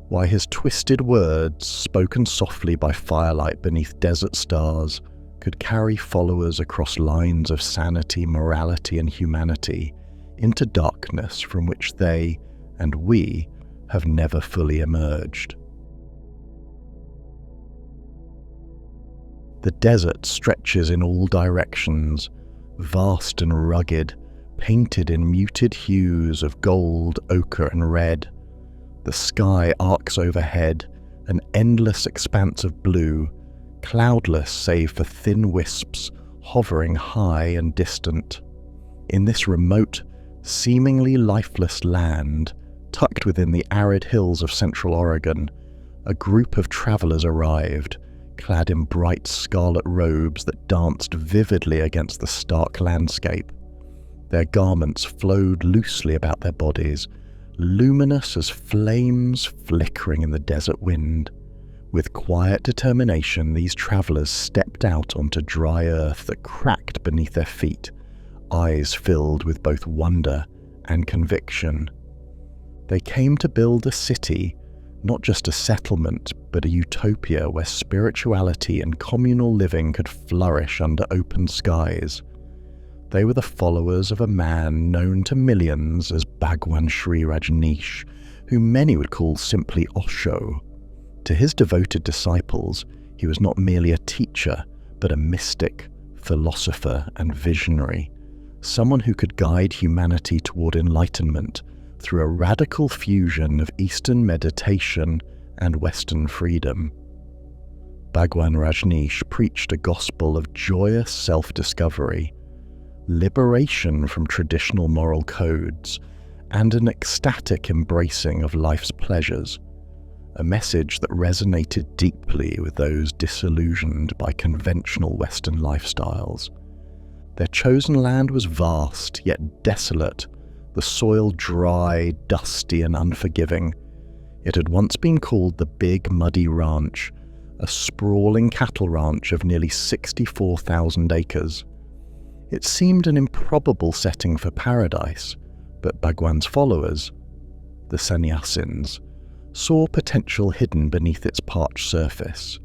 why his twisted words, spoken softly by firelight beneath desert stars, could carry followers across lines of sanity, morality, and humanity into darkness from which they, and we, have never fully emerged. The desert stretches in all directions, vast and rugged, painted in muted hues of gold, ochre, and red. The sky arcs overhead, an endless expanse of blue, cloudless save for thin wisps hovering high and distant. In this remote, seemingly lifeless land, tucked within the arid hills of central Oregon, a group of travelers arrived, clad in bright scarlet robes that danced vividly against the stark landscape. Their garments flowed loosely about their bodies, luminous as flames flickering in the desert wind. With quiet determination, these travelers stepped out onto dry earth that cracked beneath their feet, eyes filled with both wonder and conviction. They came to build a city, not just a settlement, but a utopia where spirituality and communal living could flourish under open skies. They were the followers of a man known to millions as Bhagwan Sri Rajneesh, whom many would call simply Osho. To his devoted disciples, he was not merely a teacher, but a mystic, philosopher, and visionary, someone who could guide humanity toward enlightenment through a radical fusion of Eastern meditation and Western freedom. Bhagwan Rajneesh preached a gospel of joyous self-discovery, liberation from traditional moral codes, and an ecstatic embracing of life's pleasures, a message that resonated deeply with those disillusioned by conventional Western lifestyles. Their chosen land was vast, yet desolate, the soil dry, dusty, and unforgiving. It had once been called the Big Muddy Ranch, a sprawling cattle ranch of nearly 64,000 acres. It seemed an improbable setting for paradise, but Bhagwan's followers, the sannyasins, saw potential hidden beneath its parched surface.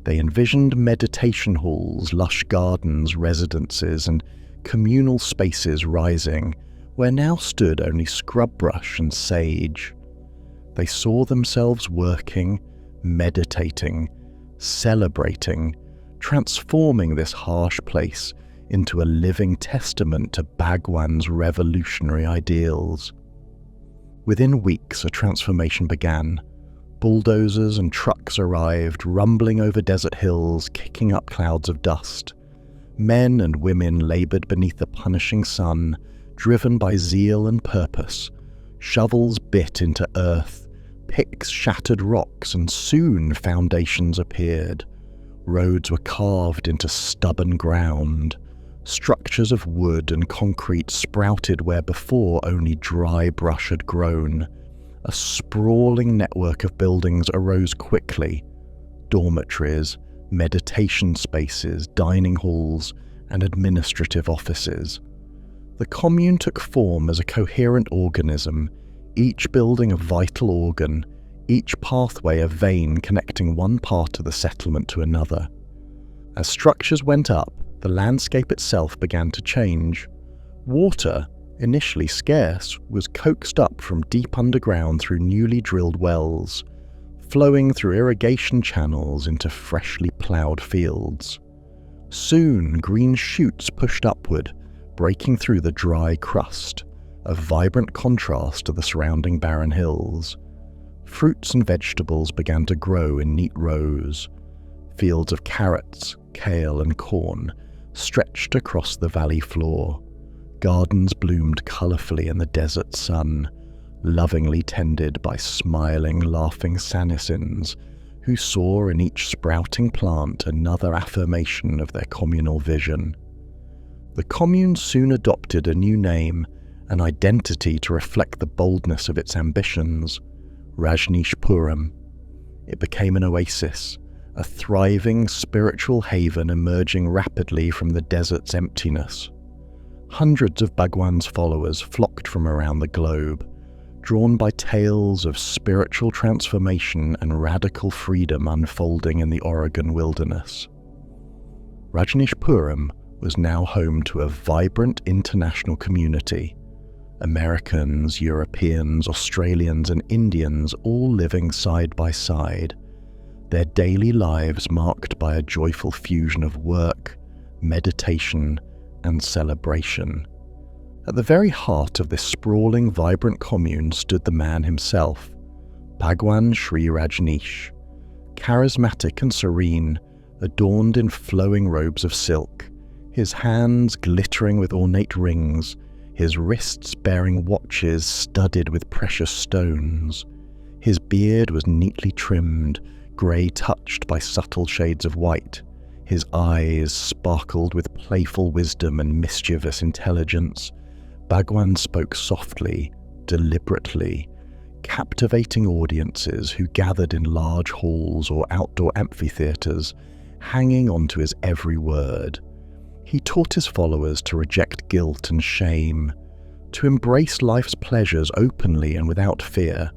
They envisioned meditation halls, lush gardens, residences, and communal spaces rising, where now stood only scrub brush and sage. They saw themselves working, meditating, celebrating, transforming this harsh place into a living testament to Bhagwan's revolutionary ideals. Within weeks, a transformation began. Bulldozers and trucks arrived, rumbling over desert hills, kicking up clouds of dust. Men and women labored beneath the punishing sun, driven by zeal and purpose. Shovels bit into earth, picks shattered rocks, and soon foundations appeared. Roads were carved into stubborn ground. Structures of wood and concrete sprouted where before only dry brush had grown. A sprawling network of buildings arose quickly: dormitories, meditation spaces, dining halls, and administrative offices. The commune took form as a coherent organism, each building a vital organ, each pathway a vein connecting one part of the settlement to another. As structures went up, the landscape itself began to change. Water, initially scarce, was coaxed up from deep underground through newly drilled wells, flowing through irrigation channels into freshly ploughed fields. Soon, green shoots pushed upward, breaking through the dry crust, a vibrant contrast to the surrounding barren hills. Fruits and vegetables began to grow in neat rows. Fields of carrots, kale, and corn stretched across the valley floor. Gardens bloomed colourfully in the desert sun, lovingly tended by smiling, laughing sannyasins who saw in each sprouting plant another affirmation of their communal vision. The commune soon adopted a new name, an identity to reflect the boldness of its ambitions: Rajneeshpuram. It became an oasis, a thriving spiritual haven emerging rapidly from the desert's emptiness. Hundreds of Bhagwan's followers flocked from around the globe, drawn by tales of spiritual transformation and radical freedom unfolding in the Oregon wilderness. Rajneeshpuram was now home to a vibrant international community. Americans, Europeans, Australians, and Indians all living side by side, their daily lives marked by a joyful fusion of work, meditation, and celebration. At the very heart of this sprawling, vibrant commune stood the man himself, Bhagwan Sri Rajneesh. Charismatic and serene, adorned in flowing robes of silk, his hands glittering with ornate rings, his wrists bearing watches studded with precious stones. His beard was neatly trimmed, grey touched by subtle shades of white. His eyes sparkled with playful wisdom and mischievous intelligence. Bhagwan spoke softly, deliberately, captivating audiences who gathered in large halls or outdoor amphitheatres, hanging onto his every word. He taught his followers to reject guilt and shame, to embrace life's pleasures openly and without fear,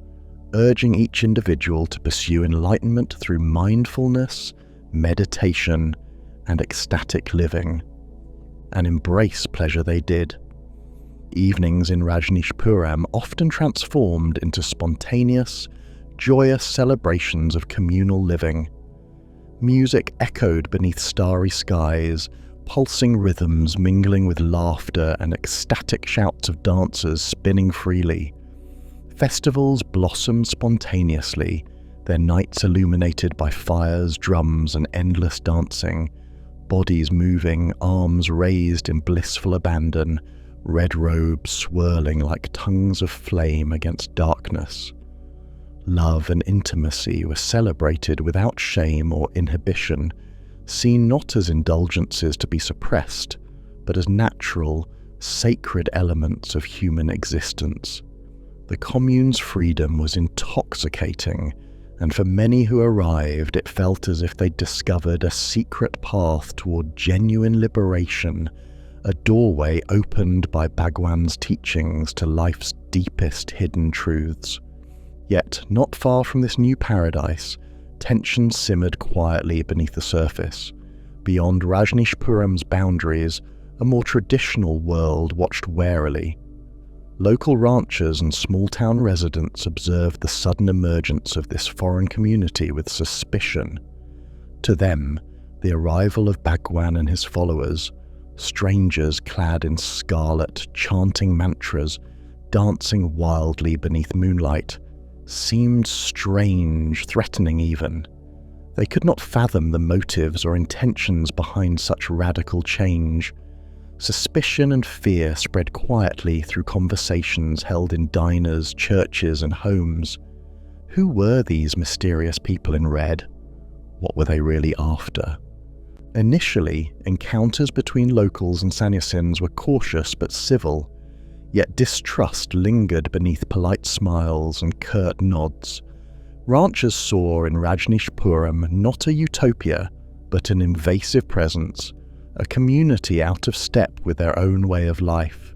urging each individual to pursue enlightenment through mindfulness, meditation, and ecstatic living. and embrace pleasure they did. Evenings in Rajneeshpuram often transformed into spontaneous, joyous celebrations of communal living. Music echoed beneath starry skies, pulsing rhythms mingling with laughter and ecstatic shouts of dancers spinning freely. Festivals blossomed spontaneously, their nights illuminated by fires, drums, and endless dancing, bodies moving, arms raised in blissful abandon, red robes swirling like tongues of flame against darkness. Love and intimacy were celebrated without shame or inhibition, seen not as indulgences to be suppressed, but as natural, sacred elements of human existence. The commune's freedom was intoxicating, and for many who arrived, it felt as if they'd discovered a secret path toward genuine liberation, a doorway opened by Bhagwan's teachings to life's deepest hidden truths. Yet, not far from this new paradise, tension simmered quietly beneath the surface. Beyond Rajneeshpuram's boundaries, a more traditional world watched warily. Local ranchers and small-town residents observed the sudden emergence of this foreign community with suspicion. To them, the arrival of Bhagwan and his followers, strangers clad in scarlet, chanting mantras, dancing wildly beneath moonlight, seemed strange, threatening even. They could not fathom the motives or intentions behind such radical change. Suspicion and fear spread quietly through conversations held in diners, churches, and homes. Who were these mysterious people in red? What were they really after? Initially, encounters between locals and sannyasins were cautious but civil, yet distrust lingered beneath polite smiles and curt nods. Ranchers saw in Rajneeshpuram not a utopia, but an invasive presence, a community out of step with their own way of life.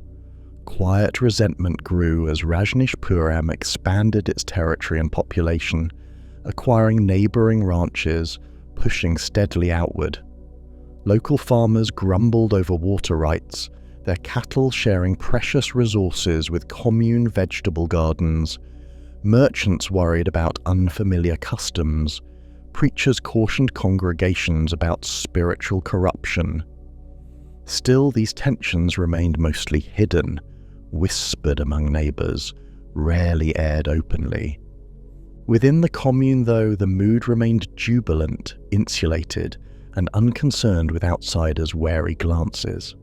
Quiet resentment grew as Rajneeshpuram expanded its territory and population, acquiring neighbouring ranches, pushing steadily outward. Local farmers grumbled over water rights, their cattle sharing precious resources with commune vegetable gardens. Merchants worried about unfamiliar customs. Preachers cautioned congregations about spiritual corruption. Still, these tensions remained mostly hidden, whispered among neighbours, rarely aired openly. Within the commune, though, the mood remained jubilant, insulated, and unconcerned with outsiders' wary glances.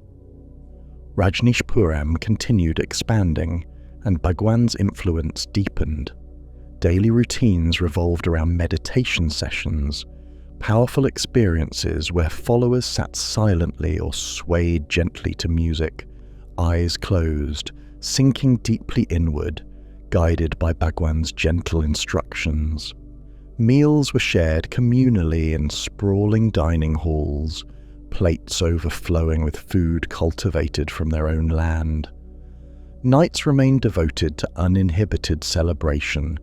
Rajneeshpuram continued expanding, and Bhagwan's influence deepened. Daily routines revolved around meditation sessions, powerful experiences where followers sat silently or swayed gently to music, eyes closed, sinking deeply inward, guided by Bhagwan's gentle instructions. Meals were shared communally in sprawling dining halls, plates overflowing with food cultivated from their own land. Nights remained devoted to uninhibited celebration,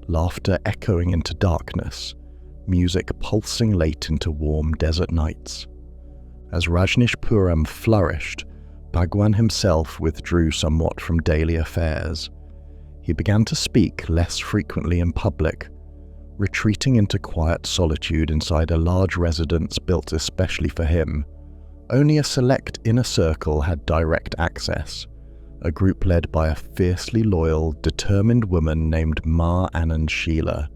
laughter echoing into darkness, music pulsing late into warm desert nights. As Rajneeshpuram flourished, Bhagwan himself withdrew somewhat from daily affairs. He began to speak less frequently in public, retreating into quiet solitude inside a large residence built especially for him. Only a select inner circle had direct access, a group led by a fiercely loyal, determined woman named Ma Anand Sheila.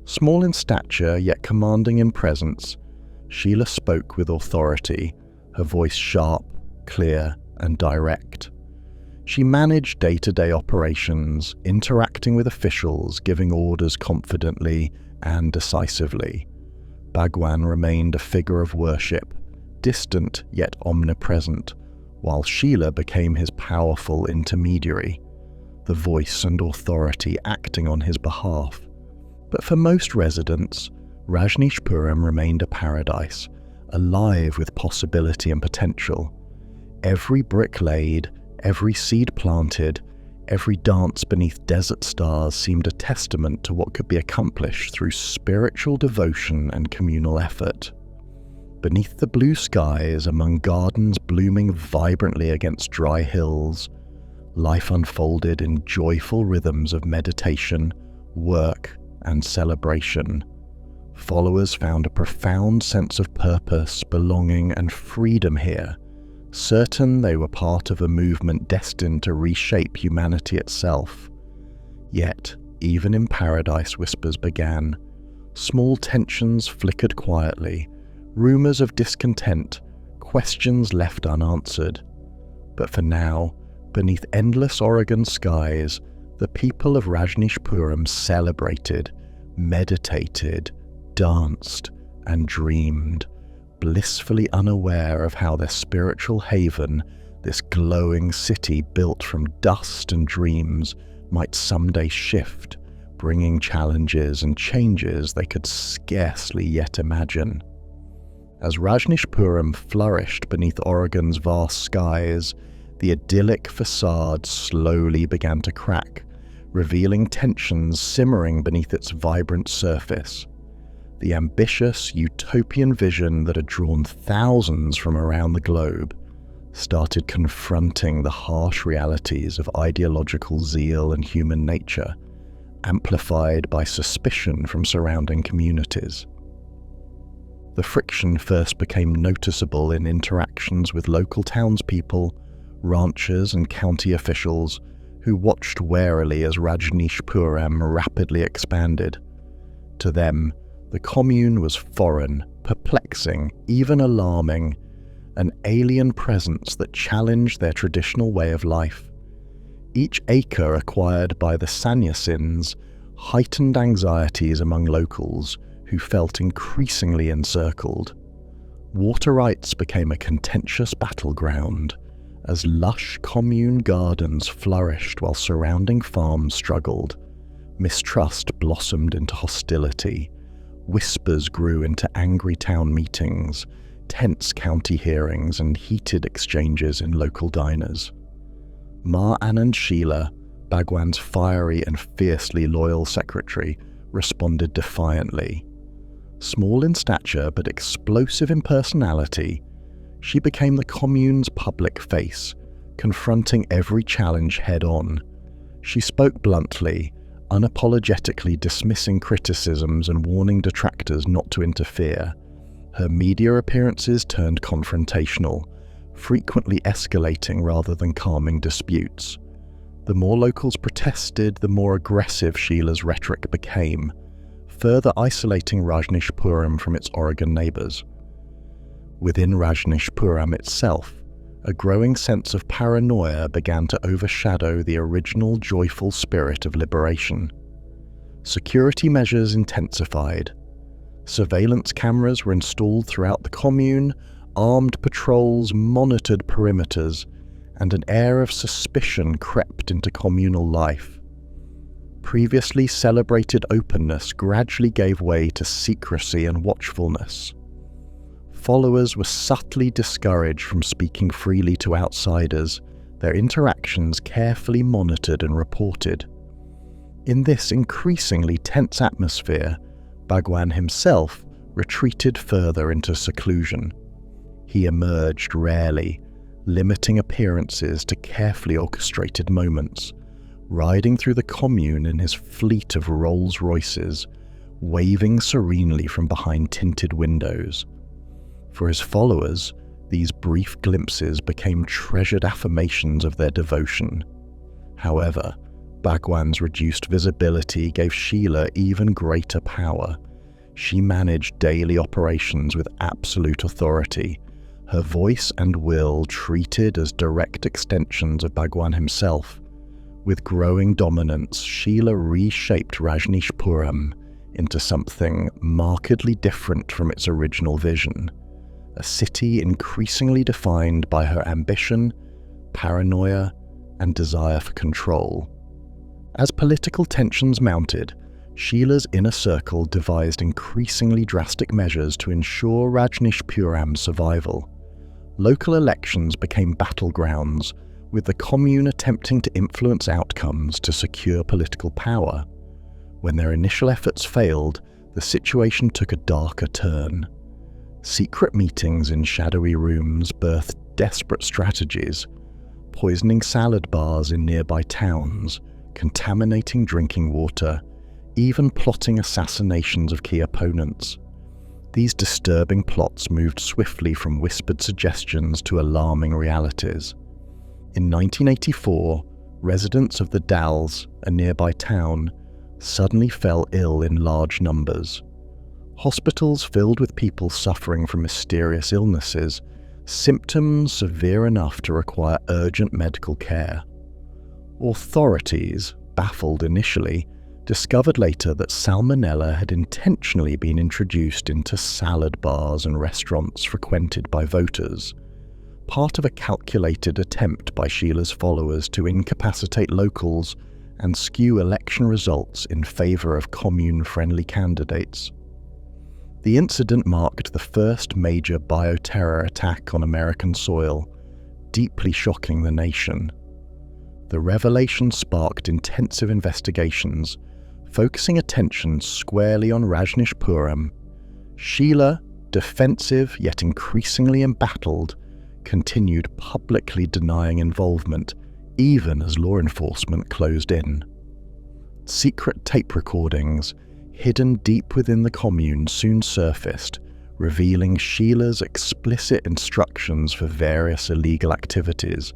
Small in stature, yet commanding in presence, Sheila spoke with authority, her voice sharp, clear, and direct. She managed day-to-day operations, interacting with officials, giving orders confidently and decisively. Bhagwan remained a figure of worship, distant yet omnipresent, while Sheila became his powerful intermediary, the voice and authority acting on his behalf. But for most residents, Rajneeshpuram remained a paradise, alive with possibility and potential. Every brick laid, every seed planted, every dance beneath desert stars seemed a testament to what could be accomplished through spiritual devotion and communal effort. Beneath the blue skies, among gardens blooming vibrantly against dry hills, life unfolded in joyful rhythms of meditation, work, and celebration. Followers found a profound sense of purpose, belonging, and freedom here, certain they were part of a movement destined to reshape humanity itself. Yet, even in paradise, whispers began. Small tensions flickered quietly, rumors of discontent, questions left unanswered. But for now, beneath endless Oregon skies, the people of Rajneeshpuram celebrated, meditated, danced, and dreamed, blissfully unaware of how their spiritual haven, this glowing city built from dust and dreams, might someday shift, bringing challenges and changes they could scarcely yet imagine. As Rajneeshpuram flourished beneath Oregon's vast skies, the idyllic facade slowly began to crack, revealing tensions simmering beneath its vibrant surface. The ambitious, utopian vision that had drawn thousands from around the globe started confronting the harsh realities of ideological zeal and human nature, amplified by suspicion from surrounding communities. The friction first became noticeable in interactions with local townspeople, ranchers, and county officials who watched warily as Rajneeshpuram rapidly expanded. To them, the commune was foreign, perplexing, even alarming, an alien presence that challenged their traditional way of life. Each acre acquired by the sannyasins heightened anxieties among locals who felt increasingly encircled. Water rights became a contentious battleground, as lush commune gardens flourished while surrounding farms struggled. Mistrust blossomed into hostility. Whispers grew into angry town meetings, tense county hearings, and heated exchanges in local diners. Ma Anand Sheila, Bhagwan's fiery and fiercely loyal secretary, responded defiantly. Small in stature but explosive in personality, she became the commune's public face, confronting every challenge head-on. She spoke bluntly, unapologetically dismissing criticisms and warning detractors not to interfere. Her media appearances turned confrontational, frequently escalating rather than calming disputes. The more locals protested, the more aggressive Sheila's rhetoric became, further isolating Rajneeshpuram from its Oregon neighbors. Within Rajneeshpuram itself, a growing sense of paranoia began to overshadow the original joyful spirit of liberation. Security measures intensified. Surveillance cameras were installed throughout the commune, armed patrols monitored perimeters, and an air of suspicion crept into communal life. Previously celebrated openness gradually gave way to secrecy and watchfulness. Followers were subtly discouraged from speaking freely to outsiders, their interactions carefully monitored and reported. In this increasingly tense atmosphere, Bhagwan himself retreated further into seclusion. He emerged rarely, limiting appearances to carefully orchestrated moments, riding through the commune in his fleet of Rolls-Royces, waving serenely from behind tinted windows. For his followers, these brief glimpses became treasured affirmations of their devotion. However, Bhagwan's reduced visibility gave Sheila even greater power. She managed daily operations with absolute authority, her voice and will treated as direct extensions of Bhagwan himself. With growing dominance, Sheila reshaped Rajneeshpuram into something markedly different from its original vision. A city increasingly defined by her ambition, paranoia, and desire for control. As political tensions mounted, Sheila's inner circle devised increasingly drastic measures to ensure Rajneeshpuram's survival. Local elections became battlegrounds, with the commune attempting to influence outcomes to secure political power. When their initial efforts failed, the situation took a darker turn. Secret meetings in shadowy rooms birthed desperate strategies, poisoning salad bars in nearby towns, contaminating drinking water, even plotting assassinations of key opponents. These disturbing plots moved swiftly from whispered suggestions to alarming realities. In 1984, residents of the Dalles, a nearby town, suddenly fell ill in large numbers. Hospitals filled with people suffering from mysterious illnesses, symptoms severe enough to require urgent medical care. Authorities, baffled initially, discovered later that salmonella had intentionally been introduced into salad bars and restaurants frequented by voters, part of a calculated attempt by Sheila's followers to incapacitate locals and skew election results in favor of commune-friendly candidates. The incident marked the first major bioterror attack on American soil, deeply shocking the nation. The revelation sparked intensive investigations, focusing attention squarely on Rajneeshpuram. Sheila, defensive yet increasingly embattled, continued publicly denying involvement, even as law enforcement closed in. Secret tape recordings, hidden deep within the commune, soon surfaced, revealing Sheila's explicit instructions for various illegal activities.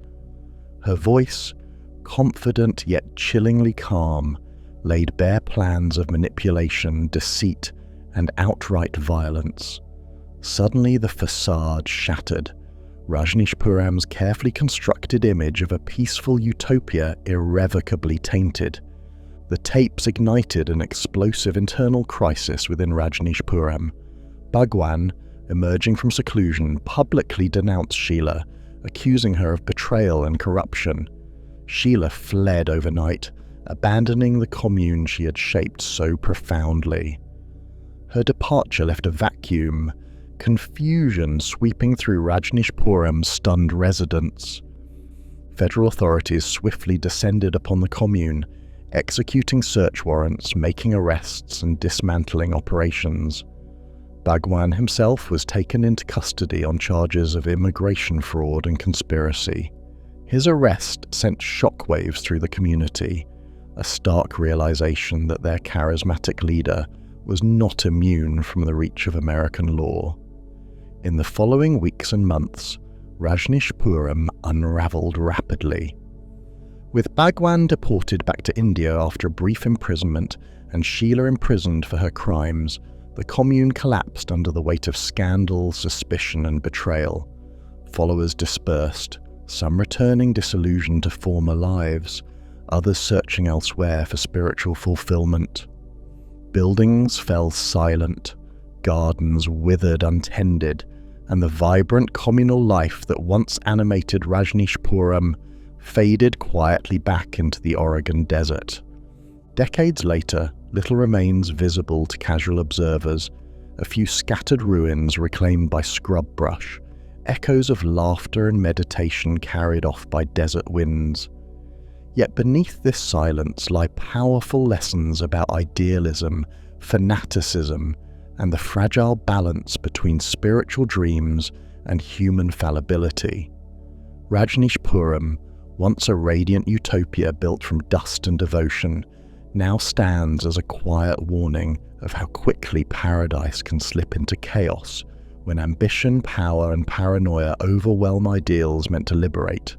Her voice, confident yet chillingly calm, laid bare plans of manipulation, deceit, and outright violence. Suddenly the facade shattered, Rajneeshpuram's carefully constructed image of a peaceful utopia irrevocably tainted. The tapes ignited an explosive internal crisis within Rajneeshpuram. Bhagwan, emerging from seclusion, publicly denounced Sheila, accusing her of betrayal and corruption. Sheila fled overnight, abandoning the commune she had shaped so profoundly. Her departure left a vacuum, confusion sweeping through Rajneeshpuram's stunned residents. Federal authorities swiftly descended upon the commune, executing search warrants, making arrests, and dismantling operations. Bhagwan himself was taken into custody on charges of immigration fraud and conspiracy. His arrest sent shockwaves through the community, a stark realization that their charismatic leader was not immune from the reach of American law. In the following weeks and months, Rajneeshpuram unraveled rapidly. With Bhagwan deported back to India after a brief imprisonment and Sheila imprisoned for her crimes, the commune collapsed under the weight of scandal, suspicion, and betrayal. Followers dispersed, some returning disillusioned to former lives, others searching elsewhere for spiritual fulfillment. Buildings fell silent, gardens withered untended, and the vibrant communal life that once animated Rajneeshpuram faded quietly back into the Oregon desert. Decades later, little remains visible to casual observers, a few scattered ruins reclaimed by scrub brush, echoes of laughter and meditation carried off by desert winds. Yet beneath this silence lie powerful lessons about idealism, fanaticism, and the fragile balance between spiritual dreams and human fallibility. Rajneeshpuram, once a radiant utopia built from dust and devotion, now stands as a quiet warning of how quickly paradise can slip into chaos when ambition, power, and paranoia overwhelm ideals meant to liberate.